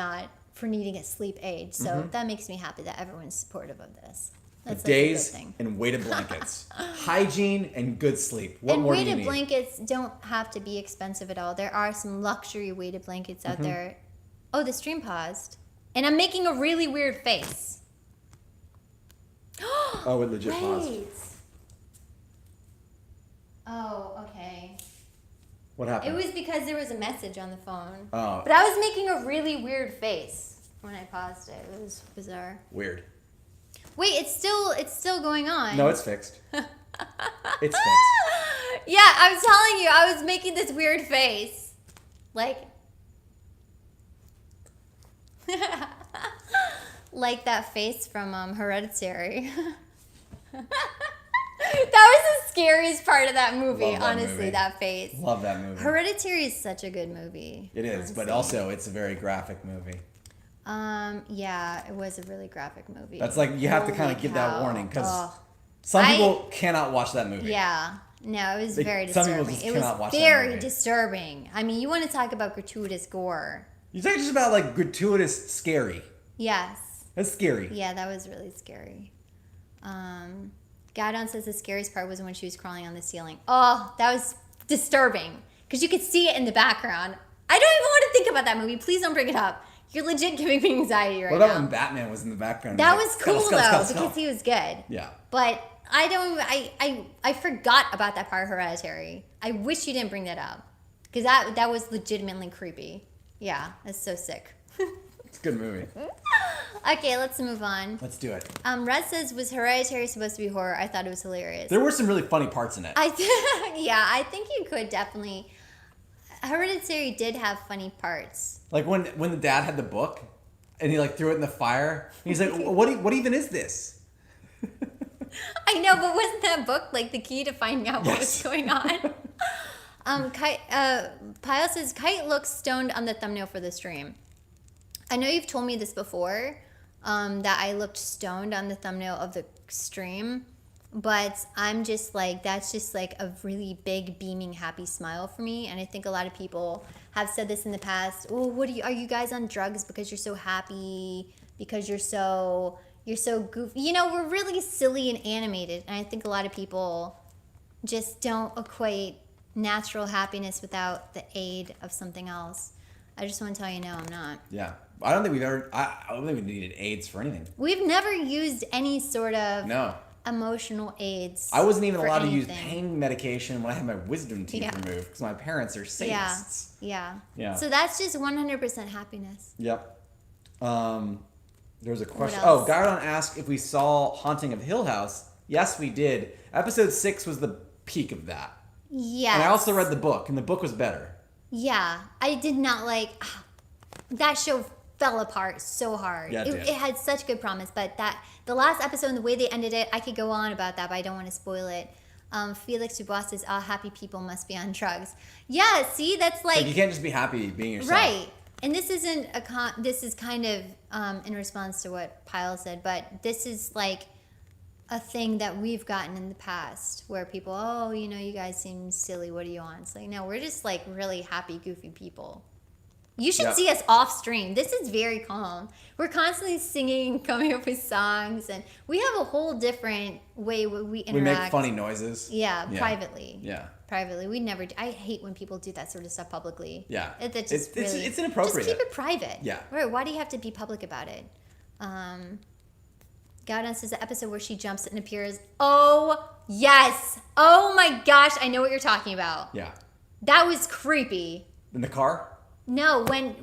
needing a sleep aid. So that makes me happy that everyone's supportive of this. That's like Days a good thing. and weighted blankets, hygiene and good sleep. What And more do you weighted need? blankets don't have to be expensive at all. There are some luxury weighted blankets out there. Oh, the stream paused. And I'm making a really weird face. Oh, it legit paused. Wait. Oh, okay. What It happened? was because there was a message on the phone. Oh, But I was making a really weird face when I paused it. It was bizarre. weird. Wait, it's still going on. No, it's fixed. It's fixed. Yeah, I'm telling you, I was making this weird face. Like like that face from Hereditary. That was the scariest part of that movie, Love that honestly, movie. that face. Love that movie. Hereditary is such a good movie. It is, but honestly. also it's a very graphic movie. Yeah, it was a really graphic movie. That's like you have to kind Holy of give that cow. warning because Ugh. some I- people cannot watch that movie. Yeah. No, it was very some people disturbing. just It was cannot watch that very movie. disturbing. I mean, you want to talk about gratuitous gore. You talk just about like gratuitous scary. Yes. That's scary. Yeah, that was really scary. Gadon says the scariest part was when she was crawling on the ceiling. Oh, that was disturbing. Because you could see it in the background. I don't even want to think about that movie. Please don't bring it up. You're legit giving me anxiety right What about now. when Batman was in the background? That He's was like, cool "Scuttle, though, scuttle, scuttle, because he was good. Yeah. But I don't. I forgot about that part of Hereditary. I wish you didn't bring that up because that was legitimately creepy. Yeah, that's so sick. It's a good movie. Okay, let's move on. Let's do it. Red says, was Hereditary supposed to be horror? I thought it was hilarious. There were some really funny parts in it. Yeah, I think you could definitely. Hereditary did have funny parts. Like when the dad had the book and he like threw it in the fire. He's like, what even is this? I know, but wasn't that book like the key to finding out what was Yes. going on? Pyle says, Kite looks stoned on the thumbnail for the stream. I know you've told me this before, that I looked stoned on the thumbnail of the stream, but I'm just like, that's just like a really big, beaming, happy smile for me. And I think a lot of people have said this in the past. Oh, are you guys on drugs because you're so happy? Because you're so goofy. We're really silly and animated. And I think a lot of people just don't equate natural happiness without the aid of something else. I just want to tell you, no, I'm not. Yeah. I don't think we've ever. I don't think we needed AIDS for anything. We've never used any sort of No. emotional aids. I wasn't even for allowed to use anything. pain medication when I had my wisdom teeth Yeah. removed because my parents are sadists. Yeah. Yeah. So that's just 100% happiness. Yep. There was a question. else? Oh, Gardon asked if we saw Haunting of Hill House. Yes, we did. Episode 6 was the peak of that. Yeah. And I also read the book, and the book was better. Yeah. I did not like that show fell apart so hard. Yeah, it did. It had such good promise, but the last episode and the way they ended it, I could go on about that, but I don't want to spoil it. Felix Dubois says, "All happy people must be on drugs." Yeah, see, that's Like, like you can't just be happy being yourself. right. And this isn't this is kind of in response to what Pyle said, but this is like a thing that we've gotten in the past where people, oh, you guys seem silly. What do you want? It's like, no, we're just like really happy, goofy people. You should Yeah. see us off stream. This is very calm. We're constantly singing, coming up with songs, and we have a whole different way we interact. We make funny noises. Yeah, Yeah. privately. Yeah. Privately, we never. I hate when people do that sort of stuff publicly. Yeah. It just It's really, inappropriate. Just keep it private. Yeah. Right. Why do you have to be public about it? Gaudence says the episode where she jumps and appears. Oh yes. Oh my gosh, I know what you're talking about. Yeah. That was creepy. In the car? No, when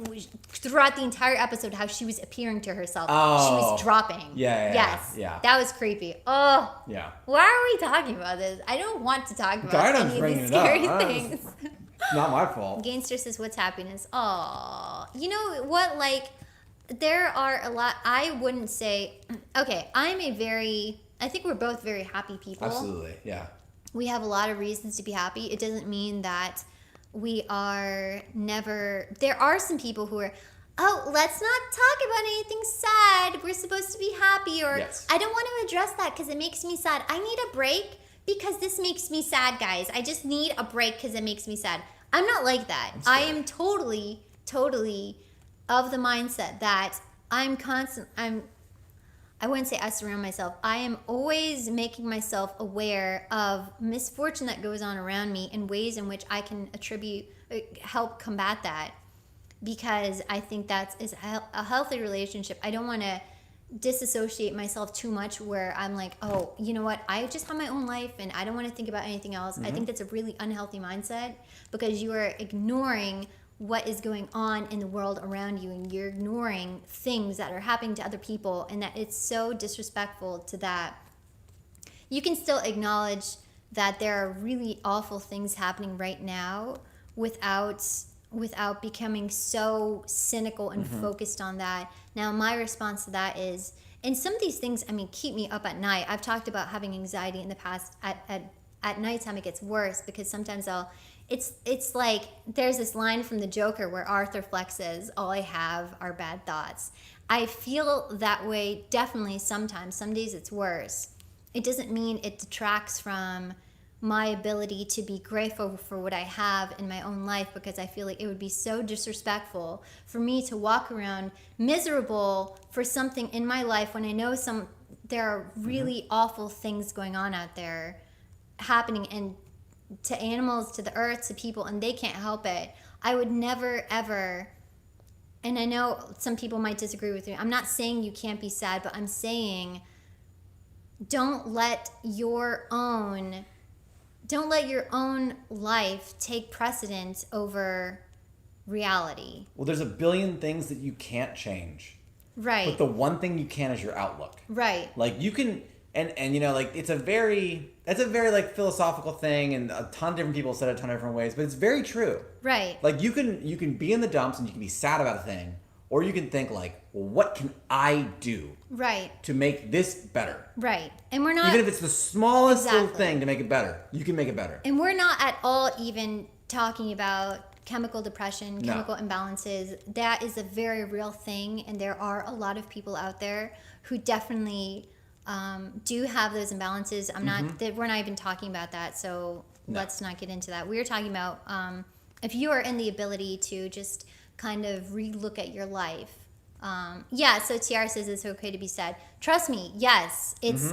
throughout the entire episode, how she was appearing to herself, she Oh. was dropping. Yeah, Yes. yeah. That was creepy. Oh. Yeah. Why are we talking about this? I don't want to talk about Garden's any of bringing these it up. scary I was- things. Not my fault. Gainster says, what's happiness? Oh, you know what? Like, there are a lot. I wouldn't say, okay, I think we're both very happy people. Absolutely, yeah. We have a lot of reasons to be happy. It doesn't mean that we are never. There are some people who are, oh, let's not talk about anything sad. We're supposed to be happy, or Yes. I don't want to address that because it makes me sad. I need a break because this makes me sad, guys. I just need a break because it makes me sad. I'm not like that. I am totally of the mindset that I wouldn't say I surround myself. I am always making myself aware of misfortune that goes on around me in ways in which I can help combat that, because I think that is a healthy relationship. I don't want to disassociate myself too much where I'm like, oh, you know what? I just have my own life and I don't want to think about anything else. I think that's a really unhealthy mindset, because you are ignoring what is going on in the world around you, and you're ignoring things that are happening to other people, and that it's so disrespectful to that. You can still acknowledge that there are really awful things happening right now without becoming so cynical and focused on that. Now, my response to that is, and some of these things, I mean, keep me up at night. I've talked about having anxiety in the past. At nighttime, it gets worse, because sometimes it's like there's this line from the Joker where Arthur flexes, all I have are bad thoughts. I feel that way definitely sometimes. Some days it's worse. It doesn't mean it detracts from my ability to be grateful for what I have in my own life, because I feel like it would be so disrespectful for me to walk around miserable for something in my life when I know there are really awful things going on out there happening, and to animals, to the earth, to people, and they can't help it. I would never, ever, and I know some people might disagree with me. I'm not saying you can't be sad, but I'm saying don't let your own life take precedence over reality. Well, there's a billion things that you can't change. Right. But the one thing you can is your outlook. Right. Like you can, and you know, like that's a very like philosophical thing, and a ton of different people said it a ton of different ways, but it's very true. Right. Like you can be in the dumps and you can be sad about a thing, or you can think like, well, what can I do? Right. To make this better? Right. And we're not, even if it's the smallest little Exactly. thing to make it better, you can make it better. and we're not at all even talking about chemical depression, No. chemical imbalances. That is a very real thing, and there are a lot of people out there who definitely do have those imbalances. We're not even talking about that, so let's not get into that. We're talking about if you are in the ability to just kind of relook at your life. So TR says it's okay to be sad. Trust me, yes. It's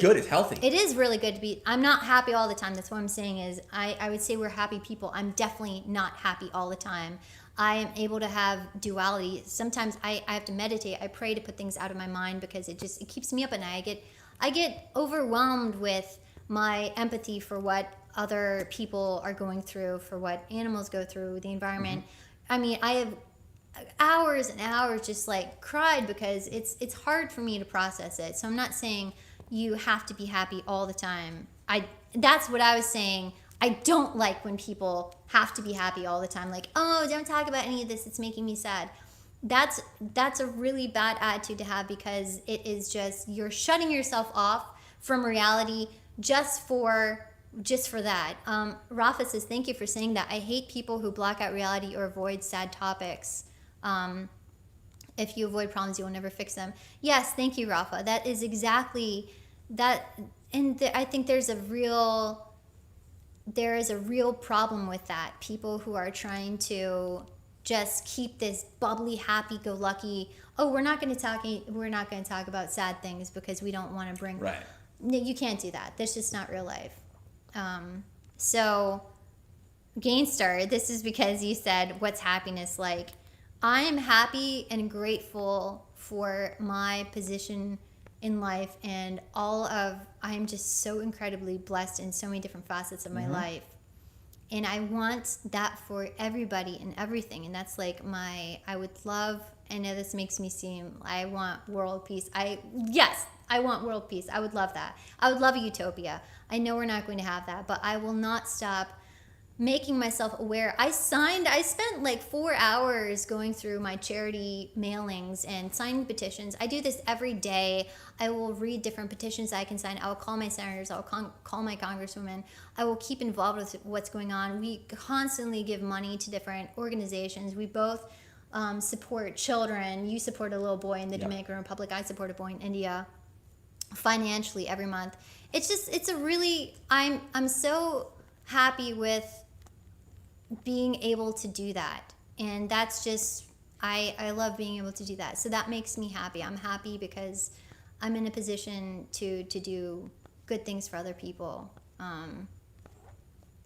good, it's healthy. It is really good to be. I'm not happy all the time. That's what I'm saying is I would say we're happy people. I'm definitely not happy all the time. I am able to have duality. Sometimes I have to meditate. I pray to put things out of my mind, because it keeps me up at night. I get overwhelmed with my empathy for what other people are going through, for what animals go through, the environment. I mean, I have hours and hours just like cried, because it's hard for me to process it. So I'm not saying you have to be happy all the time. That's what I was saying. I don't like when people have to be happy all the time. Like, oh, don't talk about any of this, it's making me sad. That's a really bad attitude to have, because it is just, you're shutting yourself off from reality just for that. Rafa says, thank you for saying that. I hate people who block out reality or avoid sad topics. If you avoid problems, you will never fix them. Yes, thank you, Rafa. That is exactly that. And I think there is a real problem with that. People who are trying to just keep this bubbly, happy-go-lucky. Oh, we're not going to talk about sad things because we don't want to bring. Right. No, you can't do that. That's just not real life. So, Gainstar, this is because you said, what's happiness like? I am happy and grateful for my position in life, and I am just so incredibly blessed in so many different facets of my life. And I want that for everybody and everything. And that's like I know this makes me seem, I want world peace. I want world peace. I would love that. I would love a utopia. I know we're not going to have that, but I will not stop making myself aware. I spent like 4 hours going through my charity mailings and signing petitions. I do this every day. I will read different petitions I can sign. I will call my senators. I will call my congresswomen. I will keep involved with what's going on. We constantly give money to different organizations. We both support children. You support a little boy in the Dominican Republic. I support a boy in India financially every month. It's a really, I'm so happy with being able to do that. And that's just, I love being able to do that. So that makes me happy. I'm happy because I'm in a position to do good things for other people.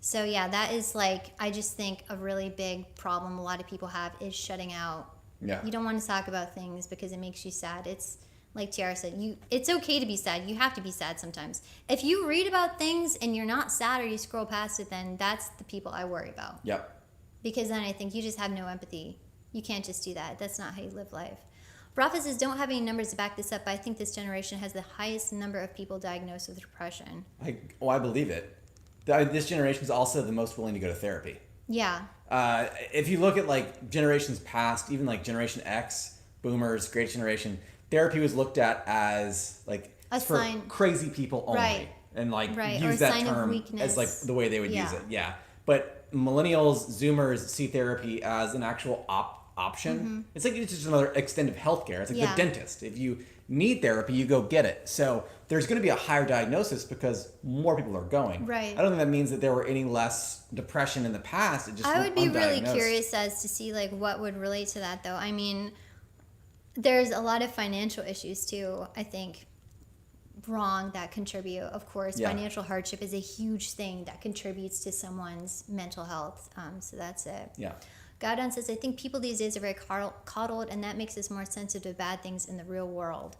So yeah, that is like, I just think a really big problem a lot of people have is shutting out. Yeah. You don't want to talk about things because it makes you sad. It's like Tiara said, it's okay to be sad. You have to be sad sometimes. If you read about things and you're not sad or you scroll past it, then that's the people I worry about. Yep. Because then I think you just have no empathy. You can't just do that. That's not how you live life. Rafa says, don't have any numbers to back this up, but I think this generation has the highest number of people diagnosed with depression. I believe it. This generation is also the most willing to go to therapy. Yeah. If you look at like generations past, even like Generation X, Boomers, Great Generation, therapy was looked at as like A for sign. crazy people only, Right. and like Right. Or use a that sign of term weakness. as like the way they would use Yeah. it. Yeah, but millennials, Zoomers see therapy as an actual option. Mm-hmm. It's like it's just another extent of healthcare. It's like Yeah. the dentist. If you need therapy, you go get it. So there's going to be a higher diagnosis because more people are going. Right. I don't think that means that there were any less depression in the past. It just I went would be really undiagnosed. curious as to see like what would relate to that though. I mean, there's a lot of financial issues too, I think, wrong that contribute. Of course, Yeah. financial hardship is a huge thing that contributes to someone's mental health. So that's it. Yeah. Godon says, I think people these days are very coddled, and that makes us more sensitive to bad things in the real world.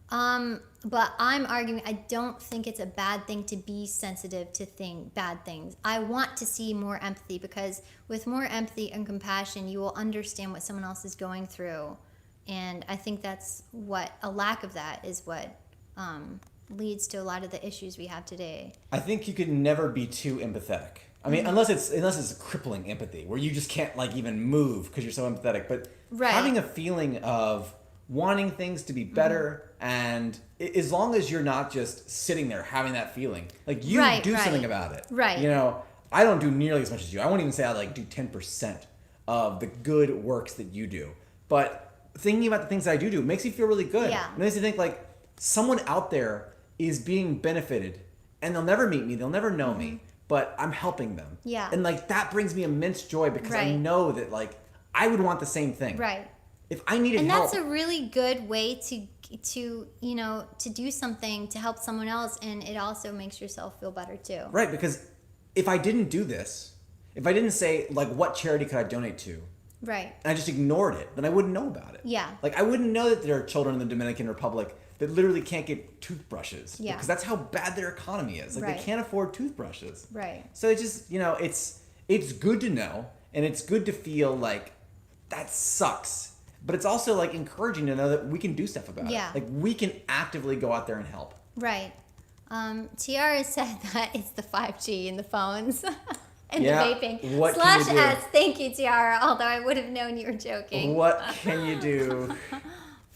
But I'm arguing I don't think it's a bad thing to be sensitive to bad things. I want to see more empathy because with more empathy and compassion, you will understand what someone else is going through. And I think that's what a lack of that is what leads to a lot of the issues we have today. I think you can never be too empathetic. I mean, unless it's crippling empathy where you just can't like even move because you're so empathetic. But Right. having a feeling of wanting things to be better, and as long as you're not just sitting there having that feeling, like you Right, do right. something about it. Right. You know, I don't do nearly as much as you. I won't even say I like do 10% of the good works that you do. But thinking about the things that I do makes you feel really good. Yeah. It makes you think like someone out there is being benefited, and they'll never meet me, they'll never know me, but I'm helping them. Yeah. And like that brings me immense joy because I Right. know that like I would want the same thing. Right. If I needed And help. that's a really good way to do something to help someone else, and it also makes yourself feel better too. Right, because if I didn't do this, if I didn't say like what charity could I donate to, Right. and I just ignored it, then I wouldn't know about it. Yeah. Like I wouldn't know that there are children in the Dominican Republic that literally can't get toothbrushes. Yeah. Because that's how bad their economy is. Like Right. they can't afford toothbrushes. Right. So it's just, it's good to know, and it's good to feel like that sucks. But it's also like encouraging to know that we can do stuff about Yeah. it. Like we can actively go out there and help. Right. Tiara said that it's the 5G in the phones and Yeah, the vaping. what can you do? /S. Thank you, Tiara. Although I would have known you were joking. What can you do?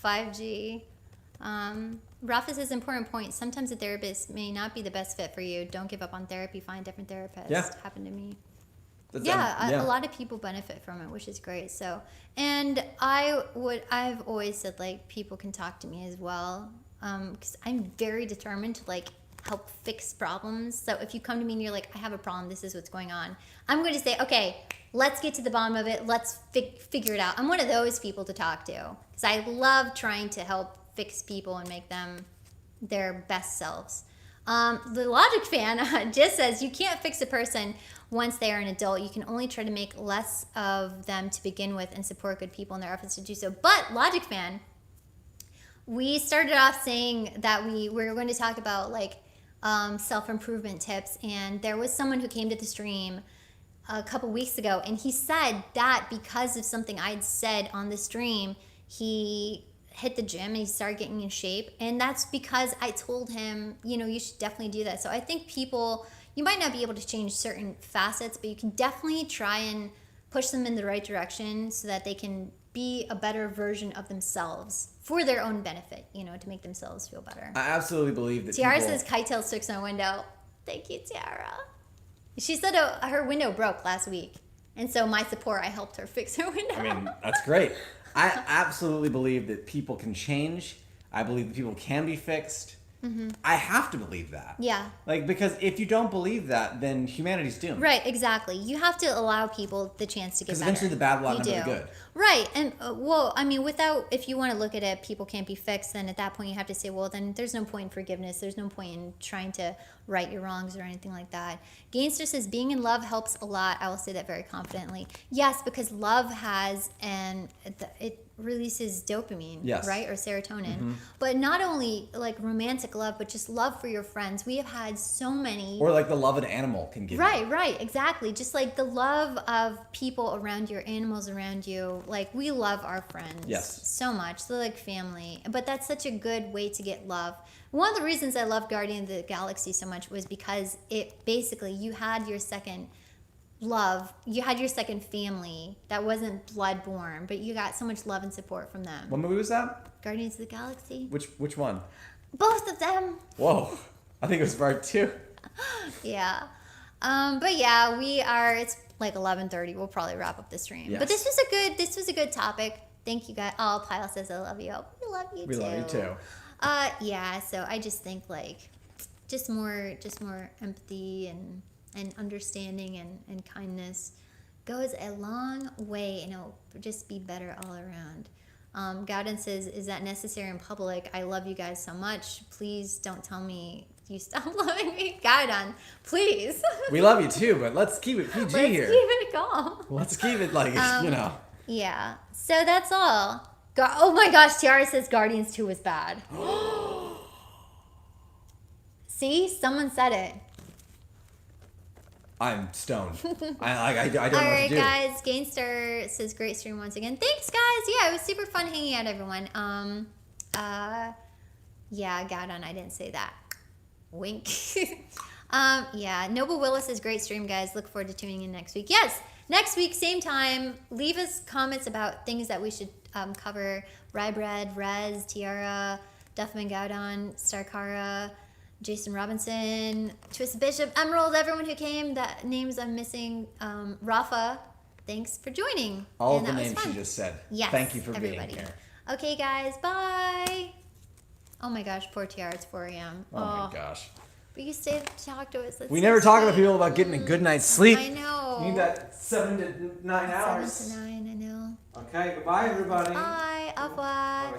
5G. Rafa says, important point. Sometimes a therapist may not be the best fit for you. Don't give up on therapy. Find different therapists. Yeah. Happened to me. That's, A lot of people benefit from it, which is great. So, and I've always said like people can talk to me as well, because I'm very determined to like help fix problems. So if you come to me and you're like, I have a problem, this is what's going on, I'm going to say, okay, let's get to the bottom of it. Let's figure it out. I'm one of those people to talk to because I love trying to help fix people and make them their best selves. The Logic fan just says you can't fix a person once they are an adult. You can only try to make less of them to begin with and support good people in their efforts to do so. But Logic fan, we started off saying that we were going to talk about like self-improvement tips, and there was someone who came to the stream a couple weeks ago, and he said that because of something I'd said on the stream, he hit the gym and he started getting in shape, and that's because I told him, you should definitely do that. So I think people, you might not be able to change certain facets, but you can definitely try and push them in the right direction so that they can be a better version of themselves for their own benefit, to make themselves feel better. I absolutely believe that Tiara people... says Kitetails fixed my window. Thank you, Tiara. She said her window broke last week. And so my support, I helped her fix her window. I mean, that's great. I absolutely believe that people can change. I believe that people can be fixed. Mm-hmm. I have to believe that. Yeah. Because if you don't believe that, then humanity's doomed. Right, exactly. You have to allow people the chance to get better. Because eventually the bad will outnumber the good. Right. And, if you want to look at it, people can't be fixed, then at that point you have to say, well, then there's no point in forgiveness. There's no point in trying to right your wrongs or anything like that. Gainster says, being in love helps a lot. I will say that very confidently. Yes, because love has, it releases dopamine, yes. right? Or serotonin. Mm-hmm. But not only romantic love, but just love for your friends. We have had so many. Or the love an animal can give you. Right, exactly. Just the love of people around you, animals around you. We love our friends so much. They're like family. But that's such a good way to get love. One of the reasons I love Guardians of the Galaxy so much was because it basically, you had your second love, you had your second family that wasn't blood-born, but you got so much love and support from them. What movie was that? Guardians of the Galaxy. Which one? Both of them. Whoa. I think it was part 2. Yeah. But yeah, it's 11:30. We'll probably wrap up the stream. Yes. But this was a good topic. Thank you guys. Oh, Pyle says I love you. We love you too. We love you too. Yeah, so I just think just more empathy and understanding and kindness goes a long way, and it'll just be better all around. Gowden says, is that necessary in public? I love you guys so much. Please don't tell me you stop loving me. Gowden, please. We love you too, but let's keep it PG here. Let's keep it calm. Let's keep it Yeah, so that's all. Oh my gosh, Tiara says Guardians 2 was bad. See, someone said it. I'm stoned. I don't know what to do. All right, guys. Gainster says great stream once again. Thanks, guys. Yeah, it was super fun hanging out, everyone. Yeah, Gaudon, I didn't say that. Wink. Yeah, Noble Willis says great stream, guys. Look forward to tuning in next week. Yes, next week, same time. Leave us comments about things that we should cover. Rye Bread, Rez, Tiara, Duffman Gaudon, Starkara, Jason Robinson, Twisted Bishop, Emerald, everyone who came. That names I'm missing. Rafa, thanks for joining. All of the names she just said. Yes, thank you for everybody. being here. Okay, guys, bye. Oh my gosh, poor Tiara, it's 4 a.m. Oh my gosh. But you stay to talk to us. That's we so never talk sweet. about people about getting a good night's sleep. I know. You need that 7 to 9 hours. 7 to 9, I know. Okay, goodbye, everybody. Bye, au revoir.